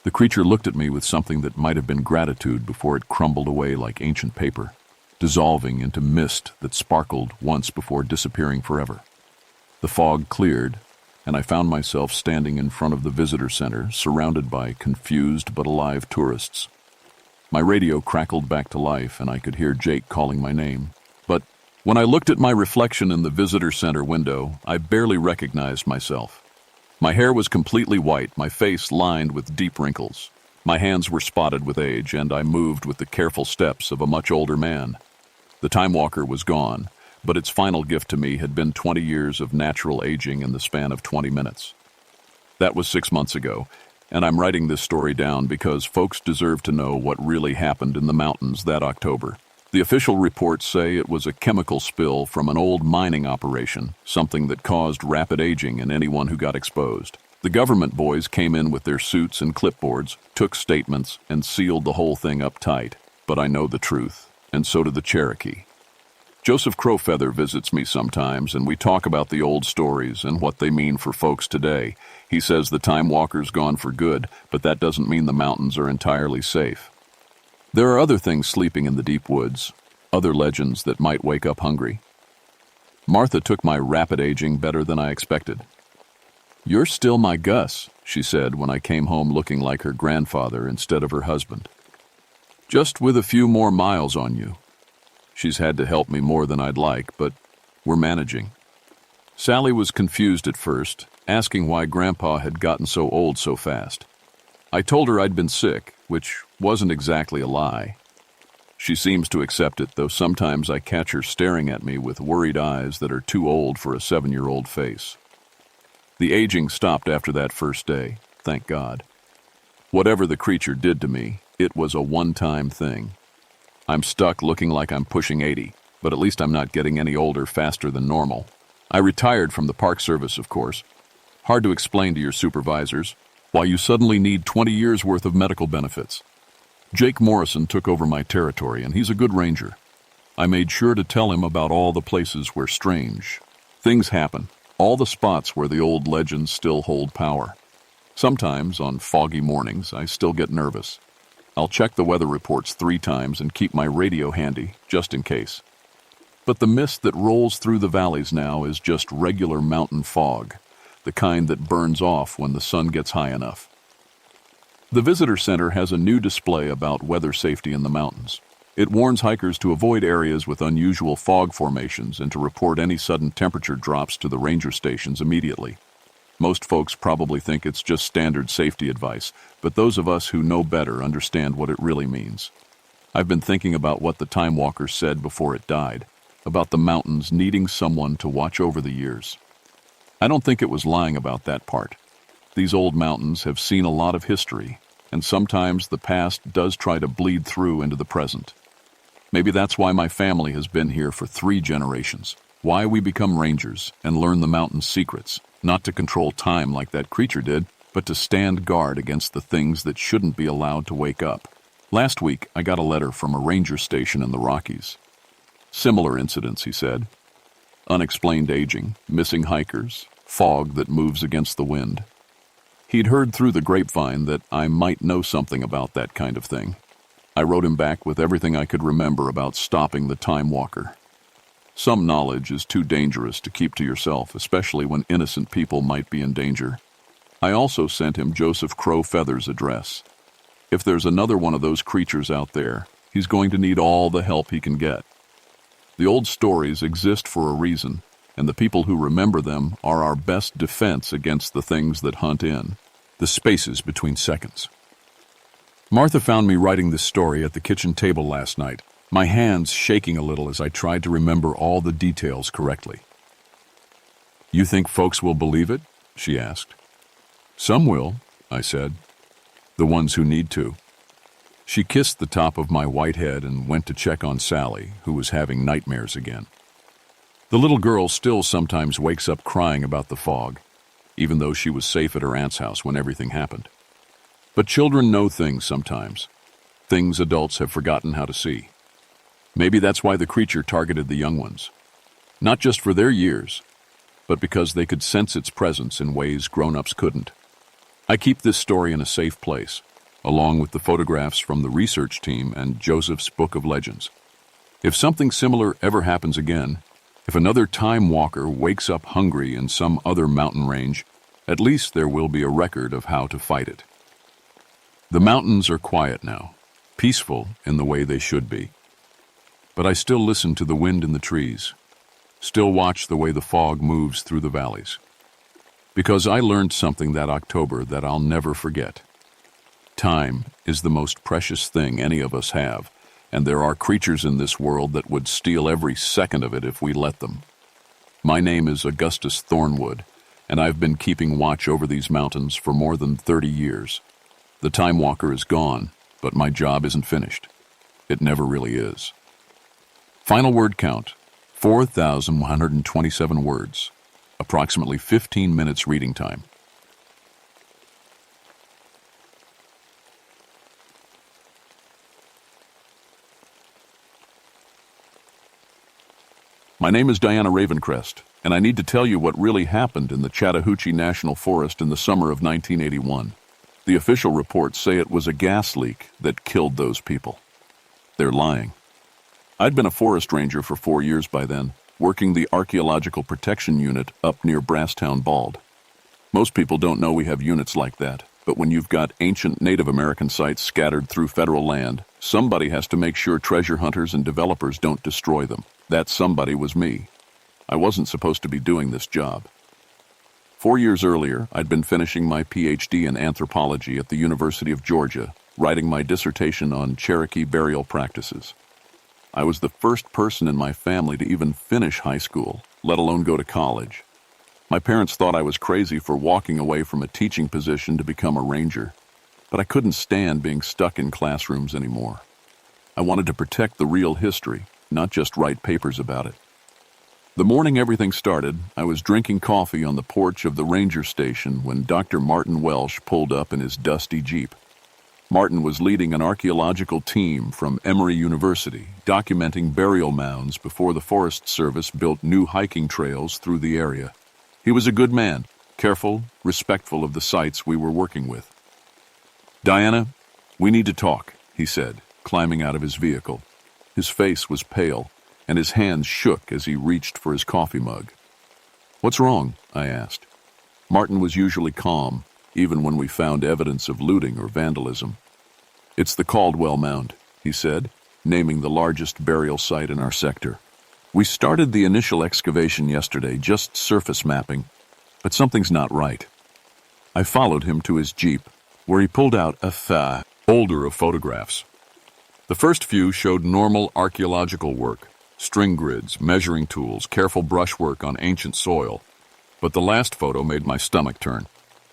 The creature looked at me with something that might have been gratitude before it crumbled away like ancient paper, dissolving into mist that sparkled once before disappearing forever. The fog cleared, and I found myself standing in front of the visitor center, surrounded by confused but alive tourists. My radio crackled back to life, and I could hear Jake calling my name. But when I looked at my reflection in the visitor center window, I barely recognized myself. My hair was completely white, my face lined with deep wrinkles. My hands were spotted with age, and I moved with the careful steps of a much older man. The Time Walker was gone, but its final gift to me had been 20 years of natural aging in the span of 20 minutes. That was 6 months ago, and I'm writing this story down because folks deserve to know what really happened in the mountains that October. The official reports say it was a chemical spill from an old mining operation, something that caused rapid aging in anyone who got exposed. The government boys came in with their suits and clipboards, took statements, and sealed the whole thing up tight. But I know the truth, and so did the Cherokee. Joseph Crowfeather visits me sometimes, and we talk about the old stories and what they mean for folks today. He says the Time Walker's gone for good, but that doesn't mean the mountains are entirely safe. There are other things sleeping in the deep woods, other legends that might wake up hungry. Martha took my rapid aging better than I expected. "You're still my Gus," she said when I came home looking like her grandfather instead of her husband. "Just with a few more miles on you." She's had to help me more than I'd like, but we're managing. Sally was confused at first, asking why Grandpa had gotten so old so fast. I told her I'd been sick, which wasn't exactly a lie. She seems to accept it, though sometimes I catch her staring at me with worried eyes that are too old for a 7-year-old face. The aging stopped after that first day, thank God. Whatever the creature did to me, it was a one-time thing. I'm stuck looking like I'm pushing 80, but at least I'm not getting any older faster than normal. I retired from the Park Service, of course. Hard to explain to your supervisors why you suddenly need 20 years' worth of medical benefits. Jake Morrison took over my territory, and he's a good ranger. I made sure to tell him about all the places where strange things happen, all the spots where the old legends still hold power. Sometimes, on foggy mornings, I still get nervous. I'll check the weather reports 3 times and keep my radio handy, just in case. But the mist that rolls through the valleys now is just regular mountain fog, the kind that burns off when the sun gets high enough. The visitor center has a new display about weather safety in the mountains. It warns hikers to avoid areas with unusual fog formations and to report any sudden temperature drops to the ranger stations immediately. Most folks probably think it's just standard safety advice, but those of us who know better understand what it really means. I've been thinking about what the Time Walker said before it died, about the mountains needing someone to watch over the years. I don't think it was lying about that part. These old mountains have seen a lot of history, and sometimes the past does try to bleed through into the present. Maybe that's why my family has been here for 3 generations, why we become rangers and learn the mountain's secrets, not to control time like that creature did, but to stand guard against the things that shouldn't be allowed to wake up. Last week, I got a letter from a ranger station in the Rockies. Similar incidents, he said. Unexplained aging, missing hikers, fog that moves against the wind. He'd heard through the grapevine that I might know something about that kind of thing. I wrote him back with everything I could remember about stopping the Time Walker. Some knowledge is too dangerous to keep to yourself, especially when innocent people might be in danger. I also sent him Joseph Crow Feather's address. If there's another one of those creatures out there, he's going to need all the help he can get. The old stories exist for a reason, and the people who remember them are our best defense against the things that hunt in, the spaces between seconds. Martha found me writing this story at the kitchen table last night, my hands shaking a little as I tried to remember all the details correctly. "You think folks will believe it?" she asked. "Some will," I said. "The ones who need to." She kissed the top of my white head and went to check on Sally, who was having nightmares again. The little girl still sometimes wakes up crying about the fog, even though she was safe at her aunt's house when everything happened. But children know things sometimes, things adults have forgotten how to see. Maybe that's why the creature targeted the young ones. Not just for their years, but because they could sense its presence in ways grown-ups couldn't. I keep this story in a safe place, along with the photographs from the research team and Joseph's Book of Legends. If something similar ever happens again, if another Time Walker wakes up hungry in some other mountain range, at least there will be a record of how to fight it. The mountains are quiet now, peaceful in the way they should be. But I still listen to the wind in the trees, still watch the way the fog moves through the valleys. Because I learned something that October that I'll never forget. Time is the most precious thing any of us have, and there are creatures in this world that would steal every second of it if we let them. My name is Augustus Thornwood, and I've been keeping watch over these mountains for more than 30 years. The Time Walker is gone, but my job isn't finished. It never really is. Final word count, 4,127 words, approximately 15 minutes reading time. My name is Diana Ravencrest, and I need to tell you what really happened in the Chattahoochee National Forest in the summer of 1981. The official reports say it was a gas leak that killed those people. They're lying. I'd been a forest ranger for 4 years by then, working the Archaeological Protection Unit up near Brasstown Bald. Most people don't know we have units like that, but when you've got ancient Native American sites scattered through federal land, somebody has to make sure treasure hunters and developers don't destroy them. That somebody was me. I wasn't supposed to be doing this job. 4 years earlier, I'd been finishing my PhD in anthropology at the University of Georgia, writing my dissertation on Cherokee burial practices. I was the first person in my family to even finish high school, let alone go to college. My parents thought I was crazy for walking away from a teaching position to become a ranger, but I couldn't stand being stuck in classrooms anymore. I wanted to protect the real history, not just write papers about it. The morning everything started, I was drinking coffee on the porch of the ranger station when Dr. Martin Welsh pulled up in his dusty Jeep. Martin was leading an archaeological team from Emory University, documenting burial mounds before the Forest Service built new hiking trails through the area. He was a good man, careful, respectful of the sites we were working with. "Diana, we need to talk," he said, climbing out of his vehicle. His face was pale, and his hands shook as he reached for his coffee mug. "What's wrong?" I asked. Martin was usually calm, even when we found evidence of looting or vandalism. "It's the Caldwell Mound," he said, naming the largest burial site in our sector. "We started the initial excavation yesterday, just surface mapping, but something's not right." I followed him to his Jeep, where he pulled out a folder of photographs. The first few showed normal archaeological work, string grids, measuring tools, careful brushwork on ancient soil. But the last photo made my stomach turn.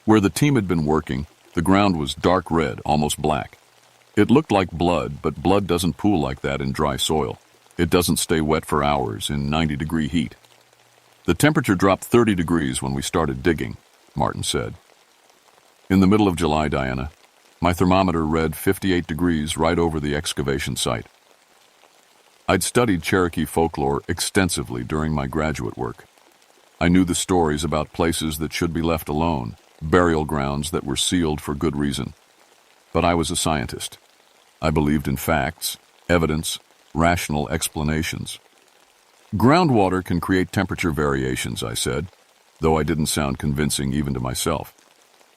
Where the team had been working, the ground was dark red, almost black. It looked like blood, but blood doesn't pool like that in dry soil. It doesn't stay wet for hours in 90-degree heat. "The temperature dropped 30 degrees when we started digging," Martin said. "In the middle of July, Diana, my thermometer read 58 degrees right over the excavation site." I'd studied Cherokee folklore extensively during my graduate work. I knew the stories about places that should be left alone, burial grounds that were sealed for good reason. But I was a scientist. I believed in facts, evidence, rational explanations. "Groundwater can create temperature variations," I said, though I didn't sound convincing even to myself.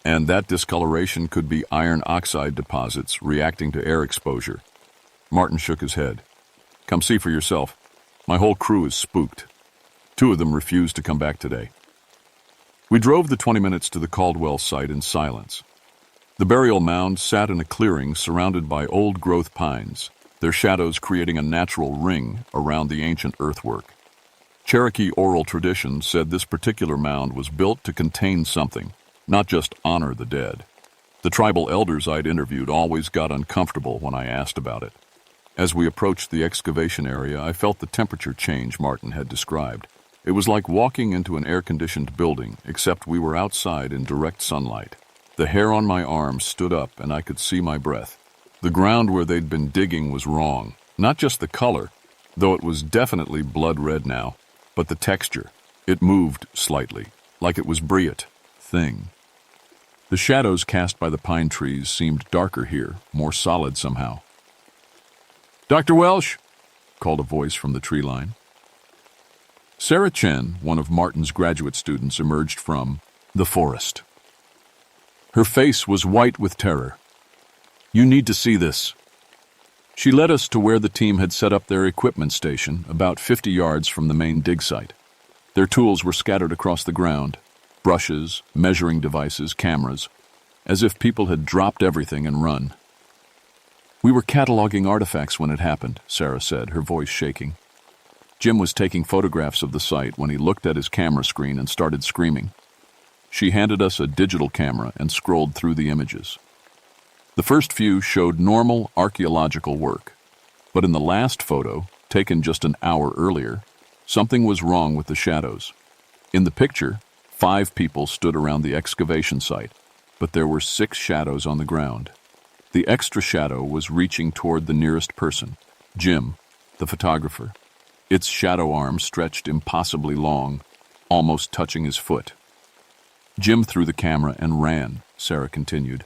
"And that discoloration could be iron oxide deposits reacting to air exposure." Martin shook his head. "Come see for yourself. My whole crew is spooked. 2 of them refused to come back today." We drove the 20 minutes to the Caldwell site in silence. The burial mound sat in a clearing surrounded by old-growth pines, their shadows creating a natural ring around the ancient earthwork. Cherokee oral tradition said this particular mound was built to contain something, not just honor the dead. The tribal elders I'd interviewed always got uncomfortable when I asked about it. As we approached the excavation area, I felt the temperature change Martin had described. It was like walking into an air-conditioned building, except we were outside in direct sunlight. The hair on my arms stood up, and I could see my breath. The ground where they'd been digging was wrong. Not just the color, though it was definitely blood red now, but the texture. It moved slightly, like it was brilliant, thing. The shadows cast by the pine trees seemed darker here, more solid somehow. "Dr. Welsh," called a voice from the tree line. Sarah Chen, one of Martin's graduate students, emerged from the forest. Her face was white with terror. "You need to see this." She led us to where the team had set up their equipment station, about 50 yards from the main dig site. Their tools were scattered across the ground, brushes, measuring devices, cameras, as if people had dropped everything and run. "We were cataloging artifacts when it happened," Sarah said, her voice shaking. Jim was taking photographs of the site when he looked at his camera screen and started screaming. She handed us a digital camera and scrolled through the images. The first few showed normal archaeological work, but in the last photo, taken just an hour earlier, something was wrong with the shadows. In the picture, 5 people stood around the excavation site, but there were 6 shadows on the ground. The extra shadow was reaching toward the nearest person, Jim, the photographer. Its shadow arm stretched impossibly long, almost touching his foot. "Jim threw the camera and ran," Sarah continued.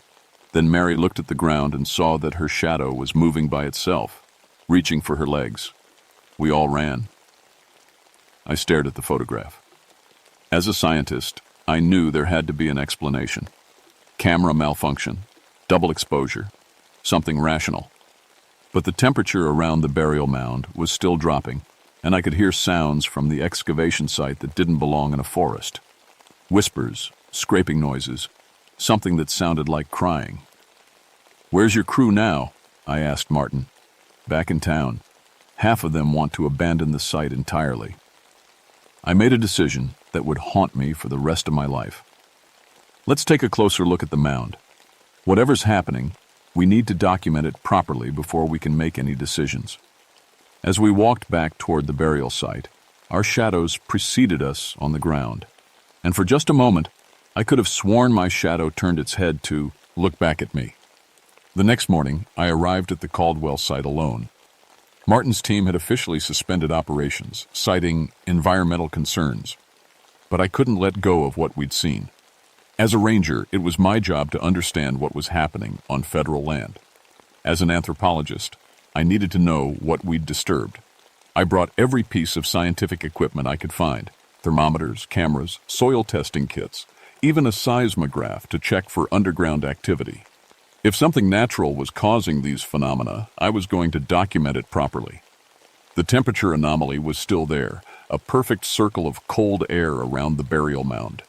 Then Mary looked at the ground and saw that her shadow was moving by itself, reaching for her legs. We all ran. I stared at the photograph. As a scientist, I knew there had to be an explanation. Camera malfunction, double exposure, something rational. But the temperature around the burial mound was still dropping, and I could hear sounds from the excavation site that didn't belong in a forest. Whispers, scraping noises, something that sounded like crying. "Where's your crew now?" I asked Martin. "Back in town. Half of them want to abandon the site entirely." I made a decision that would haunt me for the rest of my life. Let's take a closer look at the mound. Whatever's happening, we need to document it properly before we can make any decisions. As we walked back toward the burial site, our shadows preceded us on the ground, and for just a moment, I could have sworn my shadow turned its head to look back at me. The next morning, I arrived at the Caldwell site alone. Martin's team had officially suspended operations, citing environmental concerns, but I couldn't let go of what we'd seen. As a ranger, it was my job to understand what was happening on federal land. As an anthropologist, I needed to know what we'd disturbed. I brought every piece of scientific equipment I could find: thermometers, cameras, soil testing kits, even a seismograph to check for underground activity. If something natural was causing these phenomena, I was going to document it properly. The temperature anomaly was still there, a perfect circle of cold air around the burial mound.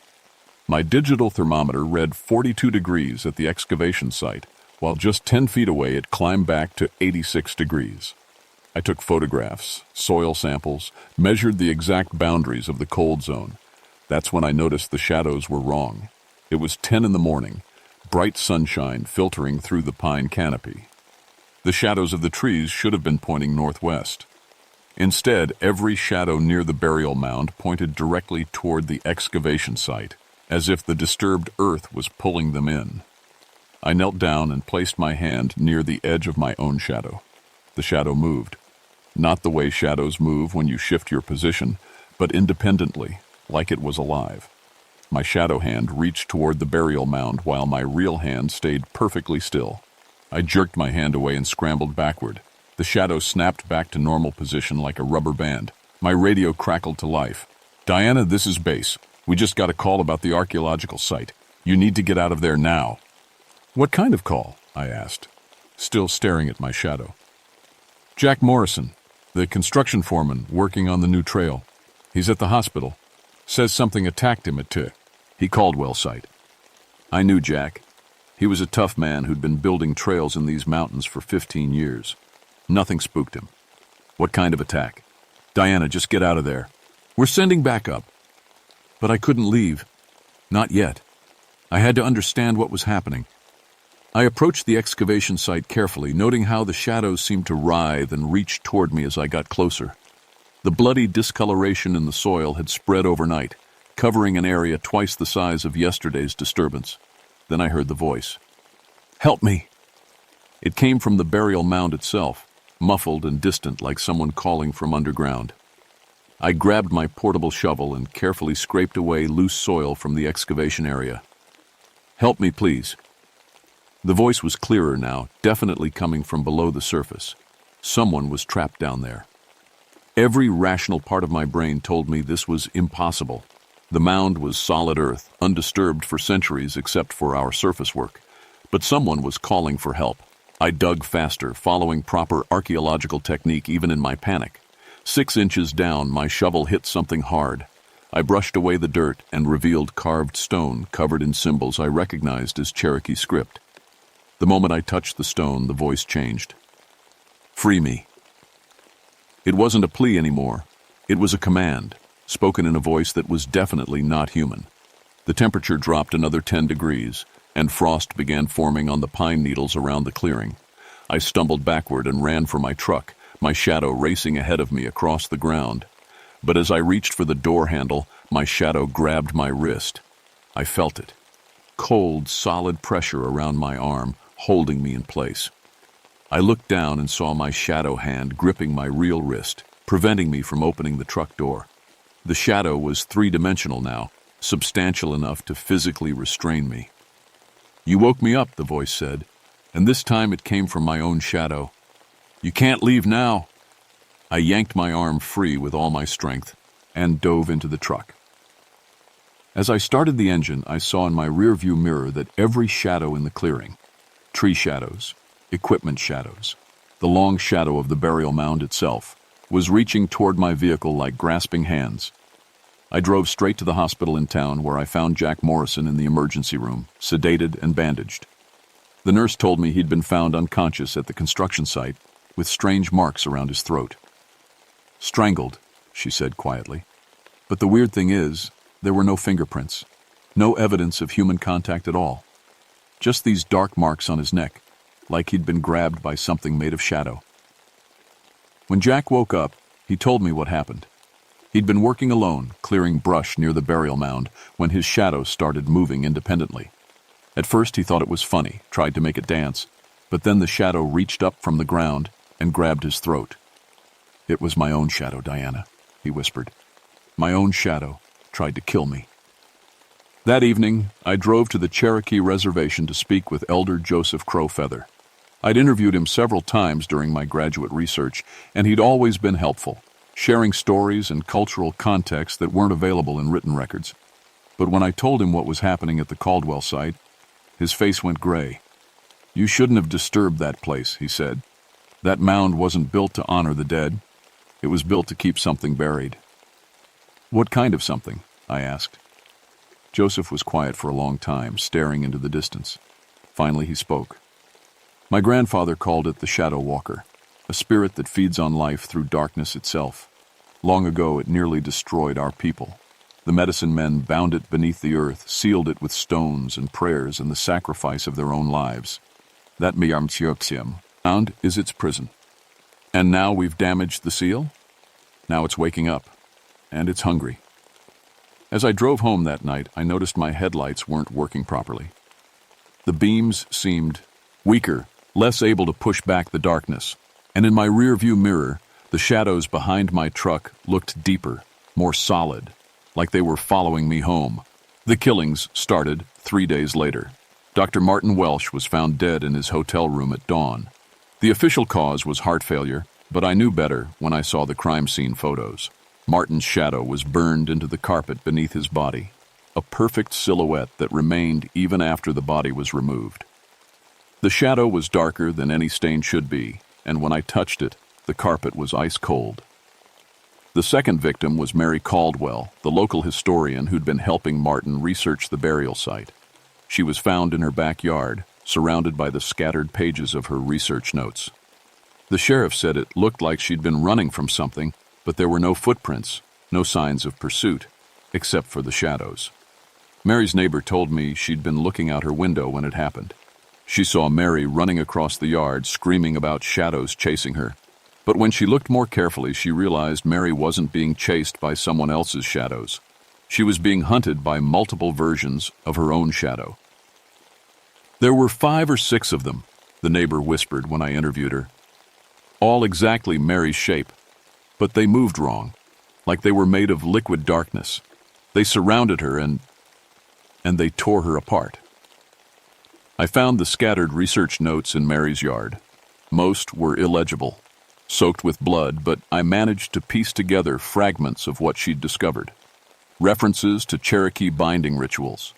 My digital thermometer read 42 degrees at the excavation site, while just 10 feet away it climbed back to 86 degrees. I took photographs, soil samples, measured the exact boundaries of the cold zone. That's when I noticed the shadows were wrong. It was 10 in the morning, bright sunshine filtering through the pine canopy. The shadows of the trees should have been pointing northwest. Instead, every shadow near the burial mound pointed directly toward the excavation site, as if the disturbed earth was pulling them in. I knelt down and placed my hand near the edge of my own shadow. The shadow moved. Not the way shadows move when you shift your position, but independently, like it was alive. My shadow hand reached toward the burial mound while my real hand stayed perfectly still. I jerked my hand away and scrambled backward. The shadow snapped back to normal position like a rubber band. My radio crackled to life. "Diana, this is base. We just got a call about the archaeological site. You need to get out of there now." "What kind of call?" I asked, still staring at my shadow. "Jack Morrison, the construction foreman working on the new trail. He's at the hospital. Says something attacked him at Caldwell site." I knew Jack. He was a tough man who'd been building trails in these mountains for 15 years. Nothing spooked him. "What kind of attack?" "Diana, just get out of there. We're sending backup." But I couldn't leave. Not yet. I had to understand what was happening. I approached the excavation site carefully, noting how the shadows seemed to writhe and reach toward me as I got closer. The bloody discoloration in the soil had spread overnight, covering an area twice the size of yesterday's disturbance. Then I heard the voice. "Help me!" It came from the burial mound itself, muffled and distant like someone calling from underground. I grabbed my portable shovel and carefully scraped away loose soil from the excavation area. "Help me, please." The voice was clearer now, definitely coming from below the surface. Someone was trapped down there. Every rational part of my brain told me this was impossible. The mound was solid earth, undisturbed for centuries except for our surface work. But someone was calling for help. I dug faster, following proper archaeological technique even in my panic. 6 inches down, my shovel hit something hard. I brushed away the dirt and revealed carved stone covered in symbols I recognized as Cherokee script. The moment I touched the stone, the voice changed. "Free me." It wasn't a plea anymore. It was a command, spoken in a voice that was definitely not human. The temperature dropped another 10 degrees, and frost began forming on the pine needles around the clearing. I stumbled backward and ran for my truck, my shadow racing ahead of me across the ground. But as I reached for the door handle, my shadow grabbed my wrist. I felt it. Cold, solid pressure around my arm, holding me in place. I looked down and saw my shadow hand gripping my real wrist, preventing me from opening the truck door. The shadow was 3-dimensional now, substantial enough to physically restrain me. "You woke me up," the voice said, and this time it came from my own shadow. "You can't leave now." I yanked my arm free with all my strength and dove into the truck. As I started the engine, I saw in my rearview mirror that every shadow in the clearing, tree shadows, equipment shadows, the long shadow of the burial mound itself, was reaching toward my vehicle like grasping hands. I drove straight to the hospital in town where I found Jack Morrison in the emergency room, sedated and bandaged. The nurse told me he'd been found unconscious at the construction site with strange marks around his throat. "Strangled," she said quietly. "But the weird thing is, there were no fingerprints, no evidence of human contact at all. Just these dark marks on his neck, like he'd been grabbed by something made of shadow." When Jack woke up, he told me what happened. He'd been working alone, clearing brush near the burial mound, when his shadow started moving independently. At first he thought it was funny, tried to make it dance, but then the shadow reached up from the ground and grabbed his throat. "It was my own shadow, Diana," he whispered. "My own shadow tried to kill me." That evening, I drove to the Cherokee Reservation to speak with Elder Joseph Crowfeather. I'd interviewed him several times during my graduate research, and he'd always been helpful, sharing stories and cultural context that weren't available in written records. But when I told him what was happening at the Caldwell site, his face went gray. "You shouldn't have disturbed that place," he said. "That mound wasn't built to honor the dead. It was built to keep something buried." "What kind of something?" I asked. Joseph was quiet for a long time, staring into the distance. Finally, he spoke. "My grandfather called it the Shadow Walker, a spirit that feeds on life through darkness itself. Long ago, it nearly destroyed our people. The medicine men bound it beneath the earth, sealed it with stones and prayers and the sacrifice of their own lives. That mound is its prison. And now we've damaged the seal? Now it's waking up, and it's hungry." As I drove home that night, I noticed my headlights weren't working properly. The beams seemed weaker, less able to push back the darkness, and in my rearview mirror, the shadows behind my truck looked deeper, more solid, like they were following me home. The killings started 3 days later. Dr. Martin Welsh was found dead in his hotel room at dawn. The official cause was heart failure, but I knew better when I saw the crime scene photos. Martin's shadow was burned into the carpet beneath his body, a perfect silhouette that remained even after the body was removed. The shadow was darker than any stain should be, and when I touched it, the carpet was ice cold. The second victim was Mary Caldwell, the local historian who'd been helping Martin research the burial site. She was found in her backyard, surrounded by the scattered pages of her research notes. The sheriff said it looked like she'd been running from something, but there were no footprints, no signs of pursuit, except for the shadows. Mary's neighbor told me she'd been looking out her window when it happened. She saw Mary running across the yard, screaming about shadows chasing her. But when she looked more carefully, she realized Mary wasn't being chased by someone else's shadows. She was being hunted by multiple versions of her own shadow. "There were 5 or 6 of them," the neighbor whispered when I interviewed her. "All exactly Mary's shape. But they moved wrong, like they were made of liquid darkness. They surrounded her and they tore her apart." I found the scattered research notes in Mary's yard. Most were illegible, soaked with blood, but I managed to piece together fragments of what she'd discovered. References to Cherokee binding rituals,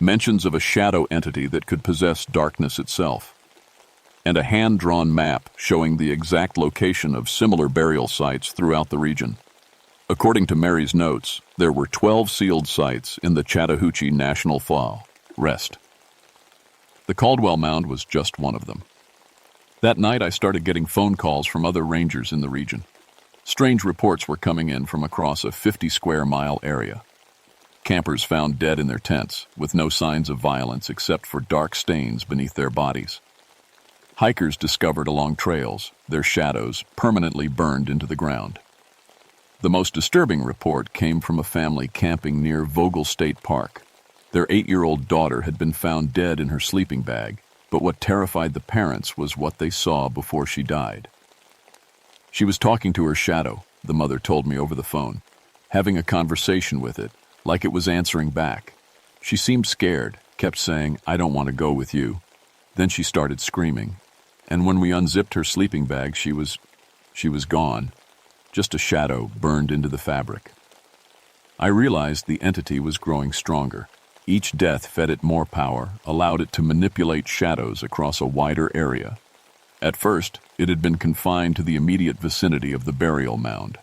mentions of a shadow entity that could possess darkness itself, and a hand-drawn map showing the exact location of similar burial sites throughout the region. According to Mary's notes, there were 12 sealed sites in the Chattahoochee National Forest. The Caldwell Mound was just one of them. That night, I started getting phone calls from other rangers in the region. Strange reports were coming in from across a 50-square-mile area. Campers found dead in their tents, with no signs of violence except for dark stains beneath their bodies. Hikers discovered along trails, their shadows permanently burned into the ground. The most disturbing report came from a family camping near Vogel State Park. Their 8-year-old daughter had been found dead in her sleeping bag, but what terrified the parents was what they saw before she died. She was talking to her shadow, the mother told me over the phone, having a conversation with it, like it was answering back. She seemed scared, kept saying, "I don't want to go with you." Then she started screaming, and when we unzipped her sleeping bag, she was gone. Just a shadow burned into the fabric. I realized the entity was growing stronger. Each death fed it more power, allowed it to manipulate shadows across a wider area. At first, it had been confined to the immediate vicinity of the burial mound.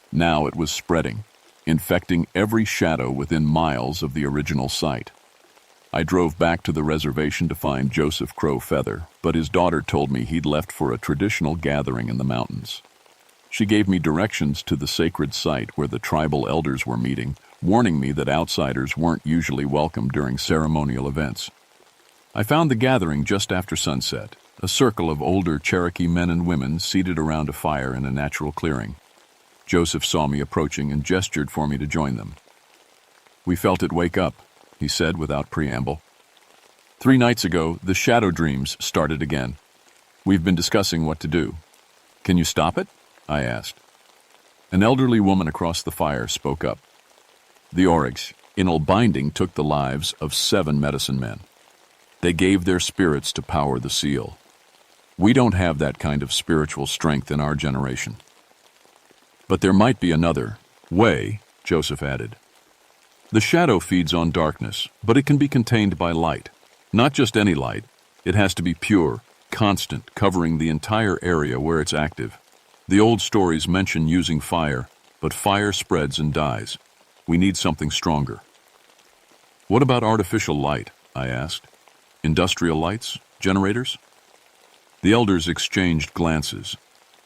Now it was spreading, infecting every shadow within miles of the original site. I drove back to the reservation to find Joseph Crow Feather, but his daughter told me he'd left for a traditional gathering in the mountains. She gave me directions to the sacred site where the tribal elders were meeting, warning me that outsiders weren't usually welcome during ceremonial events. I found the gathering just after sunset, a circle of older Cherokee men and women seated around a fire in a natural clearing. Joseph saw me approaching and gestured for me to join them. "We felt it wake up," he said without preamble. "3 nights ago, the shadow dreams started again. We've been discussing what to do. Can you stop it?" I asked. An elderly woman across the fire spoke up. "The original binding took the lives of 7 medicine men. They gave their spirits to power the seal. We don't have that kind of spiritual strength in our generation. But there might be another way, Joseph added. The shadow feeds on darkness, but it can be contained by light. Not just any light. It has to be pure, constant, covering the entire area where it's active. The old stories mention using fire, but fire spreads and dies. We need something stronger. What about artificial light? I asked. Industrial lights? Generators? The elders exchanged glances.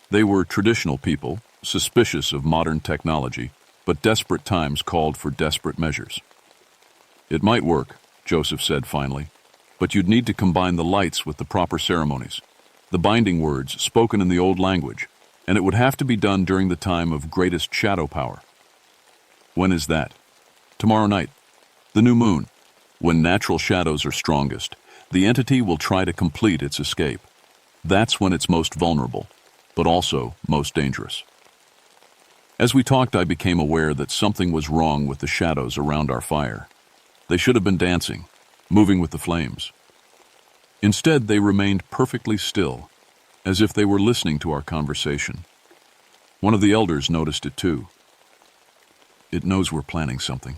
They were traditional people, suspicious of modern technology, but desperate times called for desperate measures. It might work, Joseph said finally, but you'd need to combine the lights with the proper ceremonies, the binding words spoken in the old language, and it would have to be done during the time of greatest shadow power. When is that? Tomorrow night. The new moon. When natural shadows are strongest, the entity will try to complete its escape. That's when it's most vulnerable, but also most dangerous. As we talked, I became aware that something was wrong with the shadows around our fire. They should have been dancing, moving with the flames. Instead, they remained perfectly still, as if they were listening to our conversation. One of the elders noticed it too. It knows we're planning something,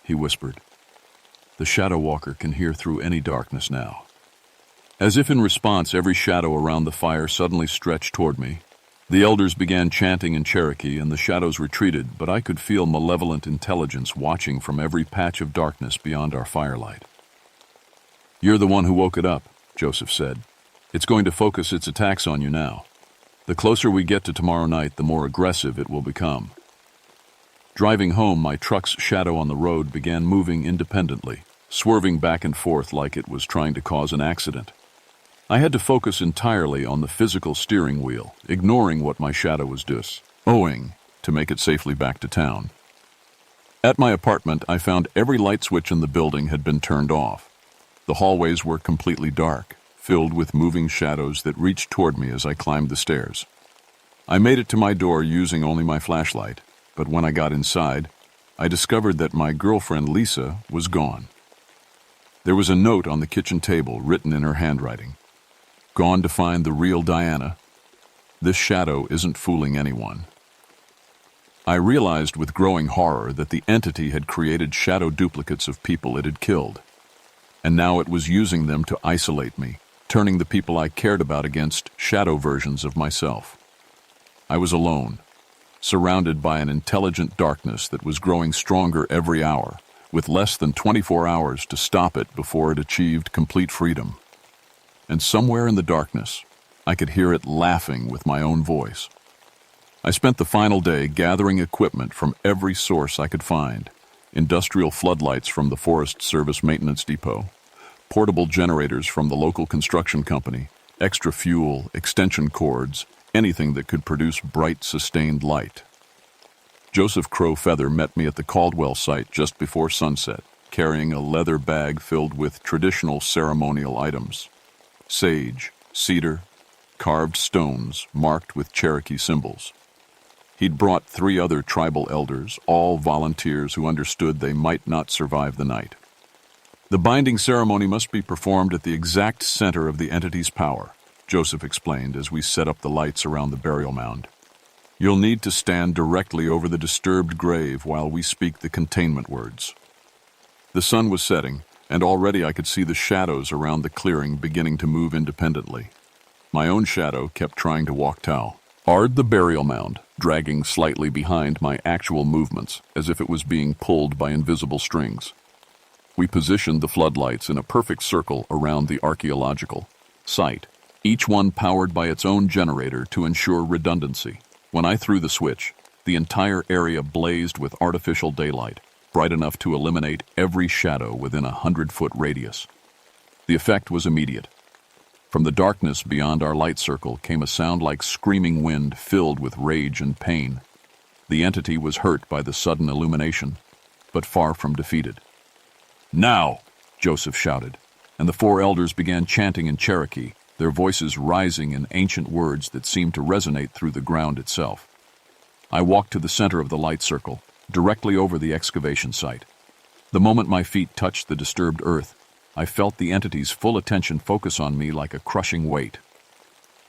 he whispered. The shadow walker can hear through any darkness now. As if in response, every shadow around the fire suddenly stretched toward me. The elders began chanting in Cherokee, and the shadows retreated, but I could feel malevolent intelligence watching from every patch of darkness beyond our firelight. You're the one who woke it up, Joseph said. It's going to focus its attacks on you now. The closer we get to tomorrow night, the more aggressive it will become. Driving home, my truck's shadow on the road began moving independently, swerving back and forth like it was trying to cause an accident. I had to focus entirely on the physical steering wheel, ignoring what my shadow was doing to make it safely back to town. At my apartment, I found every light switch in the building had been turned off. The hallways were completely dark, filled with moving shadows that reached toward me as I climbed the stairs. I made it to my door using only my flashlight, but when I got inside, I discovered that my girlfriend Lisa was gone. There was a note on the kitchen table written in her handwriting. Gone to find the real Diana. This shadow isn't fooling anyone. I realized with growing horror that the entity had created shadow duplicates of people it had killed. And now it was using them to isolate me, turning the people I cared about against shadow versions of myself. I was alone, surrounded by an intelligent darkness that was growing stronger every hour, with less than 24 hours to stop it before it achieved complete freedom. And somewhere in the darkness, I could hear it laughing with my own voice. I spent the final day gathering equipment from every source I could find: industrial floodlights from the Forest Service Maintenance Depot, portable generators from the local construction company, extra fuel, extension cords, anything that could produce bright, sustained light. Joseph Crow Feather met me at the Caldwell site just before sunset, carrying a leather bag filled with traditional ceremonial items. Sage, cedar, carved stones marked with Cherokee symbols. He'd brought 3 other tribal elders, all volunteers who understood they might not survive the night. The binding ceremony must be performed at the exact center of the entity's power, Joseph explained as we set up the lights around the burial mound. You'll need to stand directly over the disturbed grave while we speak the containment words. The sun was setting, and already I could see the shadows around the clearing beginning to move independently. My own shadow kept trying to walk toward the burial mound, dragging slightly behind my actual movements, as if it was being pulled by invisible strings. We positioned the floodlights in a perfect circle around the archaeological site, each one powered by its own generator to ensure redundancy. When I threw the switch, the entire area blazed with artificial daylight, bright enough to eliminate every shadow within a 100-foot radius. The effect was immediate. From the darkness beyond our light circle came a sound like screaming wind filled with rage and pain. The entity was hurt by the sudden illumination, but far from defeated. "Now!" Joseph shouted, and the 4 elders began chanting in Cherokee, their voices rising in ancient words that seemed to resonate through the ground itself. I walked to the center of the light circle, directly over the excavation site. The moment my feet touched the disturbed earth, I felt the entity's full attention focus on me like a crushing weight.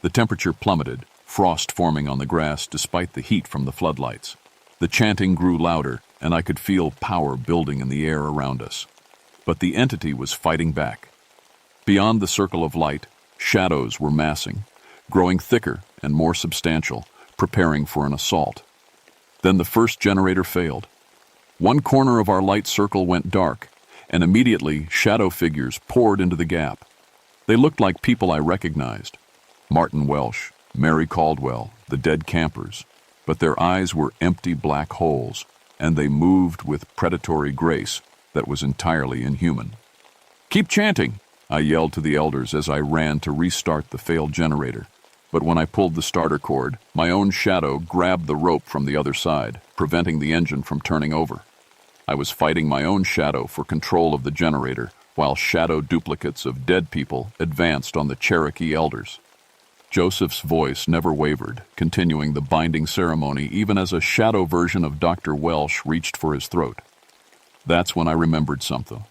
The temperature plummeted, frost forming on the grass despite the heat from the floodlights. The chanting grew louder, and I could feel power building in the air around us. But the entity was fighting back. Beyond the circle of light, shadows were massing, growing thicker and more substantial, preparing for an assault. Then the first generator failed. One corner of our light circle went dark, and immediately shadow figures poured into the gap. They looked like people I recognized. Martin Welsh, Mary Caldwell, the dead campers. But their eyes were empty black holes, and they moved with predatory grace that was entirely inhuman. "Keep chanting," I yelled to the elders as I ran to restart the failed generator. But when I pulled the starter cord, my own shadow grabbed the rope from the other side, preventing the engine from turning over. I was fighting my own shadow for control of the generator, while shadow duplicates of dead people advanced on the Cherokee elders. Joseph's voice never wavered, continuing the binding ceremony even as a shadow version of Dr. Welsh reached for his throat. That's when I remembered something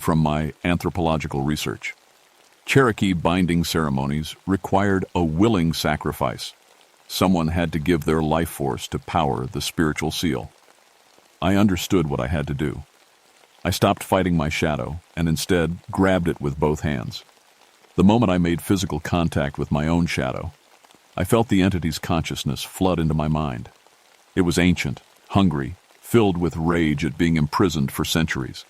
from my anthropological research. Cherokee binding ceremonies required a willing sacrifice. Someone had to give their life force to power the spiritual seal. I understood what I had to do. I stopped fighting my shadow and instead grabbed it with both hands. The moment I made physical contact with my own shadow, I felt the entity's consciousness flood into my mind. It was ancient, hungry, filled with rage at being imprisoned for centuries.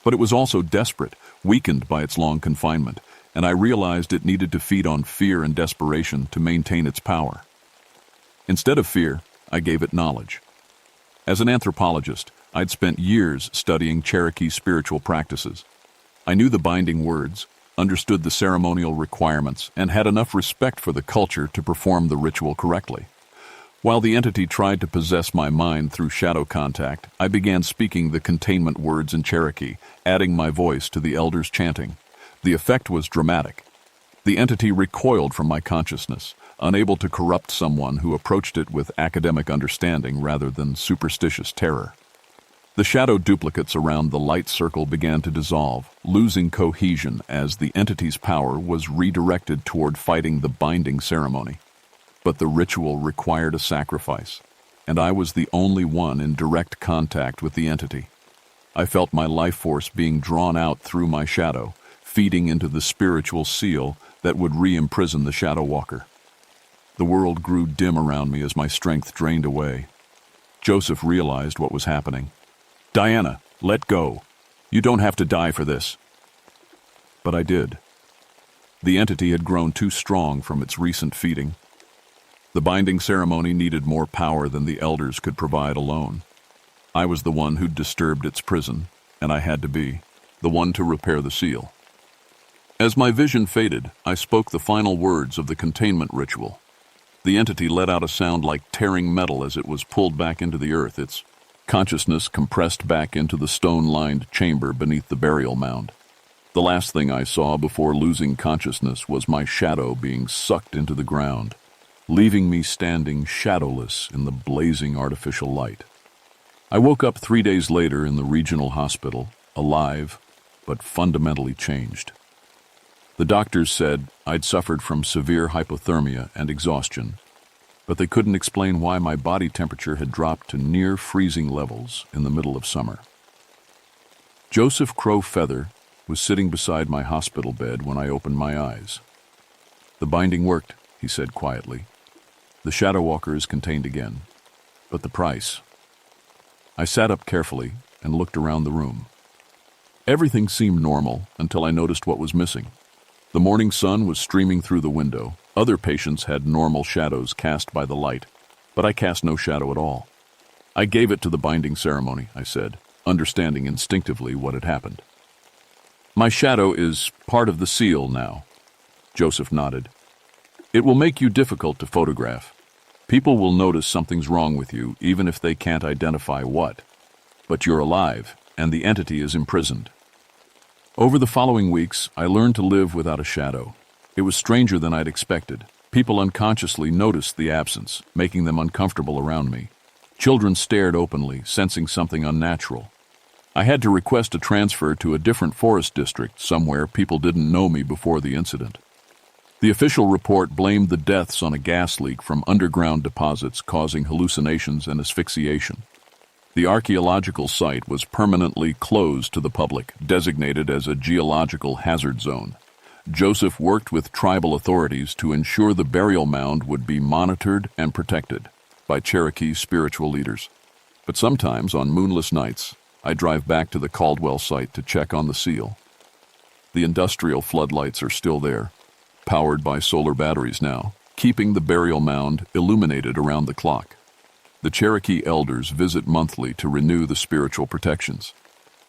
But it was also desperate, weakened by its long confinement, and I realized it needed to feed on fear and desperation to maintain its power. Instead of fear, I gave it knowledge. As an anthropologist, I'd spent years studying Cherokee spiritual practices. I knew the binding words, understood the ceremonial requirements, and had enough respect for the culture to perform the ritual correctly. While the entity tried to possess my mind through shadow contact, I began speaking the containment words in Cherokee, adding my voice to the elders' chanting. The effect was dramatic. The entity recoiled from my consciousness, unable to corrupt someone who approached it with academic understanding rather than superstitious terror. The shadow duplicates around the light circle began to dissolve, losing cohesion as the entity's power was redirected toward fighting the binding ceremony. But the ritual required a sacrifice, and I was the only one in direct contact with the entity. I felt my life force being drawn out through my shadow, feeding into the spiritual seal that would re-imprison the shadow walker. The world grew dim around me as my strength drained away. Joseph realized what was happening. "Diana, let go. You don't have to die for this." But I did. The entity had grown too strong from its recent feeding. The binding ceremony needed more power than the elders could provide alone. I was the one who'd disturbed its prison, and I had to be the one to repair the seal. As my vision faded, I spoke the final words of the containment ritual. The entity let out a sound like tearing metal as it was pulled back into the earth, its consciousness compressed back into the stone-lined chamber beneath the burial mound. The last thing I saw before losing consciousness was my shadow being sucked into the ground, leaving me standing shadowless in the blazing artificial light. I woke up 3 days later in the regional hospital, alive, but fundamentally changed. The doctors said I'd suffered from severe hypothermia and exhaustion, but they couldn't explain why my body temperature had dropped to near freezing levels in the middle of summer. Joseph Crow Feather was sitting beside my hospital bed when I opened my eyes. "The binding worked," he said quietly. "The shadow walker is contained again. But the price." I sat up carefully and looked around the room. Everything seemed normal until I noticed what was missing. The morning sun was streaming through the window. Other patients had normal shadows cast by the light, but I cast no shadow at all. "I gave it to the binding ceremony," I said, understanding instinctively what had happened. "My shadow is part of the seal now." Joseph nodded. "It will make you difficult to photograph. People will notice something's wrong with you, even if they can't identify what. But you're alive, and the entity is imprisoned." Over the following weeks, I learned to live without a shadow. It was stranger than I'd expected. People unconsciously noticed the absence, making them uncomfortable around me. Children stared openly, sensing something unnatural. I had to request a transfer to a different forest district somewhere people didn't know me before the incident. The official report blamed the deaths on a gas leak from underground deposits causing hallucinations and asphyxiation. The archaeological site was permanently closed to the public, designated as a geological hazard zone. Joseph worked with tribal authorities to ensure the burial mound would be monitored and protected by Cherokee spiritual leaders. But sometimes, on moonless nights, I drive back to the Caldwell site to check on the seal. The industrial floodlights are still there, powered by solar batteries now, keeping the burial mound illuminated around the clock. The Cherokee elders visit monthly to renew the spiritual protections.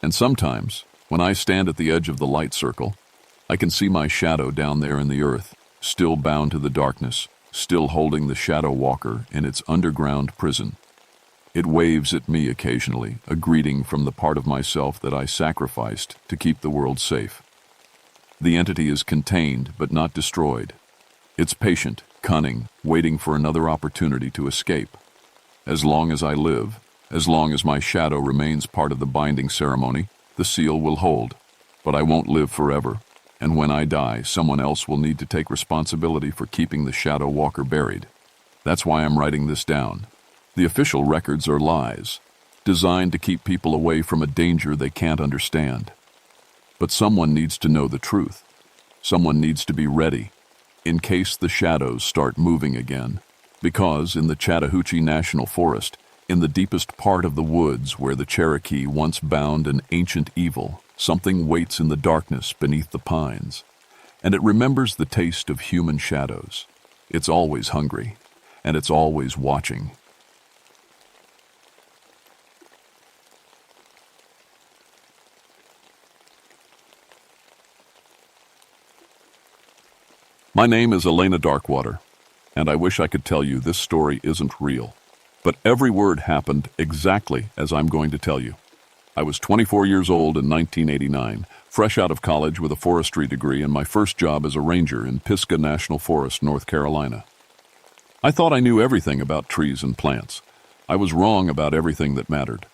And sometimes, when I stand at the edge of the light circle, I can see my shadow down there in the earth, still bound to the darkness, still holding the shadow walker in its underground prison. It waves at me occasionally, a greeting from the part of myself that I sacrificed to keep the world safe. The entity is contained but not destroyed. It's patient, cunning, waiting for another opportunity to escape. As long as I live, as long as my shadow remains part of the binding ceremony, the seal will hold. But I won't live forever, and when I die, someone else will need to take responsibility for keeping the shadow walker buried. That's why I'm writing this down. The official records are lies, designed to keep people away from a danger they can't understand. But someone needs to know the truth. Someone needs to be ready, in case the shadows start moving again. Because in the Chattahoochee National Forest, in the deepest part of the woods where the Cherokee once bound an ancient evil, something waits in the darkness beneath the pines, and it remembers the taste of human shadows. It's always hungry, and it's always watching. My name is Elena Darkwater, and I wish I could tell you this story isn't real. But every word happened exactly as I'm going to tell you. I was 24 years old in 1989, fresh out of college with a forestry degree and my first job as a ranger in Pisgah National Forest, North Carolina. I thought I knew everything about trees and plants. I was wrong about everything that mattered.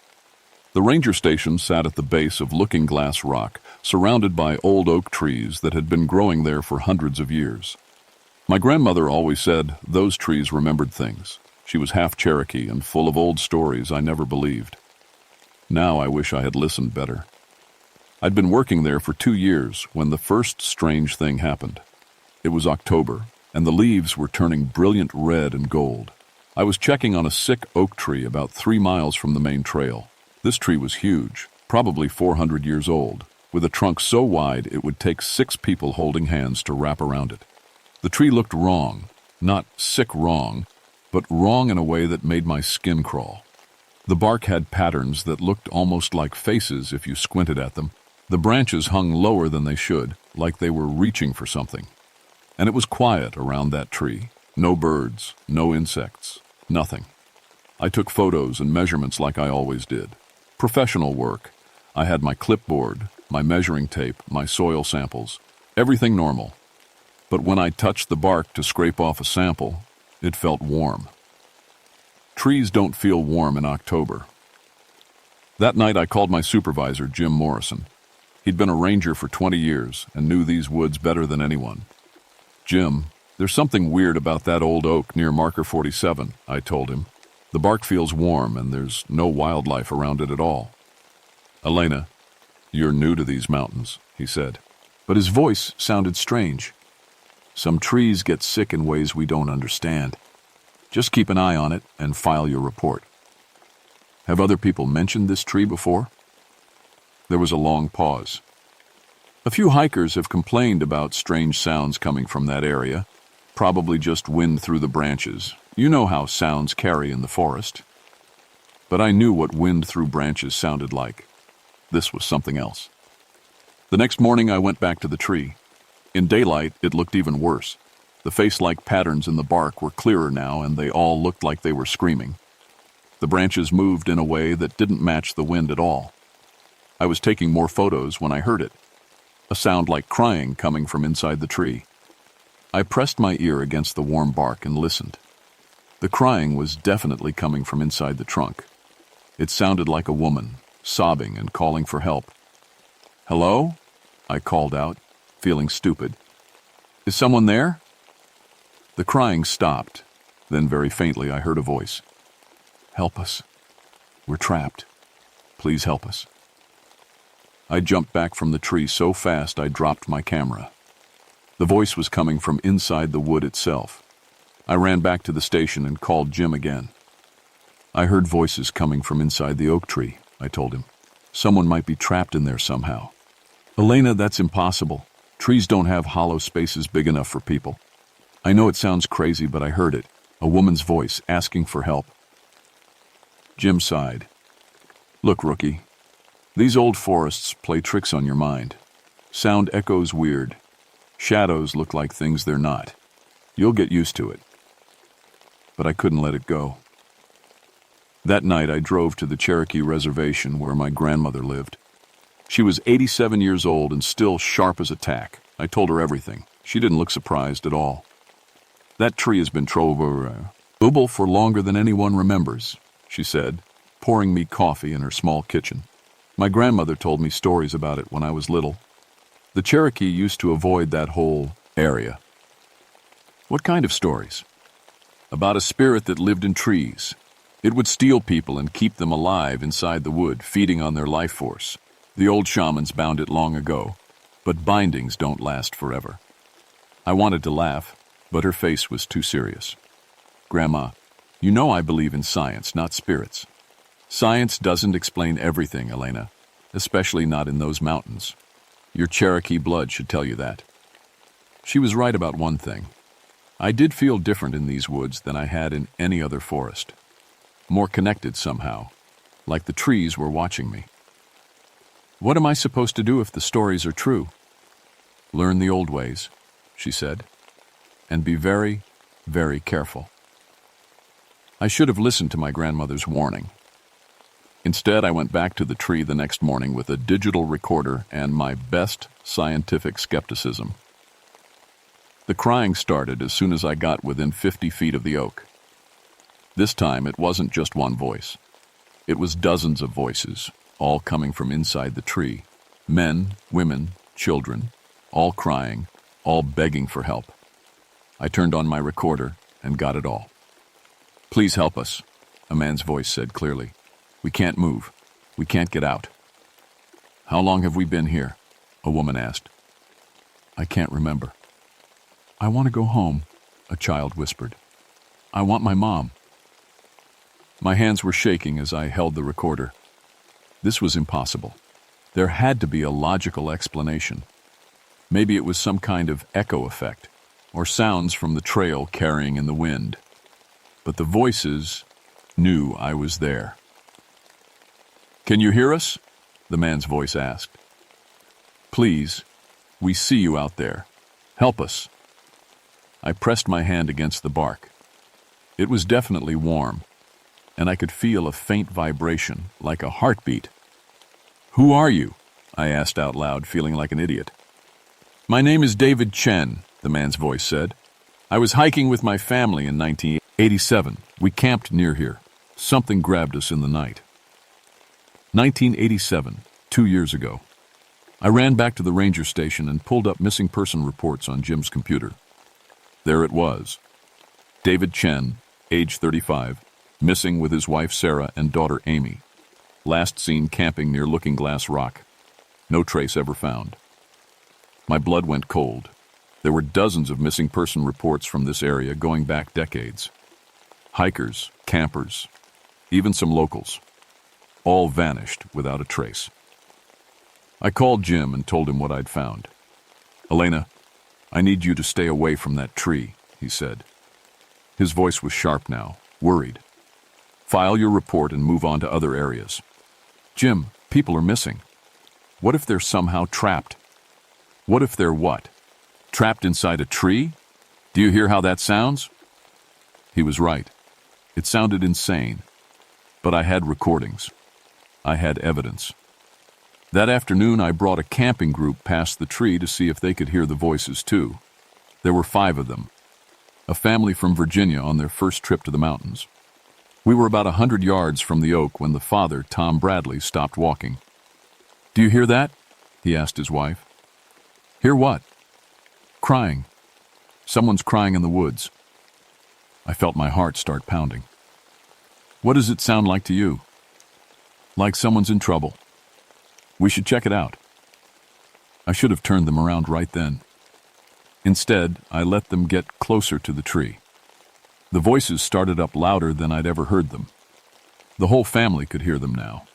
The ranger station sat at the base of Looking Glass Rock, surrounded by old oak trees that had been growing there for hundreds of years. My grandmother always said those trees remembered things. She was half Cherokee and full of old stories I never believed. Now I wish I had listened better. I'd been working there for 2 years when the first strange thing happened. It was October, and the leaves were turning brilliant red and gold. I was checking on a sick oak tree about 3 miles from the main trail. This tree was huge, probably 400 years old, with a trunk so wide it would take 6 people holding hands to wrap around it. The tree looked wrong, not sick wrong, but wrong in a way that made my skin crawl. The bark had patterns that looked almost like faces if you squinted at them. The branches hung lower than they should, like they were reaching for something. And it was quiet around that tree. No birds, no insects, nothing. I took photos and measurements like I always did. Professional work. I had my clipboard, my measuring tape, my soil samples, everything normal. But when I touched the bark to scrape off a sample, it felt warm. Trees don't feel warm in October. That night I called my supervisor, Jim Morrison. He'd been a ranger for 20 years and knew these woods better than anyone. "Jim, there's something weird about that old oak near Marker 47, I told him. The bark feels warm and there's no wildlife around it at all. "Elena, you're new to these mountains," he said. But his voice sounded strange. "Some trees get sick in ways we don't understand. Just keep an eye on it and file your report." "Have other people mentioned this tree before?" There was a long pause. "A few hikers have complained about strange sounds coming from that area, probably just wind through the branches. You know how sounds carry in the forest." But I knew what wind through branches sounded like. This was something else. The next morning I went back to the tree. In daylight, it looked even worse. The face-like patterns in the bark were clearer now, and they all looked like they were screaming. The branches moved in a way that didn't match the wind at all. I was taking more photos when I heard it, a sound like crying coming from inside the tree. I pressed my ear against the warm bark and listened. The crying was definitely coming from inside the trunk. It sounded like a woman, sobbing and calling for help. "Hello?" I called out, feeling stupid. "Is someone there?" The crying stopped. Then very faintly I heard a voice. "Help us. We're trapped. Please help us." I jumped back from the tree so fast I dropped my camera. The voice was coming from inside the wood itself. I ran back to the station and called Jim again. "I heard voices coming from inside the oak tree," I told him. "Someone might be trapped in there somehow." "Elena, that's impossible. Trees don't have hollow spaces big enough for people." "I know it sounds crazy, but I heard it. A woman's voice asking for help." Jim sighed. "Look, rookie, these old forests play tricks on your mind. Sound echoes weird. Shadows look like things they're not. You'll get used to it." But I couldn't let it go. That night I drove to the Cherokee Reservation where my grandmother lived. She was 87 years old and still sharp as a tack. I told her everything. She didn't look surprised at all. "That tree has been trouble for longer than anyone remembers," she said, pouring me coffee in her small kitchen. "My grandmother told me stories about it when I was little. The Cherokee used to avoid that whole area." "What kind of stories?" "About a spirit that lived in trees. It would steal people and keep them alive inside the wood, feeding on their life force. The old shamans bound it long ago, but bindings don't last forever." I wanted to laugh, but her face was too serious. "Grandma, you know I believe in science, not spirits. Science doesn't explain everything, Elena, especially not in those mountains. Your Cherokee blood should tell you that." She was right about one thing. I did feel different in these woods than I had in any other forest. More connected somehow, like the trees were watching me. "What am I supposed to do if the stories are true?" "Learn the old ways," she said, "and be very, very careful." I should have listened to my grandmother's warning. Instead, I went back to the tree the next morning with a digital recorder and my best scientific skepticism. The crying started as soon as I got within 50 feet of the oak. This time, it wasn't just one voice. It was dozens of voices, all coming from inside the tree. Men, women, children, all crying, all begging for help. I turned on my recorder and got it all. "Please help us," a man's voice said clearly. "We can't move. We can't get out." "How long have we been here?" a woman asked. "I can't remember." "I want to go home," a child whispered. "I want my mom." My hands were shaking as I held the recorder. This was impossible. There had to be a logical explanation. Maybe it was some kind of echo effect, or sounds from the trail carrying in the wind. But the voices knew I was there. "Can you hear us?" the man's voice asked. "Please, we see you out there. Help us." I pressed my hand against the bark. It was definitely warm, and I could feel a faint vibration, like a heartbeat. "Who are you?" I asked out loud, feeling like an idiot. "My name is David Chen," the man's voice said. "I was hiking with my family in 1987. We camped near here. Something grabbed us in the night." 1987, 2 years ago. I ran back to the ranger station and pulled up missing person reports on Jim's computer. There it was. David Chen, age 35, missing with his wife Sarah and daughter Amy. Last seen camping near Looking Glass Rock. No trace ever found. My blood went cold. There were dozens of missing person reports from this area going back decades. Hikers, campers, even some locals. All vanished without a trace. I called Jim and told him what I'd found. "Elena, I need you to stay away from that tree," he said. His voice was sharp now, worried. "File your report and move on to other areas." "Jim, people are missing. What if they're somehow trapped?" "What if they're what? Trapped inside a tree? Do you hear how that sounds?" He was right. It sounded insane. But I had recordings. I had evidence. That afternoon, I brought a camping group past the tree to see if they could hear the voices too. There were 5 of them. A family from Virginia on their first trip to the mountains. We were about 100 yards from the oak when the father, Tom Bradley, stopped walking. "Do you hear that?" he asked his wife. "Hear what?" "Crying. Someone's crying in the woods. I felt my heart start pounding. What does it sound like to you? Like someone's in trouble. We should check it out. I should have turned them around right then. Instead, I let them get closer to the tree. The voices started up louder than I'd ever heard them. The whole family could hear them now.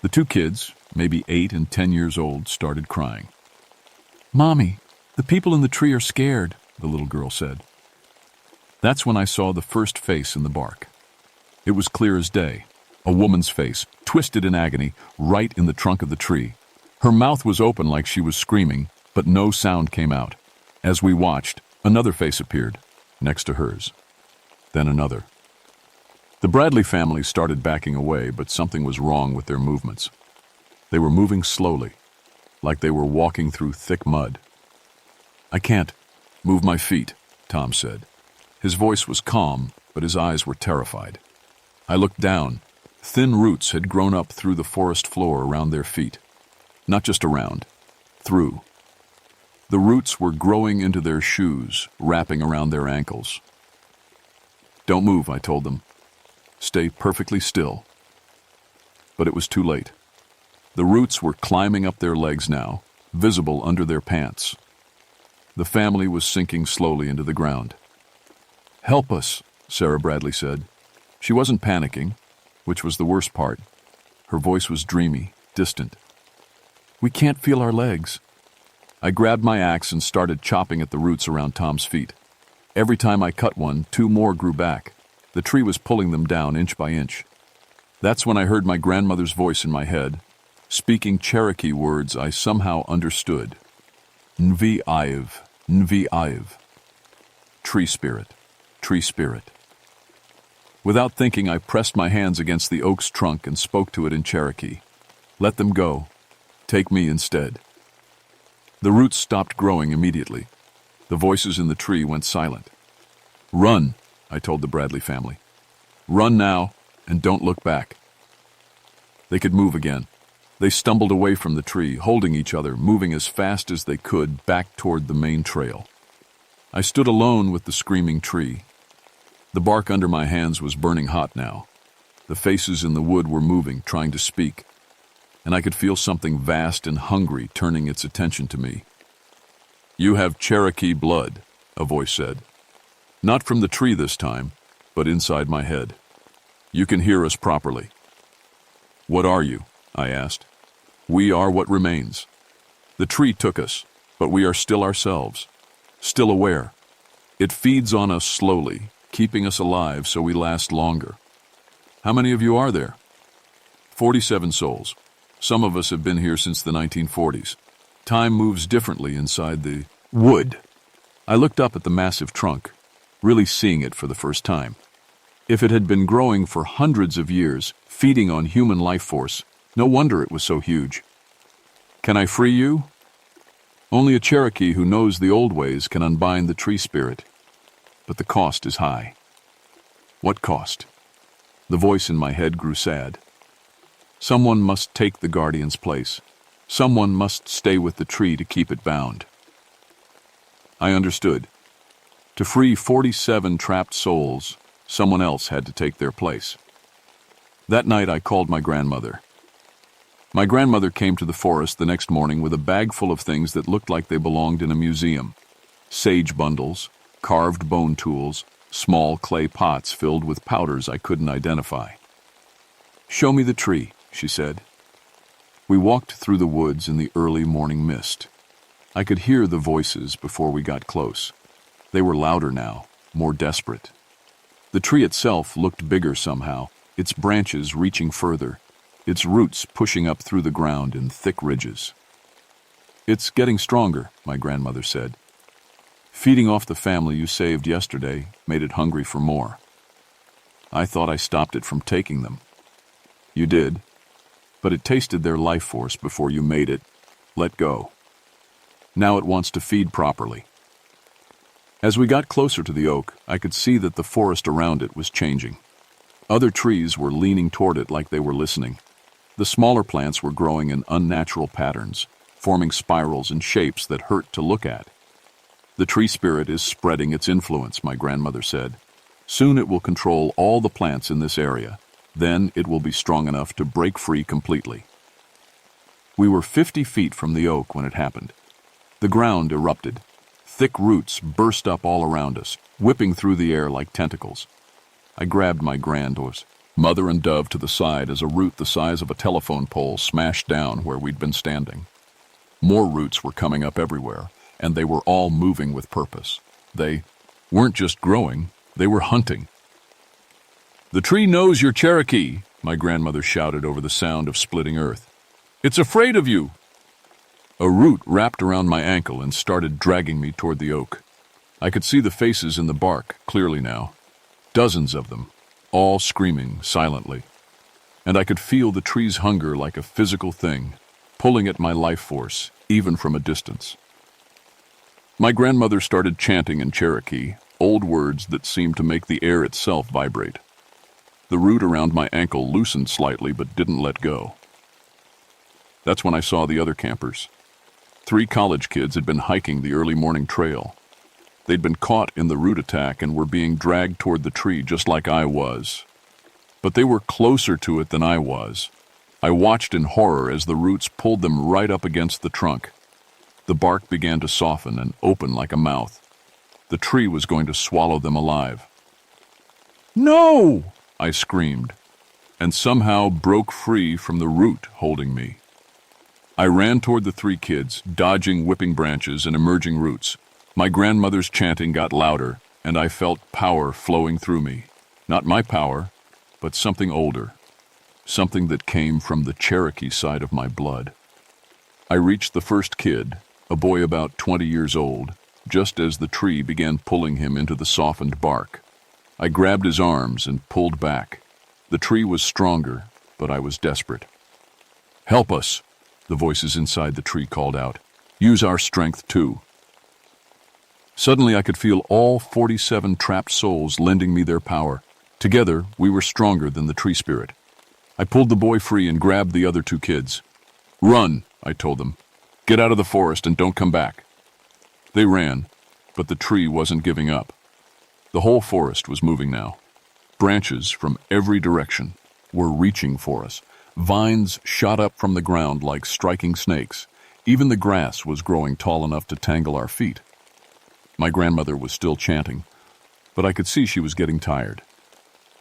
The two kids, maybe 8 and 10 years old, started crying. "Mommy, the people in the tree are scared," the little girl said. That's when I saw the first face in the bark. It was clear as day, a woman's face, twisted in agony, right in the trunk of the tree. Her mouth was open like she was screaming, but no sound came out. As we watched, another face appeared, next to hers. Then another. The Bradley family started backing away, but something was wrong with their movements. They were moving slowly, like they were walking through thick mud. "I can't move my feet," Tom said. His voice was calm, but his eyes were terrified. I looked down. Thin roots had grown up through the forest floor around their feet. Not just around, through. The roots were growing into their shoes, wrapping around their ankles. "Don't move," I told them. "Stay perfectly still." But it was too late. The roots were climbing up their legs now, visible under their pants. The family was sinking slowly into the ground. "Help us," Sarah Bradley said. She wasn't panicking, which was the worst part. Her voice was dreamy, distant. "We can't feel our legs." I grabbed my axe and started chopping at the roots around Tom's feet. Every time I cut one, 2 more grew back. The tree was pulling them down inch by inch. That's when I heard my grandmother's voice in my head, speaking Cherokee words I somehow understood. Nvi-iv, Nvi-iv. Tree spirit, tree spirit. Without thinking, I pressed my hands against the oak's trunk and spoke to it in Cherokee. "Let them go. Take me instead." The roots stopped growing immediately. The voices in the tree went silent. "Run," I told the Bradley family. "Run now, and don't look back." They could move again. They stumbled away from the tree, holding each other, moving as fast as they could back toward the main trail. I stood alone with the screaming tree. The bark under my hands was burning hot now. The faces in the wood were moving, trying to speak, and I could feel something vast and hungry turning its attention to me. "You have Cherokee blood," a voice said. Not from the tree this time, but inside my head. "You can hear us properly." "What are you?" I asked. "We are what remains. The tree took us, but we are still ourselves, still aware. It feeds on us slowly, keeping us alive so we last longer." "How many of you are there?" 47 souls. Some of us have been here since the 1940s. Time moves differently inside the wood. I looked up at the massive trunk, really seeing it for the first time. If it had been growing for hundreds of years, feeding on human life force, no wonder it was so huge. "Can I free you?" "Only a Cherokee who knows the old ways can unbind the tree spirit. But the cost is high." "What cost?" The voice in my head grew sad. "Someone must take the guardian's place. Someone must stay with the tree to keep it bound." I understood. To free 47 trapped souls, someone else had to take their place. That night I called my grandmother. My grandmother came to the forest the next morning with a bag full of things that looked like they belonged in a museum. Sage bundles, carved bone tools, small clay pots filled with powders I couldn't identify. "Show me the tree," she said. We walked through the woods in the early morning mist. I could hear the voices before we got close. They were louder now, more desperate. The tree itself looked bigger somehow, its branches reaching further, its roots pushing up through the ground in thick ridges. "It's getting stronger," my grandmother said. "Feeding off the family you saved yesterday made it hungry for more. I thought I stopped it from taking them." "You did, but it tasted their life force before you made it let go. Now it wants to feed properly." As we got closer to the oak, I could see that the forest around it was changing. Other trees were leaning toward it like they were listening. The smaller plants were growing in unnatural patterns, forming spirals and shapes that hurt to look at. "The tree spirit is spreading its influence," my grandmother said. Soon it will control all the plants in this area. Then it will be strong enough to break free completely. We were 50 feet from the oak when it happened. The ground erupted. Thick roots burst up all around us, whipping through the air like tentacles. I grabbed my granddaughters, mother and dove, to the side as a root the size of a telephone pole smashed down where we'd been standing. More roots were coming up everywhere, and they were all moving with purpose. They weren't just growing, they were hunting. "The tree knows you're Cherokee," my grandmother shouted over the sound of splitting earth. "It's afraid of you." A root wrapped around my ankle and started dragging me toward the oak. I could see the faces in the bark clearly now. Dozens of them, all screaming silently. And I could feel the tree's hunger like a physical thing, pulling at my life force, even from a distance. My grandmother started chanting in Cherokee, old words that seemed to make the air itself vibrate. The root around my ankle loosened slightly but didn't let go. That's when I saw the other campers. 3 college kids had been hiking the early morning trail. They'd been caught in the root attack and were being dragged toward the tree just like I was. But they were closer to it than I was. I watched in horror as the roots pulled them right up against the trunk. The bark began to soften and open like a mouth. The tree was going to swallow them alive. "No!" I screamed, and somehow broke free from the root holding me. I ran toward the 3 kids, dodging whipping branches and emerging roots. My grandmother's chanting got louder, and I felt power flowing through me. Not my power, but something older. Something that came from the Cherokee side of my blood. I reached the first kid, a boy about 20 years old, just as the tree began pulling him into the softened bark. I grabbed his arms and pulled back. The tree was stronger, but I was desperate. "Help us," the voices inside the tree called out. "Use our strength too." Suddenly I could feel all 47 trapped souls lending me their power. Together, we were stronger than the tree spirit. I pulled the boy free and grabbed the other 2 kids. "Run," I told them. "Get out of the forest and don't come back." They ran, but the tree wasn't giving up. The whole forest was moving now. Branches from every direction were reaching for us. Vines shot up from the ground like striking snakes. Even the grass was growing tall enough to tangle our feet. My grandmother was still chanting, but I could see she was getting tired.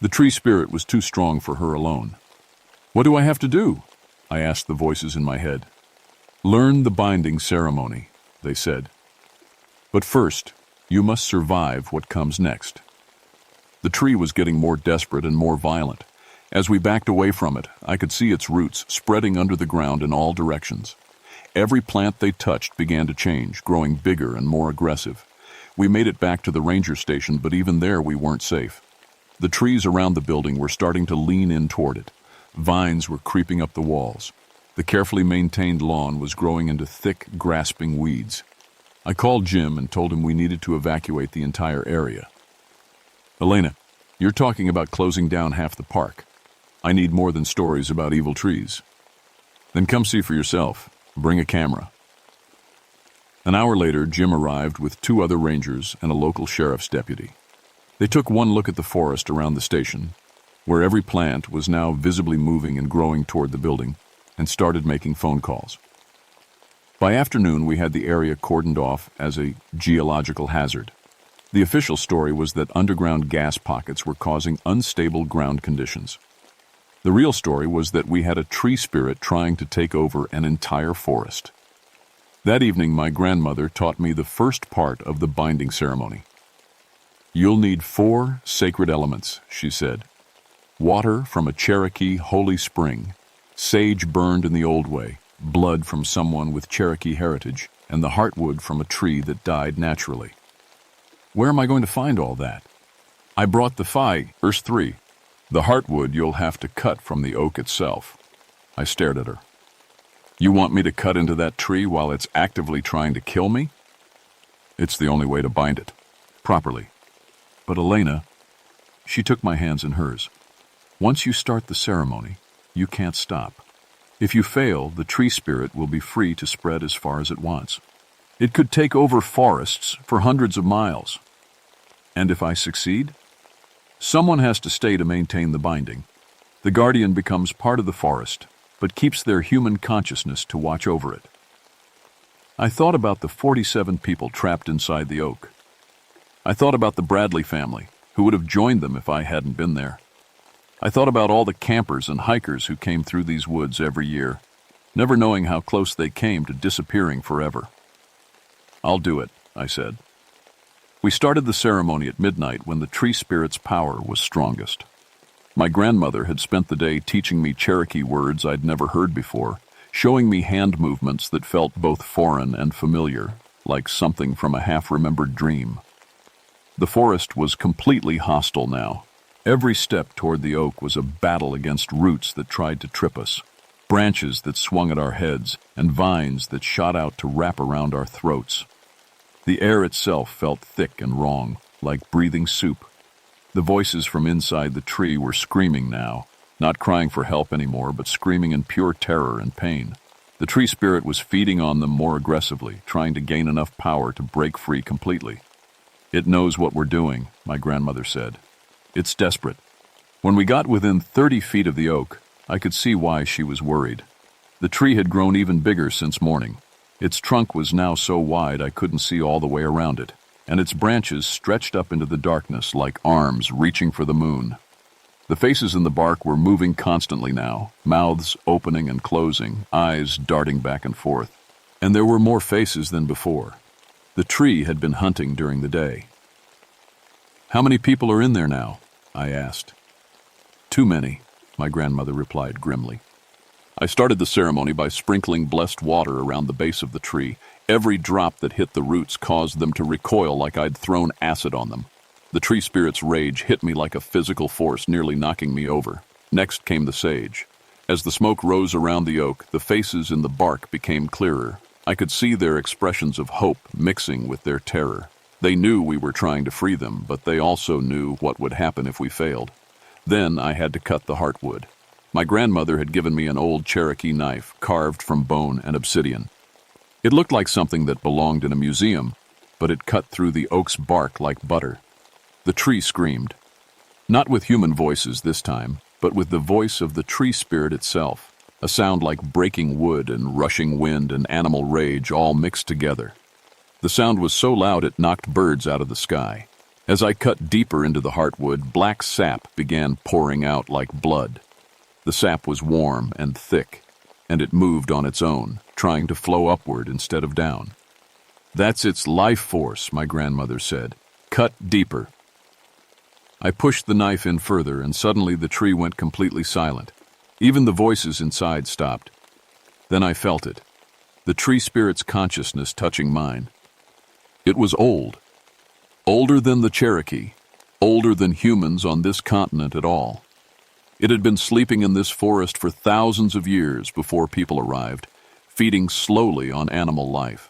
The tree spirit was too strong for her alone. "What do I have to do?" I asked the voices in my head. "Learn the binding ceremony," they said. "But first, you must survive what comes next." The tree was getting more desperate and more violent. As we backed away from it, I could see its roots spreading under the ground in all directions. Every plant they touched began to change, growing bigger and more aggressive. We made it back to the ranger station, but even there we weren't safe. The trees around the building were starting to lean in toward it. Vines were creeping up the walls. The carefully maintained lawn was growing into thick, grasping weeds. I called Jim and told him we needed to evacuate the entire area. "Elena, you're talking about closing down half the park. I need more than stories about evil trees." "Then come see for yourself. Bring a camera." An hour later, Jim arrived with 2 other rangers and a local sheriff's deputy. They took one look at the forest around the station, where every plant was now visibly moving and growing toward the building, and started making phone calls. By afternoon, we had the area cordoned off as a geological hazard. The official story was that underground gas pockets were causing unstable ground conditions. The real story was that we had a tree spirit trying to take over an entire forest. That evening, my grandmother taught me the first part of the binding ceremony. "You'll need 4 sacred elements," she said. "Water from a Cherokee holy spring, sage burned in the old way, blood from someone with Cherokee heritage, and the heartwood from a tree that died naturally." "Where am I going to find all that?" "I brought the verse 3. The heartwood you'll have to cut from the oak itself." I stared at her. "You want me to cut into that tree while it's actively trying to kill me?" "It's the only way to bind it. Properly." "But Elena," she took my hands in hers, "once you start the ceremony, you can't stop. If you fail, the tree spirit will be free to spread as far as it wants. It could take over forests for hundreds of miles. And if I succeed?" Someone has to stay to maintain the binding. The guardian becomes part of the forest, but keeps their human consciousness to watch over it. I thought about the 47 people trapped inside the oak. I thought about the Bradley family, who would have joined them if I hadn't been there. I thought about all the campers and hikers who came through these woods every year, never knowing how close they came to disappearing forever. "I'll do it," I said. We started the ceremony at midnight when the tree spirit's power was strongest. My grandmother had spent the day teaching me Cherokee words I'd never heard before, showing me hand movements that felt both foreign and familiar, like something from a half-remembered dream. The forest was completely hostile now. Every step toward the oak was a battle against roots that tried to trip us, branches that swung at our heads, and vines that shot out to wrap around our throats. The air itself felt thick and wrong, like breathing soup. The voices from inside the tree were screaming now, not crying for help anymore, but screaming in pure terror and pain. The tree spirit was feeding on them more aggressively, trying to gain enough power to break free completely. "It knows what we're doing," my grandmother said. "It's desperate." When we got within 30 feet of the oak, I could see why she was worried. The tree had grown even bigger since morning. Its trunk was now so wide I couldn't see all the way around it, and its branches stretched up into the darkness like arms reaching for the moon. The faces in the bark were moving constantly now, mouths opening and closing, eyes darting back and forth. And there were more faces than before. The tree had been hunting during the day. "How many people are in there now?" I asked. "Too many," my grandmother replied grimly. I started the ceremony by sprinkling blessed water around the base of the tree. Every drop that hit the roots caused them to recoil like I'd thrown acid on them. The tree spirit's rage hit me like a physical force, nearly knocking me over. Next came the sage. As the smoke rose around the oak, the faces in the bark became clearer. I could see their expressions of hope mixing with their terror. They knew we were trying to free them, but they also knew what would happen if we failed. Then I had to cut the heartwood. My grandmother had given me an old Cherokee knife carved from bone and obsidian. It looked like something that belonged in a museum, but it cut through the oak's bark like butter. The tree screamed. Not with human voices this time, but with the voice of the tree spirit itself, a sound like breaking wood and rushing wind and animal rage all mixed together. The sound was so loud it knocked birds out of the sky. As I cut deeper into the heartwood, black sap began pouring out like blood. The sap was warm and thick, and it moved on its own, trying to flow upward instead of down. "That's its life force," my grandmother said. "Cut deeper." I pushed the knife in further, and suddenly the tree went completely silent. Even the voices inside stopped. Then I felt it, the tree spirit's consciousness touching mine. It was old. Older than the Cherokee, older than humans on this continent at all. It had been sleeping in this forest for thousands of years before people arrived, feeding slowly on animal life.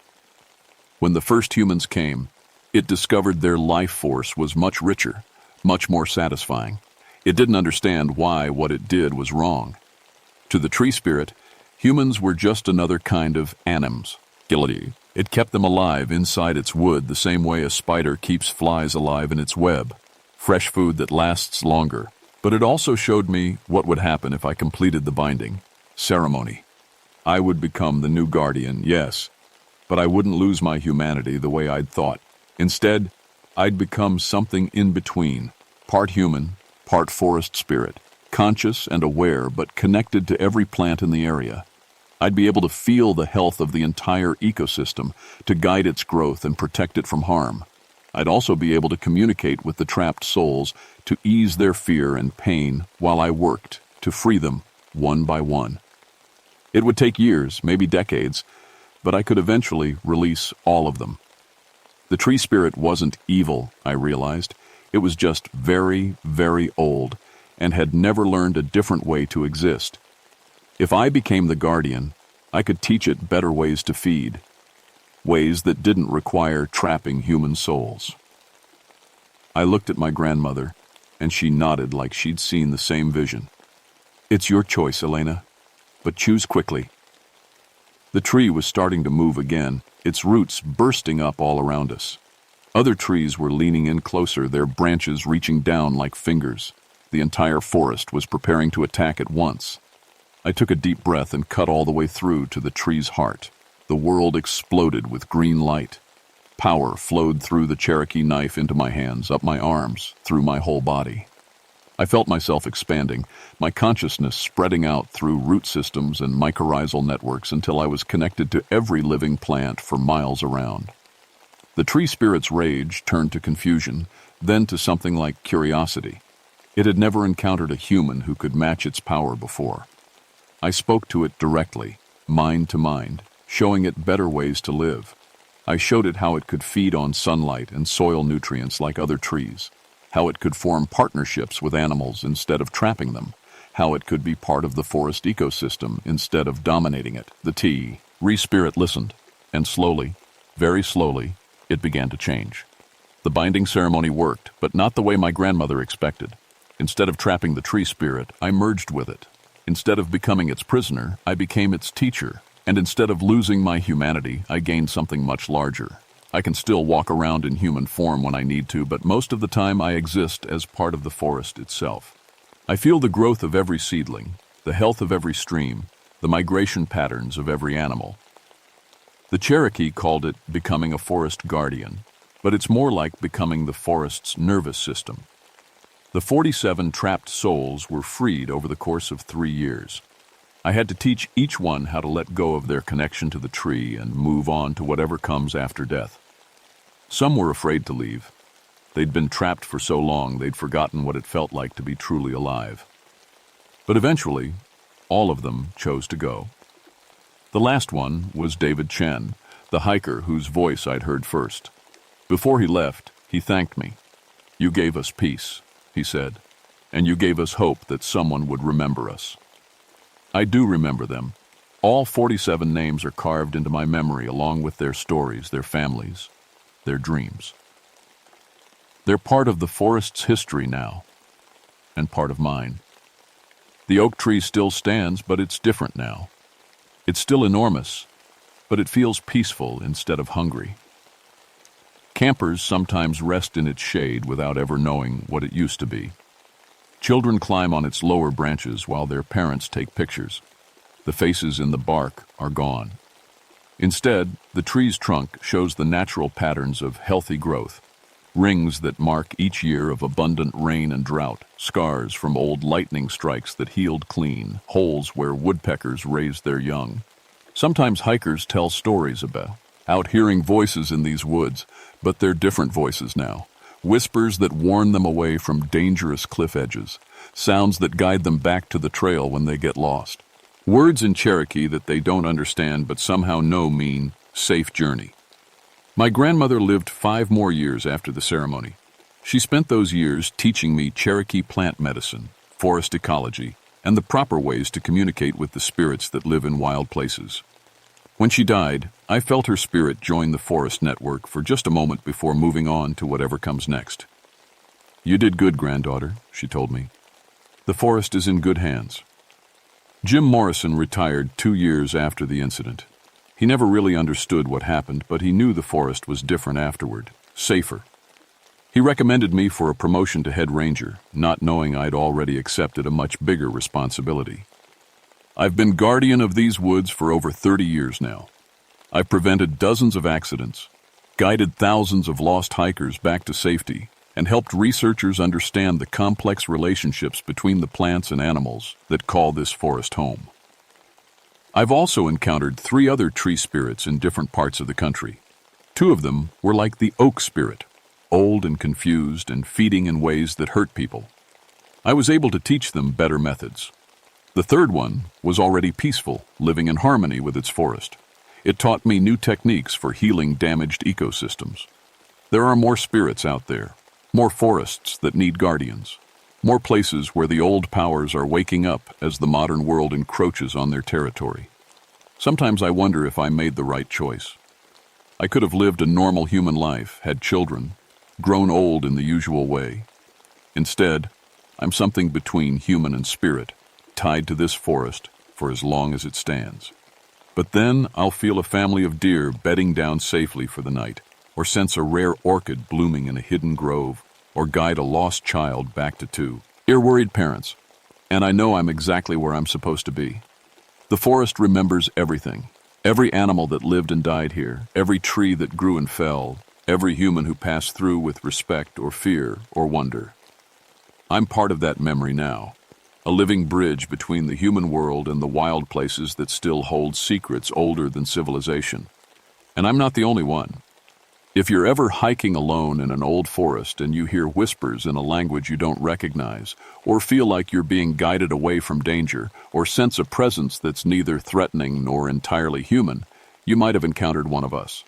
When the first humans came, it discovered their life force was much richer, much more satisfying. It didn't understand why what it did was wrong. To the tree spirit, humans were just another kind of anims. It kept them alive inside its wood the same way a spider keeps flies alive in its web, fresh food that lasts longer. But it also showed me what would happen if I completed the binding ceremony. I would become the new guardian, yes, but I wouldn't lose my humanity the way I'd thought. Instead, I'd become something in between, part human, part forest spirit, conscious and aware but connected to every plant in the area. I'd be able to feel the health of the entire ecosystem, to guide its growth and protect it from harm. I'd also be able to communicate with the trapped souls to ease their fear and pain while I worked to free them one by one. It would take years, maybe decades, but I could eventually release all of them. The tree spirit wasn't evil, I realized. It was just very, very old and had never learned a different way to exist. If I became the guardian, I could teach it better ways to feed, ways that didn't require trapping human souls. I looked at my grandmother, and she nodded like she'd seen the same vision. "It's your choice, Elena, but choose quickly." The tree was starting to move again, its roots bursting up all around us. Other trees were leaning in closer, their branches reaching down like fingers. The entire forest was preparing to attack at once. I took a deep breath and cut all the way through to the tree's heart. The world exploded with green light. Power flowed through the Cherokee knife into my hands, up my arms, through my whole body. I felt myself expanding, my consciousness spreading out through root systems and mycorrhizal networks until I was connected to every living plant for miles around. The tree spirit's rage turned to confusion, then to something like curiosity. It had never encountered a human who could match its power before. I spoke to it directly, mind to mind, showing it better ways to live. I showed it how it could feed on sunlight and soil nutrients like other trees, how it could form partnerships with animals instead of trapping them, how it could be part of the forest ecosystem instead of dominating it. The tree spirit listened, and slowly, very slowly, it began to change. The binding ceremony worked, but not the way my grandmother expected. Instead of trapping the tree spirit, I merged with it. Instead of becoming its prisoner, I became its teacher. And instead of losing my humanity, I gained something much larger. I can still walk around in human form when I need to, but most of the time I exist as part of the forest itself. I feel the growth of every seedling, the health of every stream, the migration patterns of every animal. The Cherokee called it becoming a forest guardian, but it's more like becoming the forest's nervous system. The 47 trapped souls were freed over the course of 3 years. I had to teach each one how to let go of their connection to the tree and move on to whatever comes after death. Some were afraid to leave. They'd been trapped for so long they'd forgotten what it felt like to be truly alive. But eventually, all of them chose to go. The last one was David Chen, the hiker whose voice I'd heard first. Before he left, he thanked me. "You gave us peace," he said, "and you gave us hope that someone would remember us." I do remember them. All 47 names are carved into my memory along with their stories, their families, their dreams. They're part of the forest's history now, and part of mine. The oak tree still stands, but it's different now. It's still enormous, but it feels peaceful instead of hungry. Campers sometimes rest in its shade without ever knowing what it used to be. Children climb on its lower branches while their parents take pictures. The faces in the bark are gone. Instead, the tree's trunk shows the natural patterns of healthy growth, rings that mark each year of abundant rain and drought, scars from old lightning strikes that healed clean, holes where woodpeckers raised their young. Sometimes hikers tell stories about out hearing voices in these woods, but they're different voices now. Whispers that warn them away from dangerous cliff edges, sounds that guide them back to the trail when they get lost. Words in Cherokee that they don't understand but somehow know mean safe journey. My grandmother lived 5 more years after the ceremony. She spent those years teaching me Cherokee plant medicine, forest ecology, and the proper ways to communicate with the spirits that live in wild places. When she died, I felt her spirit join the forest network for just a moment before moving on to whatever comes next. "You did good, granddaughter," she told me. "The forest is in good hands." Jim Morrison retired 2 years after the incident. He never really understood what happened, but he knew the forest was different afterward, safer. He recommended me for a promotion to head ranger, not knowing I'd already accepted a much bigger responsibility. I've been guardian of these woods for over 30 years now. I've prevented dozens of accidents, guided thousands of lost hikers back to safety, and helped researchers understand the complex relationships between the plants and animals that call this forest home. I've also encountered 3 other tree spirits in different parts of the country. 2 of them were like the oak spirit, old and confused and feeding in ways that hurt people. I was able to teach them better methods. The 3rd one was already peaceful, living in harmony with its forest. It taught me new techniques for healing damaged ecosystems. There are more spirits out there, more forests that need guardians, more places where the old powers are waking up as the modern world encroaches on their territory. Sometimes I wonder if I made the right choice. I could have lived a normal human life, had children, grown old in the usual way. Instead, I'm something between human and spirit, tied to this forest for as long as it stands. But then I'll feel a family of deer bedding down safely for the night, or sense a rare orchid blooming in a hidden grove, or guide a lost child back to two ear-worried parents. And I know I'm exactly where I'm supposed to be. The forest remembers everything. Every animal that lived and died here, every tree that grew and fell, every human who passed through with respect or fear or wonder. I'm part of that memory now, a living bridge between the human world and the wild places that still hold secrets older than civilization. And I'm not the only one. If you're ever hiking alone in an old forest and you hear whispers in a language you don't recognize, or feel like you're being guided away from danger, or sense a presence that's neither threatening nor entirely human, you might have encountered one of us.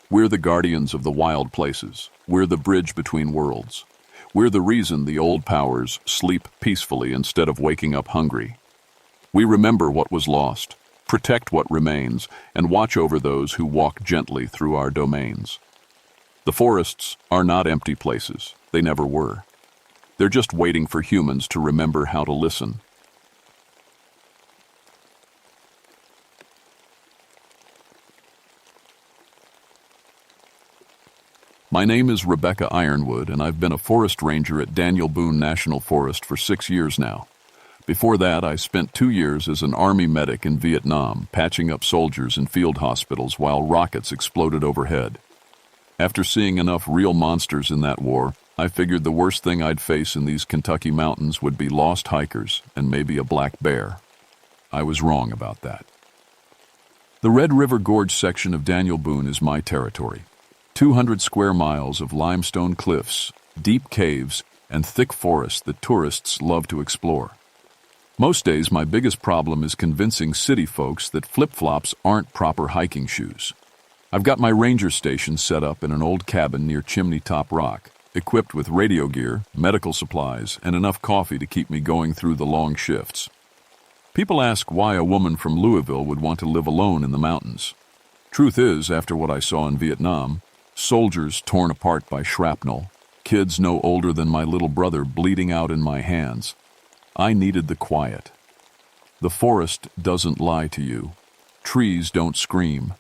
We're the guardians of the wild places. We're the bridge between worlds. We're the reason the old powers sleep peacefully instead of waking up hungry. We remember what was lost, protect what remains, and watch over those who walk gently through our domains. The forests are not empty places. They never were. They're just waiting for humans to remember how to listen. My name is Rebecca Ironwood, and I've been a forest ranger at Daniel Boone National Forest for 6 years now. Before that, I spent 2 years as an Army medic in Vietnam, patching up soldiers in field hospitals while rockets exploded overhead. After seeing enough real monsters in that war, I figured the worst thing I'd face in these Kentucky mountains would be lost hikers and maybe a black bear. I was wrong about that. The Red River Gorge section of Daniel Boone is my territory. 200 square miles of limestone cliffs, deep caves, and thick forests that tourists love to explore. Most days, my biggest problem is convincing city folks that flip-flops aren't proper hiking shoes. I've got my ranger station set up in an old cabin near Chimney Top Rock, equipped with radio gear, medical supplies, and enough coffee to keep me going through the long shifts. People ask why a woman from Louisville would want to live alone in the mountains. Truth is, after what I saw in Vietnam, soldiers torn apart by shrapnel, kids no older than my little brother bleeding out in my hands, I needed the quiet. The forest doesn't lie to you. Trees don't scream.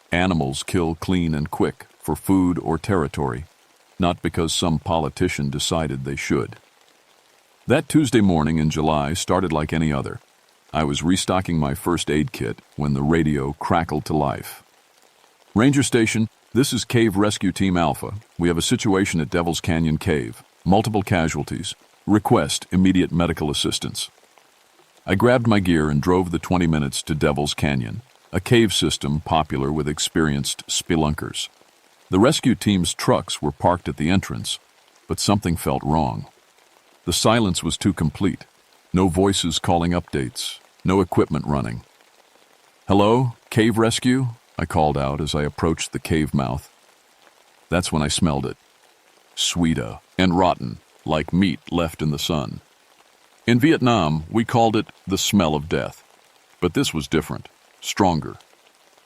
Animals kill clean and quick for food or territory, not because some politician decided they should. That Tuesday morning in July started like any other. I was restocking my first aid kit when the radio crackled to life. Ranger Station, this is Cave Rescue Team Alpha. We have a situation at Devil's Canyon Cave. Multiple casualties. Request immediate medical assistance. I grabbed my gear and drove the 20 minutes to Devil's Canyon, a cave system popular with experienced spelunkers. The rescue team's trucks were parked at the entrance, but something felt wrong. The silence was too complete. No voices calling updates, no equipment running. "Hello, cave rescue?" I called out as I approached the cave mouth. That's when I smelled it. Sweeta and rotten, like meat left in the sun. In Vietnam, we called it the smell of death. But this was different. Stronger,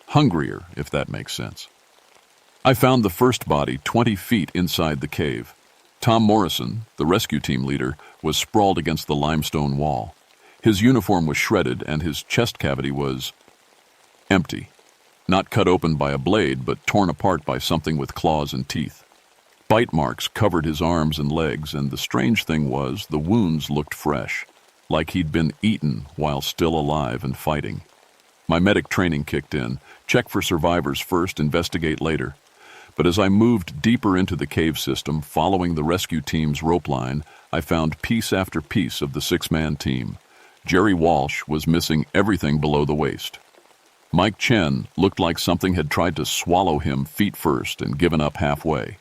hungrier, if that makes sense. I found the first body 20 feet inside the cave. Tom Morrison, the rescue team leader, was sprawled against the limestone wall. His uniform was shredded and his chest cavity was empty. Not cut open by a blade, but torn apart by something with claws and teeth. Bite marks covered his arms and legs, and the strange thing was the wounds looked fresh, like he'd been eaten while still alive and fighting. My medic training kicked in. Check for survivors first, investigate later. But as I moved deeper into the cave system, following the rescue team's rope line, I found piece after piece of the 6-man team. Jerry Walsh was missing everything below the waist. Mike Chen looked like something had tried to swallow him feet first and given up halfway.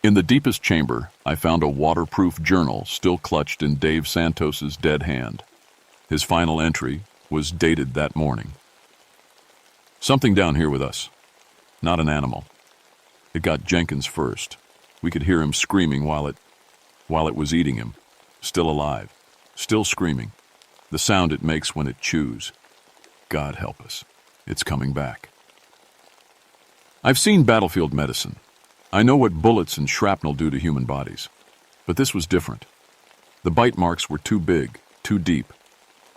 In the deepest chamber, I found a waterproof journal still clutched in Dave Santos's dead hand. His final entry was dated that morning. "Something down here with us. Not an animal. It got Jenkins first. We could hear him screaming while it was eating him. Still alive. Still screaming. The sound it makes when it chews. God help us. It's coming back." I've seen battlefield medicine. I know what bullets and shrapnel do to human bodies. But this was different. The bite marks were too big, too deep.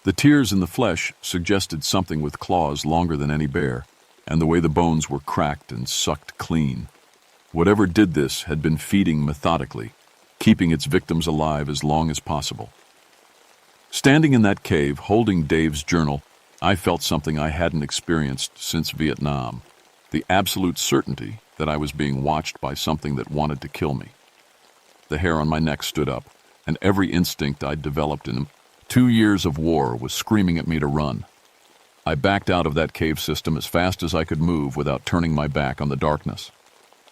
The tears in the flesh suggested something with claws longer than any bear, and the way the bones were cracked and sucked clean. Whatever did this had been feeding methodically, keeping its victims alive as long as possible. Standing in that cave, holding Dave's journal, I felt something I hadn't experienced since Vietnam, the absolute certainty that I was being watched by something that wanted to kill me. The hair on my neck stood up, and every instinct I'd developed in 2 years of war was screaming at me to run. I backed out of that cave system as fast as I could move without turning my back on the darkness.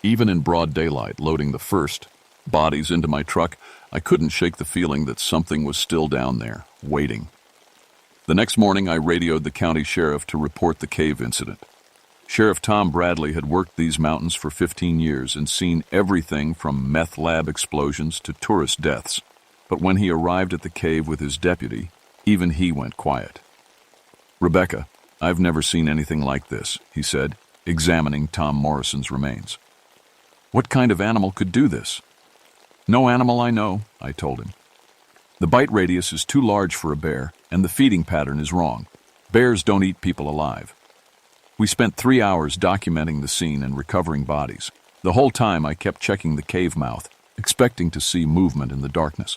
Even in broad daylight, loading the first bodies into my truck, I couldn't shake the feeling that something was still down there, waiting. The next morning, I radioed the county sheriff to report the cave incident. Sheriff Tom Bradley had worked these mountains for 15 years and seen everything from meth lab explosions to tourist deaths. But when he arrived at the cave with his deputy, even he went quiet. "Rebecca, I've never seen anything like this," he said, examining Tom Morrison's remains. "What kind of animal could do this?" "No animal I know," I told him. "The bite radius is too large for a bear, and the feeding pattern is wrong. Bears don't eat people alive." We spent 3 hours documenting the scene and recovering bodies. The whole time I kept checking the cave mouth, expecting to see movement in the darkness.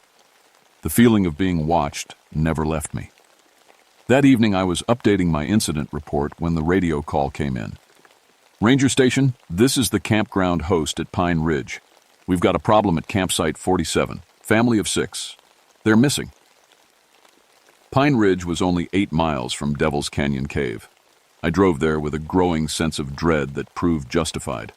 The feeling of being watched never left me. That evening I was updating my incident report when the radio call came in. "Ranger Station, this is the campground host at Pine Ridge. We've got a problem at campsite 47, family of 6. They're missing." Pine Ridge was only 8 miles from Devil's Canyon Cave. I drove there with a growing sense of dread that proved justified.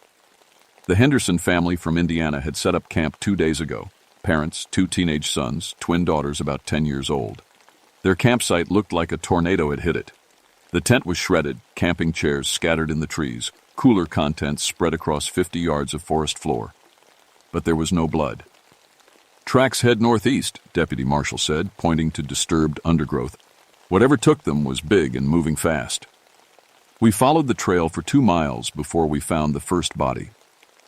The Henderson family from Indiana had set up camp 2 days ago. Parents, 2 teenage sons, twin daughters about 10 years old. Their campsite looked like a tornado had hit it. The tent was shredded, camping chairs scattered in the trees, cooler contents spread across 50 yards of forest floor. But there was no blood. "Tracks head northeast," Deputy Marshall said, pointing to disturbed undergrowth. "Whatever took them was big and moving fast." We followed the trail for 2 miles before we found the first body.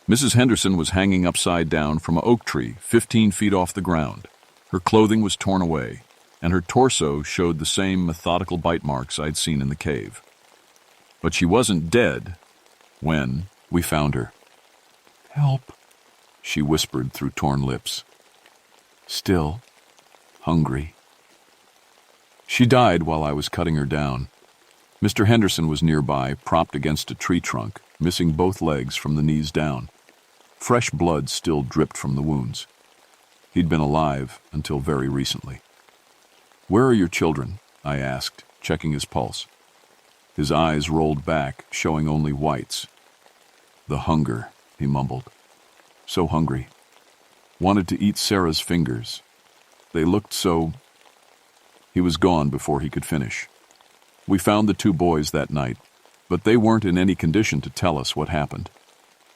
Mrs. Henderson was hanging upside down from an oak tree 15 feet off the ground. Her clothing was torn away, and her torso showed the same methodical bite marks I'd seen in the cave. But she wasn't dead when we found her. "Help," she whispered through torn lips. "Still hungry." She died while I was cutting her down. Mr. Henderson was nearby, propped against a tree trunk, missing both legs from the knees down. Fresh blood still dripped from the wounds. He'd been alive until very recently. "Where are your children?" I asked, checking his pulse. His eyes rolled back, showing only whites. "The hunger," he mumbled. "So hungry. Wanted to eat Sarah's fingers. They looked so—" He was gone before he could finish. We found the 2 boys that night, but they weren't in any condition to tell us what happened.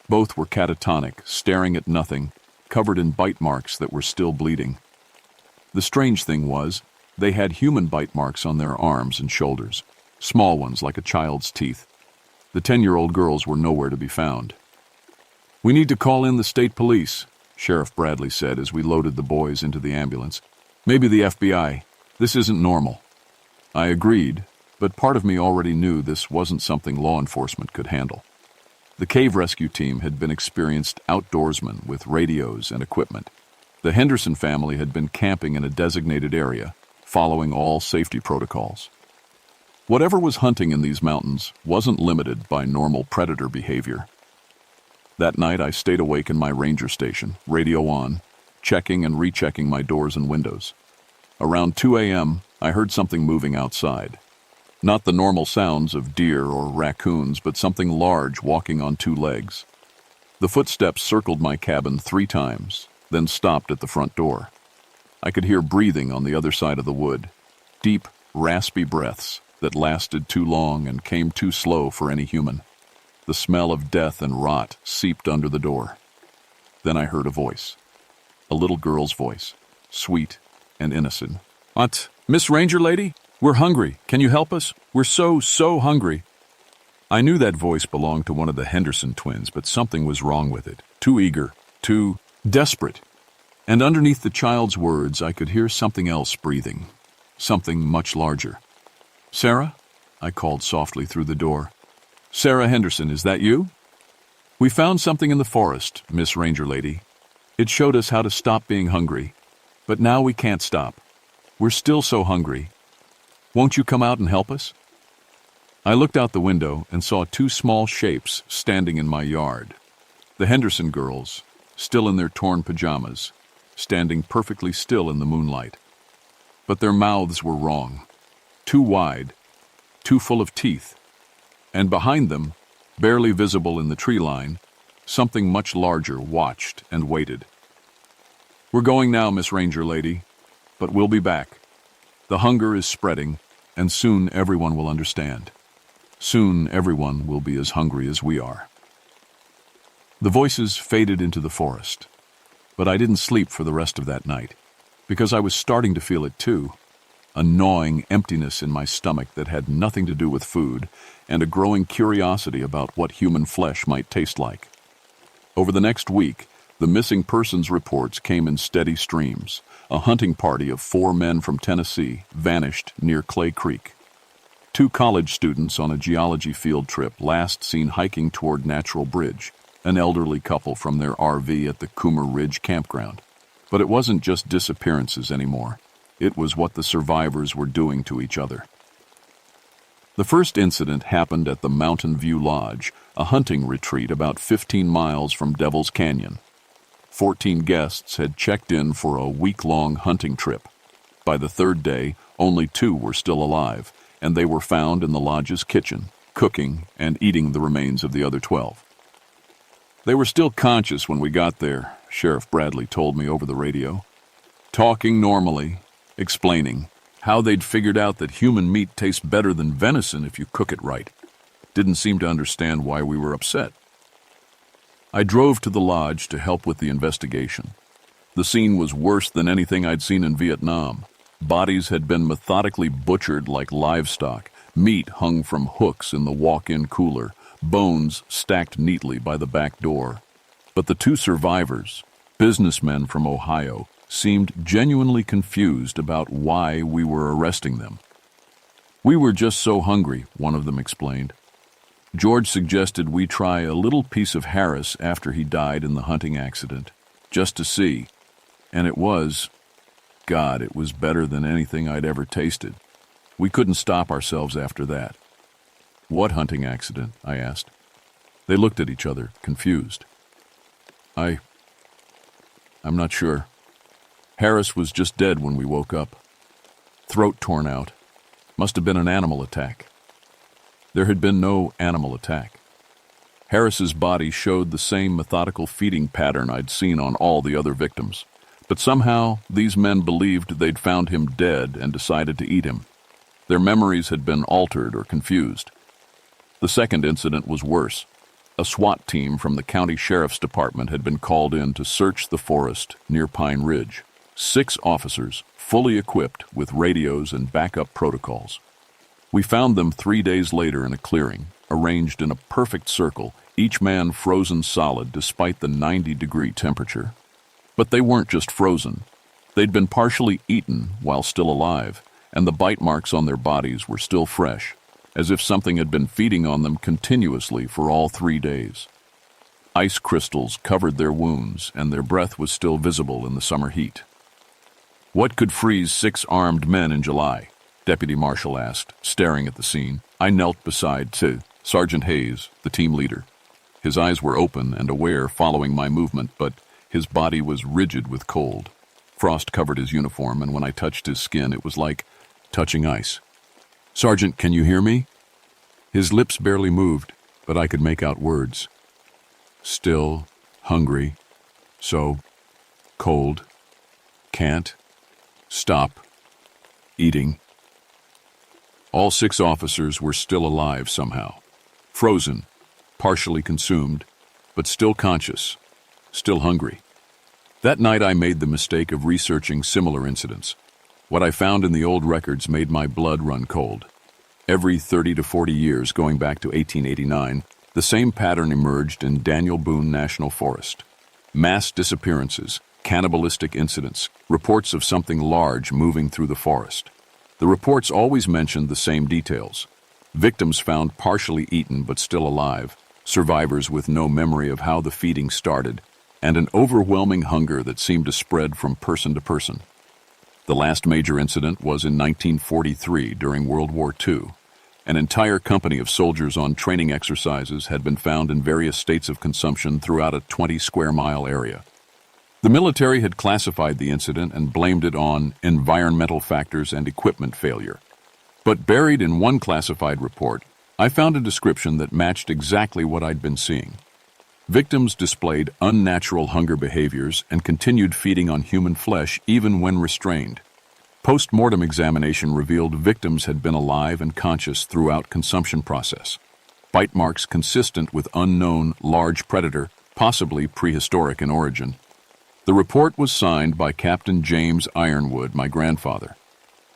Both were catatonic, staring at nothing, covered in bite marks that were still bleeding. The strange thing was, they had human bite marks on their arms and shoulders, small ones like a child's teeth. The 10-year-old girls were nowhere to be found. "We need to call in the state police," Sheriff Bradley said as we loaded the boys into the ambulance. "Maybe the FBI. This isn't normal." I agreed, but part of me already knew this wasn't something law enforcement could handle. The cave rescue team had been experienced outdoorsmen with radios and equipment. The Henderson family had been camping in a designated area, following all safety protocols. Whatever was hunting in these mountains wasn't limited by normal predator behavior. That night I stayed awake in my ranger station, radio on, checking and rechecking my doors and windows. Around 2 a.m., I heard something moving outside. Not the normal sounds of deer or raccoons, but something large walking on 2 legs. The footsteps circled my cabin 3 times, then stopped at the front door. I could hear breathing on the other side of the wood, deep, raspy breaths that lasted too long and came too slow for any human. The smell of death and rot seeped under the door. Then I heard a voice. A little girl's voice, sweet and innocent. "Aunt, Miss Ranger Lady? We're hungry. Can you help us? We're so hungry." I knew that voice belonged to one of the Henderson twins, but something was wrong with it. Too eager, too desperate. And underneath the child's words, I could hear something else breathing. Something much larger. "Sarah?" I called softly through the door. "Sarah Henderson, is that you?" We found something in the forest, Miss Ranger Lady. It showed us how to stop being hungry. But now we can't stop. We're still so hungry. Won't you come out and help us? I looked out the window and saw two small shapes standing in my yard. The Henderson girls, still in their torn pajamas, standing perfectly still in the moonlight. But their mouths were wrong. Too wide, too full of teeth. And behind them, barely visible in the tree line, something much larger watched and waited. We're going now, Miss Ranger Lady, but we'll be back. The hunger is spreading, and soon everyone will understand. Soon everyone will be as hungry as we are. The voices faded into the forest, but I didn't sleep for the rest of that night, because I was starting to feel it too. A gnawing emptiness in my stomach that had nothing to do with food, and a growing curiosity about what human flesh might taste like. Over the next week, the missing persons reports came in steady streams. A hunting party of 4 men from Tennessee vanished near Clay Creek. 2 college students on a geology field trip last seen hiking toward Natural Bridge, an elderly couple from their RV at the Coomer Ridge campground. But it wasn't just disappearances anymore. It was what the survivors were doing to each other. The first incident happened at the Mountain View Lodge, a hunting retreat about 15 miles from Devil's Canyon. 14 guests had checked in for a week-long hunting trip. By the 3rd day, only 2 were still alive, and they were found in the lodge's kitchen, cooking and eating the remains of the other 12. They were still conscious when we got there, Sheriff Bradley told me over the radio, talking normally, explaining how they'd figured out that human meat tastes better than venison if you cook it right. Didn't seem to understand why we were upset. I drove to the lodge to help with the investigation. The scene was worse than anything I'd seen in Vietnam. Bodies had been methodically butchered like livestock, meat hung from hooks in the walk-in cooler, bones stacked neatly by the back door. But the 2 survivors, businessmen from Ohio, seemed genuinely confused about why we were arresting them. We were just so hungry, one of them explained. George suggested we try a little piece of Harris after he died in the hunting accident, just to see. And it was, God, it was better than anything I'd ever tasted. We couldn't stop ourselves after that. What hunting accident? I asked. They looked at each other, confused. I'm not sure. Harris was just dead when we woke up. Throat torn out. Must have been an animal attack. There had been no animal attack. Harris's body showed the same methodical feeding pattern I'd seen on all the other victims. But somehow, these men believed they'd found him dead and decided to eat him. Their memories had been altered or confused. The second incident was worse. A SWAT team from the county sheriff's department had been called in to search the forest near Pine Ridge. 6 officers, fully equipped with radios and backup protocols. We found them 3 days later in a clearing, arranged in a perfect circle, each man frozen solid despite the 90-degree temperature. But they weren't just frozen. They'd been partially eaten while still alive, and the bite marks on their bodies were still fresh, as if something had been feeding on them continuously for all 3 days. Ice crystals covered their wounds, and their breath was still visible in the summer heat. What could freeze 6 armed men in July? Deputy Marshal asked, staring at the scene. I knelt beside Sergeant Hayes, the team leader. His eyes were open and aware following my movement, but his body was rigid with cold. Frost covered his uniform, and when I touched his skin, it was like touching ice. Sergeant, can you hear me? His lips barely moved, but I could make out words. Still, hungry, so, cold, can't, stop, eating. All 6 officers were still alive somehow, frozen, partially consumed, but still conscious, still hungry. That night I made the mistake of researching similar incidents. What I found in the old records made my blood run cold. Every 30 to 40 years, going back to 1889, the same pattern emerged in Daniel Boone National Forest. Mass disappearances, cannibalistic incidents, reports of something large moving through the forest. The reports always mentioned the same details. Victims found partially eaten but still alive, survivors with no memory of how the feeding started, and an overwhelming hunger that seemed to spread from person to person. The last major incident was in 1943 during World War II. An entire company of soldiers on training exercises had been found in various states of consumption throughout a 20-square-mile area. The military had classified the incident and blamed it on environmental factors and equipment failure. But buried in one classified report, I found a description that matched exactly what I'd been seeing. Victims displayed unnatural hunger behaviors and continued feeding on human flesh even when restrained. Post-mortem examination revealed victims had been alive and conscious throughout consumption process. Bite marks consistent with unknown large predator, possibly prehistoric in origin. The report was signed by Captain James Ironwood, my grandfather.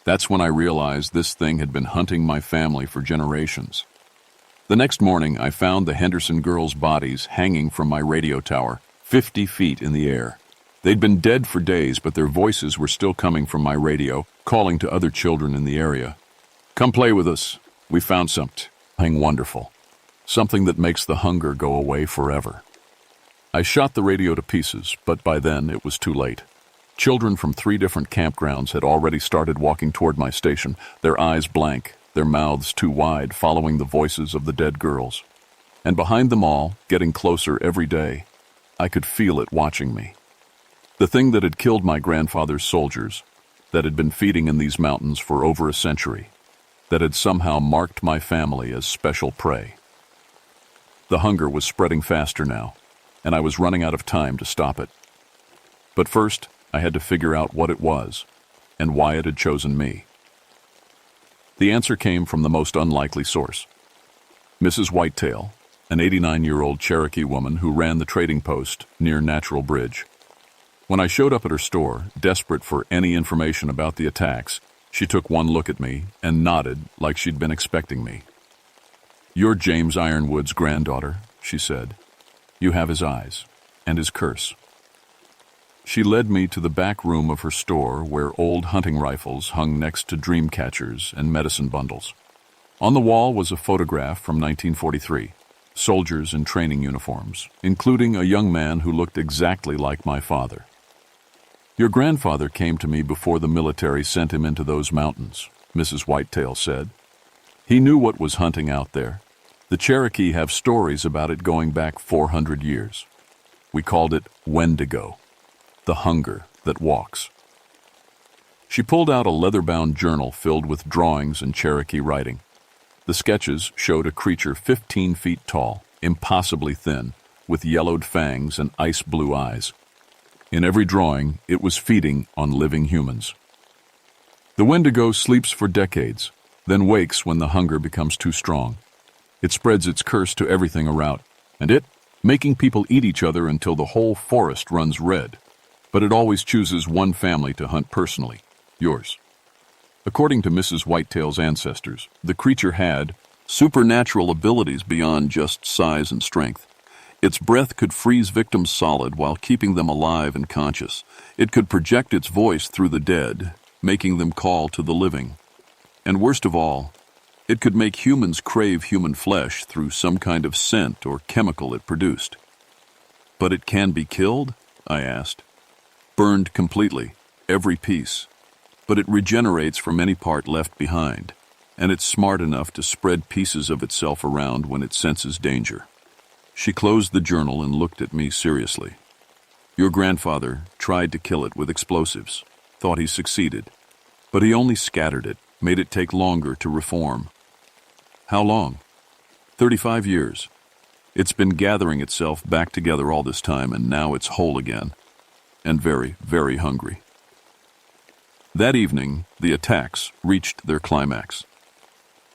That's when I realized this thing had been hunting my family for generations. The next morning, I found the Henderson girls' bodies hanging from my radio tower, 50 feet in the air. They'd been dead for days, but their voices were still coming from my radio, calling to other children in the area. "Come play with us. We found something wonderful. Something that makes the hunger go away forever." I shot the radio to pieces, but by then it was too late. Children from 3 different campgrounds had already started walking toward my station, their eyes blank, their mouths too wide, following the voices of the dead girls. And behind them all, getting closer every day, I could feel it watching me. The thing that had killed my grandfather's soldiers, that had been feeding in these mountains for over a century, that had somehow marked my family as special prey. The hunger was spreading faster now, and I was running out of time to stop it. But first, I had to figure out what it was, and why it had chosen me. The answer came from the most unlikely source. Mrs. Whitetail, an 89-year-old Cherokee woman who ran the trading post near Natural Bridge. When I showed up at her store, desperate for any information about the attacks, she took one look at me and nodded like she'd been expecting me. "You're James Ironwood's granddaughter," she said. "You have his eyes, and his curse." She led me to the back room of her store where old hunting rifles hung next to dream catchers and medicine bundles. On the wall was a photograph from 1943, soldiers in training uniforms, including a young man who looked exactly like my father. "Your grandfather came to me before the military sent him into those mountains," Mrs. Whitetail said. "He knew what was hunting out there. The Cherokee have stories about it going back 400 years. We called it Wendigo, the hunger that walks." She pulled out a leather-bound journal filled with drawings and Cherokee writing. The sketches showed a creature 15 feet tall, impossibly thin, with yellowed fangs and ice-blue eyes. In every drawing, it was feeding on living humans. "The Wendigo sleeps for decades, then wakes when the hunger becomes too strong. It spreads its curse to everything around, and making people eat each other until the whole forest runs red. But it always chooses one family to hunt personally, yours." According to Mrs. Whitetail's ancestors, the creature had supernatural abilities beyond just size and strength. Its breath could freeze victims solid while keeping them alive and conscious. It could project its voice through the dead, making them call to the living. And worst of all, it could make humans crave human flesh through some kind of scent or chemical it produced. "But it can be killed?" I asked. "Burned completely, every piece. But it regenerates from any part left behind, and it's smart enough to spread pieces of itself around when it senses danger." She closed the journal and looked at me seriously. "Your grandfather tried to kill it with explosives, thought he succeeded, but he only scattered it, made it take longer to reform." "How long?" 35 years. It's been gathering itself back together all this time, and now it's whole again, and very, very hungry." That evening, the attacks reached their climax.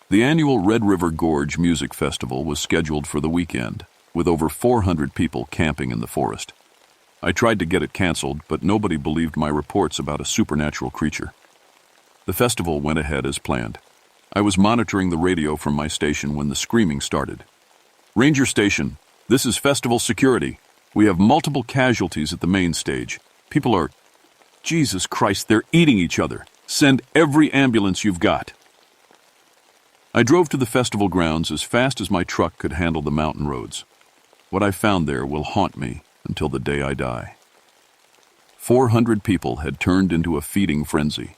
The annual Red River Gorge Music Festival was scheduled for the weekend, with over 400 people camping in the forest. I tried to get it canceled, but nobody believed my reports about a supernatural creature. The festival went ahead as planned. I was monitoring the radio from my station when the screaming started. "Ranger Station, this is festival security. We have multiple casualties at the main stage. People are... Jesus Christ, they're eating each other. Send every ambulance you've got." I drove to the festival grounds as fast as my truck could handle the mountain roads. What I found there will haunt me until the day I die. 400 people had turned into a feeding frenzy.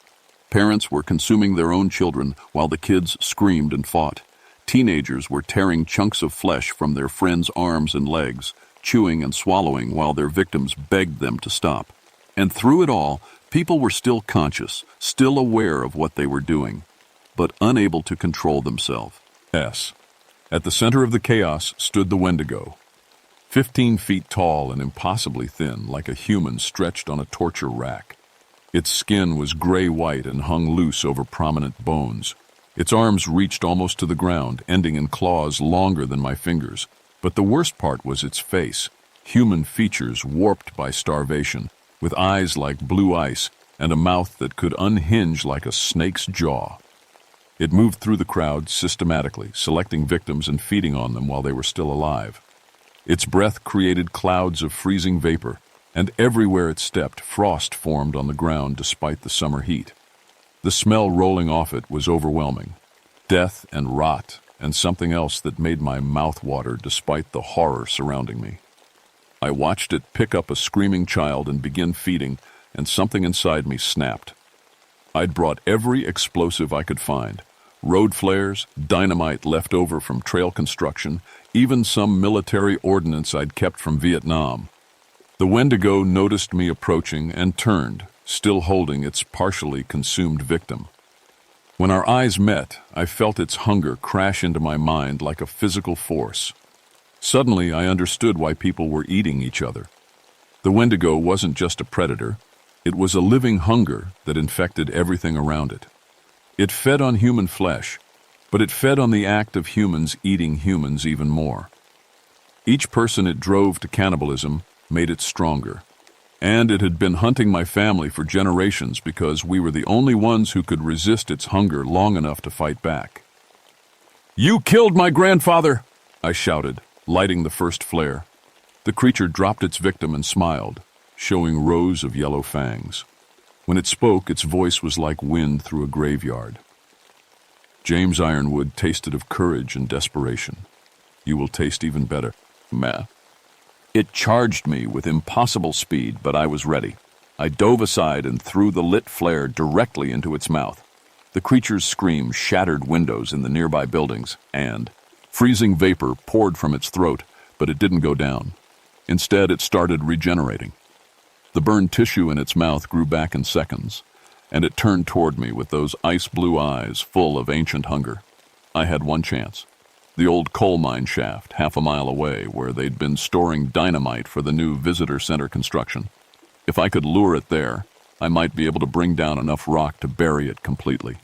Parents were consuming their own children while the kids screamed and fought. Teenagers were tearing chunks of flesh from their friends' arms and legs, chewing and swallowing while their victims begged them to stop. And through it all, people were still conscious, still aware of what they were doing, but unable to control themselves. At the center of the chaos stood the Wendigo. 15 feet tall and impossibly thin, like a human stretched on a torture rack. Its skin was gray-white and hung loose over prominent bones. Its arms reached almost to the ground, ending in claws longer than my fingers. But the worst part was its face, human features warped by starvation, with eyes like blue ice and a mouth that could unhinge like a snake's jaw. It moved through the crowd systematically, selecting victims and feeding on them while they were still alive. Its breath created clouds of freezing vapor, and everywhere it stepped, frost formed on the ground despite the summer heat. The smell rolling off it was overwhelming. Death and rot, and something else that made my mouth water despite the horror surrounding me. I watched it pick up a screaming child and begin feeding, and something inside me snapped. I'd brought every explosive I could find. Road flares, dynamite left over from trail construction, even some military ordnance I'd kept from Vietnam. The Wendigo noticed me approaching and turned, still holding its partially consumed victim. When our eyes met, I felt its hunger crash into my mind like a physical force. Suddenly, I understood why people were eating each other. The Wendigo wasn't just a predator. It was a living hunger that infected everything around it. It fed on human flesh, but it fed on the act of humans eating humans even more. Each person it drove to cannibalism made it stronger. And it had been hunting my family for generations because we were the only ones who could resist its hunger long enough to fight back. "You killed my grandfather!" I shouted, lighting the first flare. The creature dropped its victim and smiled, showing rows of yellow fangs. When it spoke, its voice was like wind through a graveyard. James Ironwood tasted of courage and desperation. You will taste even better. Meh. It charged me with impossible speed, but I was ready. I dove aside and threw the lit flare directly into its mouth. The creature's scream shattered windows in the nearby buildings, and freezing vapor poured from its throat, but it didn't go down. Instead, it started regenerating. The burned tissue in its mouth grew back in seconds, and it turned toward me with those ice-blue eyes full of ancient hunger. I had one chance. The old coal mine shaft, half a mile away, where they'd been storing dynamite for the new visitor center construction. If I could lure it there, I might be able to bring down enough rock to bury it completely.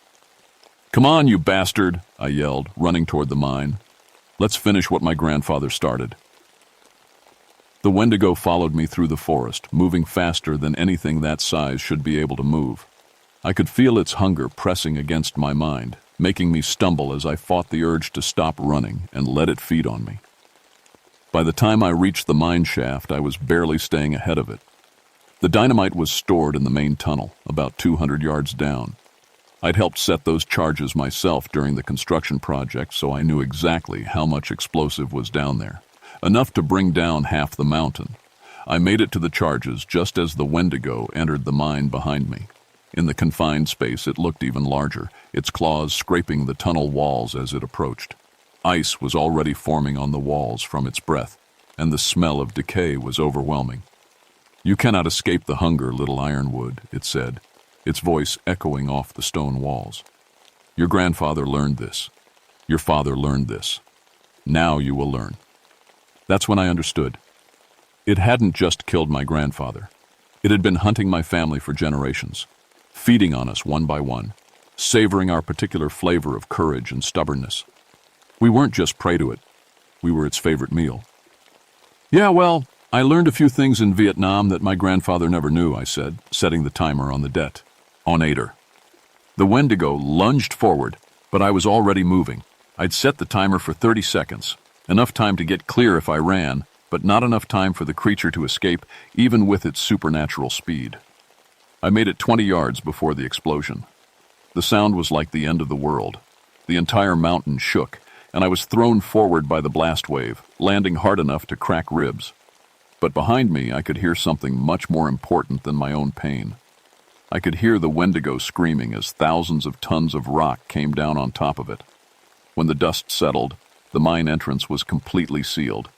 "Come on, you bastard!" I yelled, running toward the mine. "Let's finish what my grandfather started." The Wendigo followed me through the forest, moving faster than anything that size should be able to move. I could feel its hunger pressing against my mind, making me stumble as I fought the urge to stop running and let it feed on me. By the time I reached the mine shaft, I was barely staying ahead of it. The dynamite was stored in the main tunnel, about 200 yards down. I'd helped set those charges myself during the construction project, so I knew exactly how much explosive was down there. Enough to bring down half the mountain. I made it to the charges just as the Wendigo entered the mine behind me. In the confined space, it looked even larger, its claws scraping the tunnel walls as it approached. Ice was already forming on the walls from its breath, and the smell of decay was overwhelming. "You cannot escape the hunger, little Ironwood," it said, its voice echoing off the stone walls. "Your grandfather learned this. Your father learned this. Now you will learn." That's when I understood. It hadn't just killed my grandfather. It had been hunting my family for generations, feeding on us one by one, savoring our particular flavor of courage and stubbornness. We weren't just prey to it. We were its favorite meal. "Yeah, well, I learned a few things in Vietnam that my grandfather never knew," I said, setting the timer on the detonator. The Wendigo lunged forward, but I was already moving. I'd set the timer for 30 seconds. Enough time to get clear if I ran, but not enough time for the creature to escape, even with its supernatural speed. I made it 20 yards before the explosion. The sound was like the end of the world. The entire mountain shook, and I was thrown forward by the blast wave, landing hard enough to crack ribs. But behind me, I could hear something much more important than my own pain. I could hear the Wendigo screaming as thousands of tons of rock came down on top of it. When the dust settled, the mine entrance was completely sealed.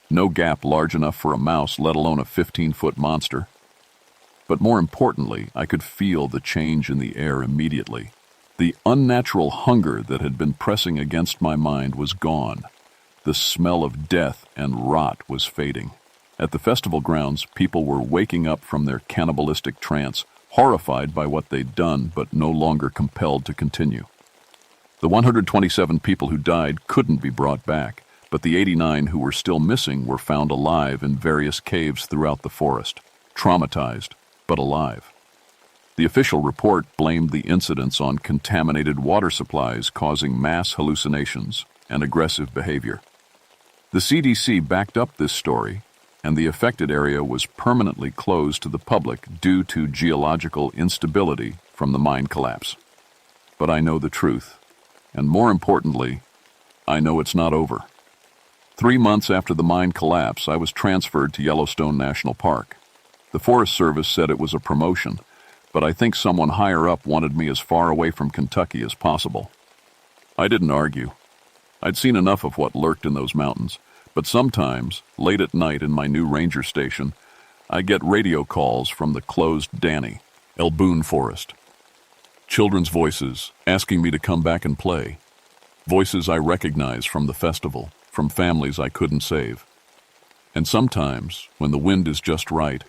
No gap large enough for a mouse, let alone a 15-foot monster. But more importantly, I could feel the change in the air immediately. The unnatural hunger that had been pressing against my mind was gone. The smell of death and rot was fading. At the festival grounds, people were waking up from their cannibalistic trance, horrified by what they'd done but no longer compelled to continue. The 127 people who died couldn't be brought back, but the 89 who were still missing were found alive in various caves throughout the forest, traumatized but alive. The official report blamed the incidents on contaminated water supplies causing mass hallucinations and aggressive behavior. The CDC backed up this story, and the affected area was permanently closed to the public due to geological instability from the mine collapse. But I know the truth, and more importantly, I know it's not over. 3 months after the mine collapse, I was transferred to Yellowstone National Park. The Forest Service said it was a promotion, but I think someone higher up wanted me as far away from Kentucky as possible. I didn't argue. I'd seen enough of what lurked in those mountains, but sometimes, late at night in my new ranger station, I get radio calls from the closed Danny, El Boone Forest. Children's voices asking me to come back and play. Voices I recognize from the festival, from families I couldn't save. And sometimes, when the wind is just right,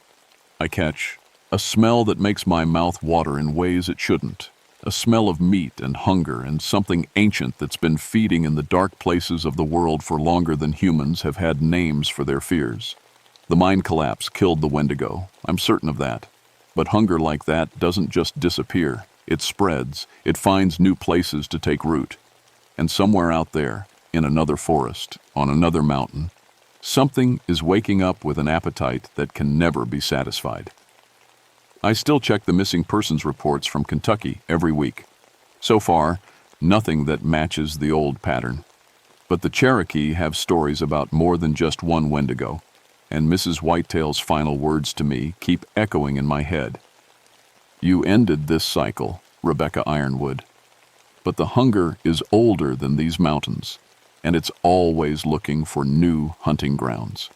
I catch a smell that makes my mouth water in ways it shouldn't. A smell of meat and hunger and something ancient that's been feeding in the dark places of the world for longer than humans have had names for their fears. The mine collapse killed the Wendigo, I'm certain of that. But hunger like that doesn't just disappear. It spreads, it finds new places to take root. And somewhere out there, in another forest, on another mountain, something is waking up with an appetite that can never be satisfied. I still check the missing persons reports from Kentucky every week. So far, nothing that matches the old pattern. But the Cherokee have stories about more than just one Wendigo, and Mrs. Whitetail's final words to me keep echoing in my head. You ended this cycle, Rebecca Ironwood. But the hunger is older than these mountains, and it's always looking for new hunting grounds.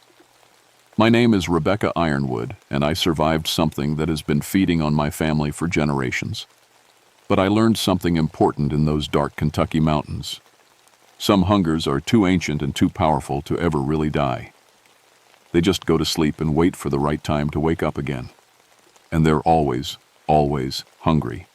My name is Rebecca Ironwood, and I survived something that has been feeding on my family for generations. But I learned something important in those dark Kentucky mountains. Some hungers are too ancient and too powerful to ever really die. They just go to sleep and wait for the right time to wake up again. And they're always, always hungry.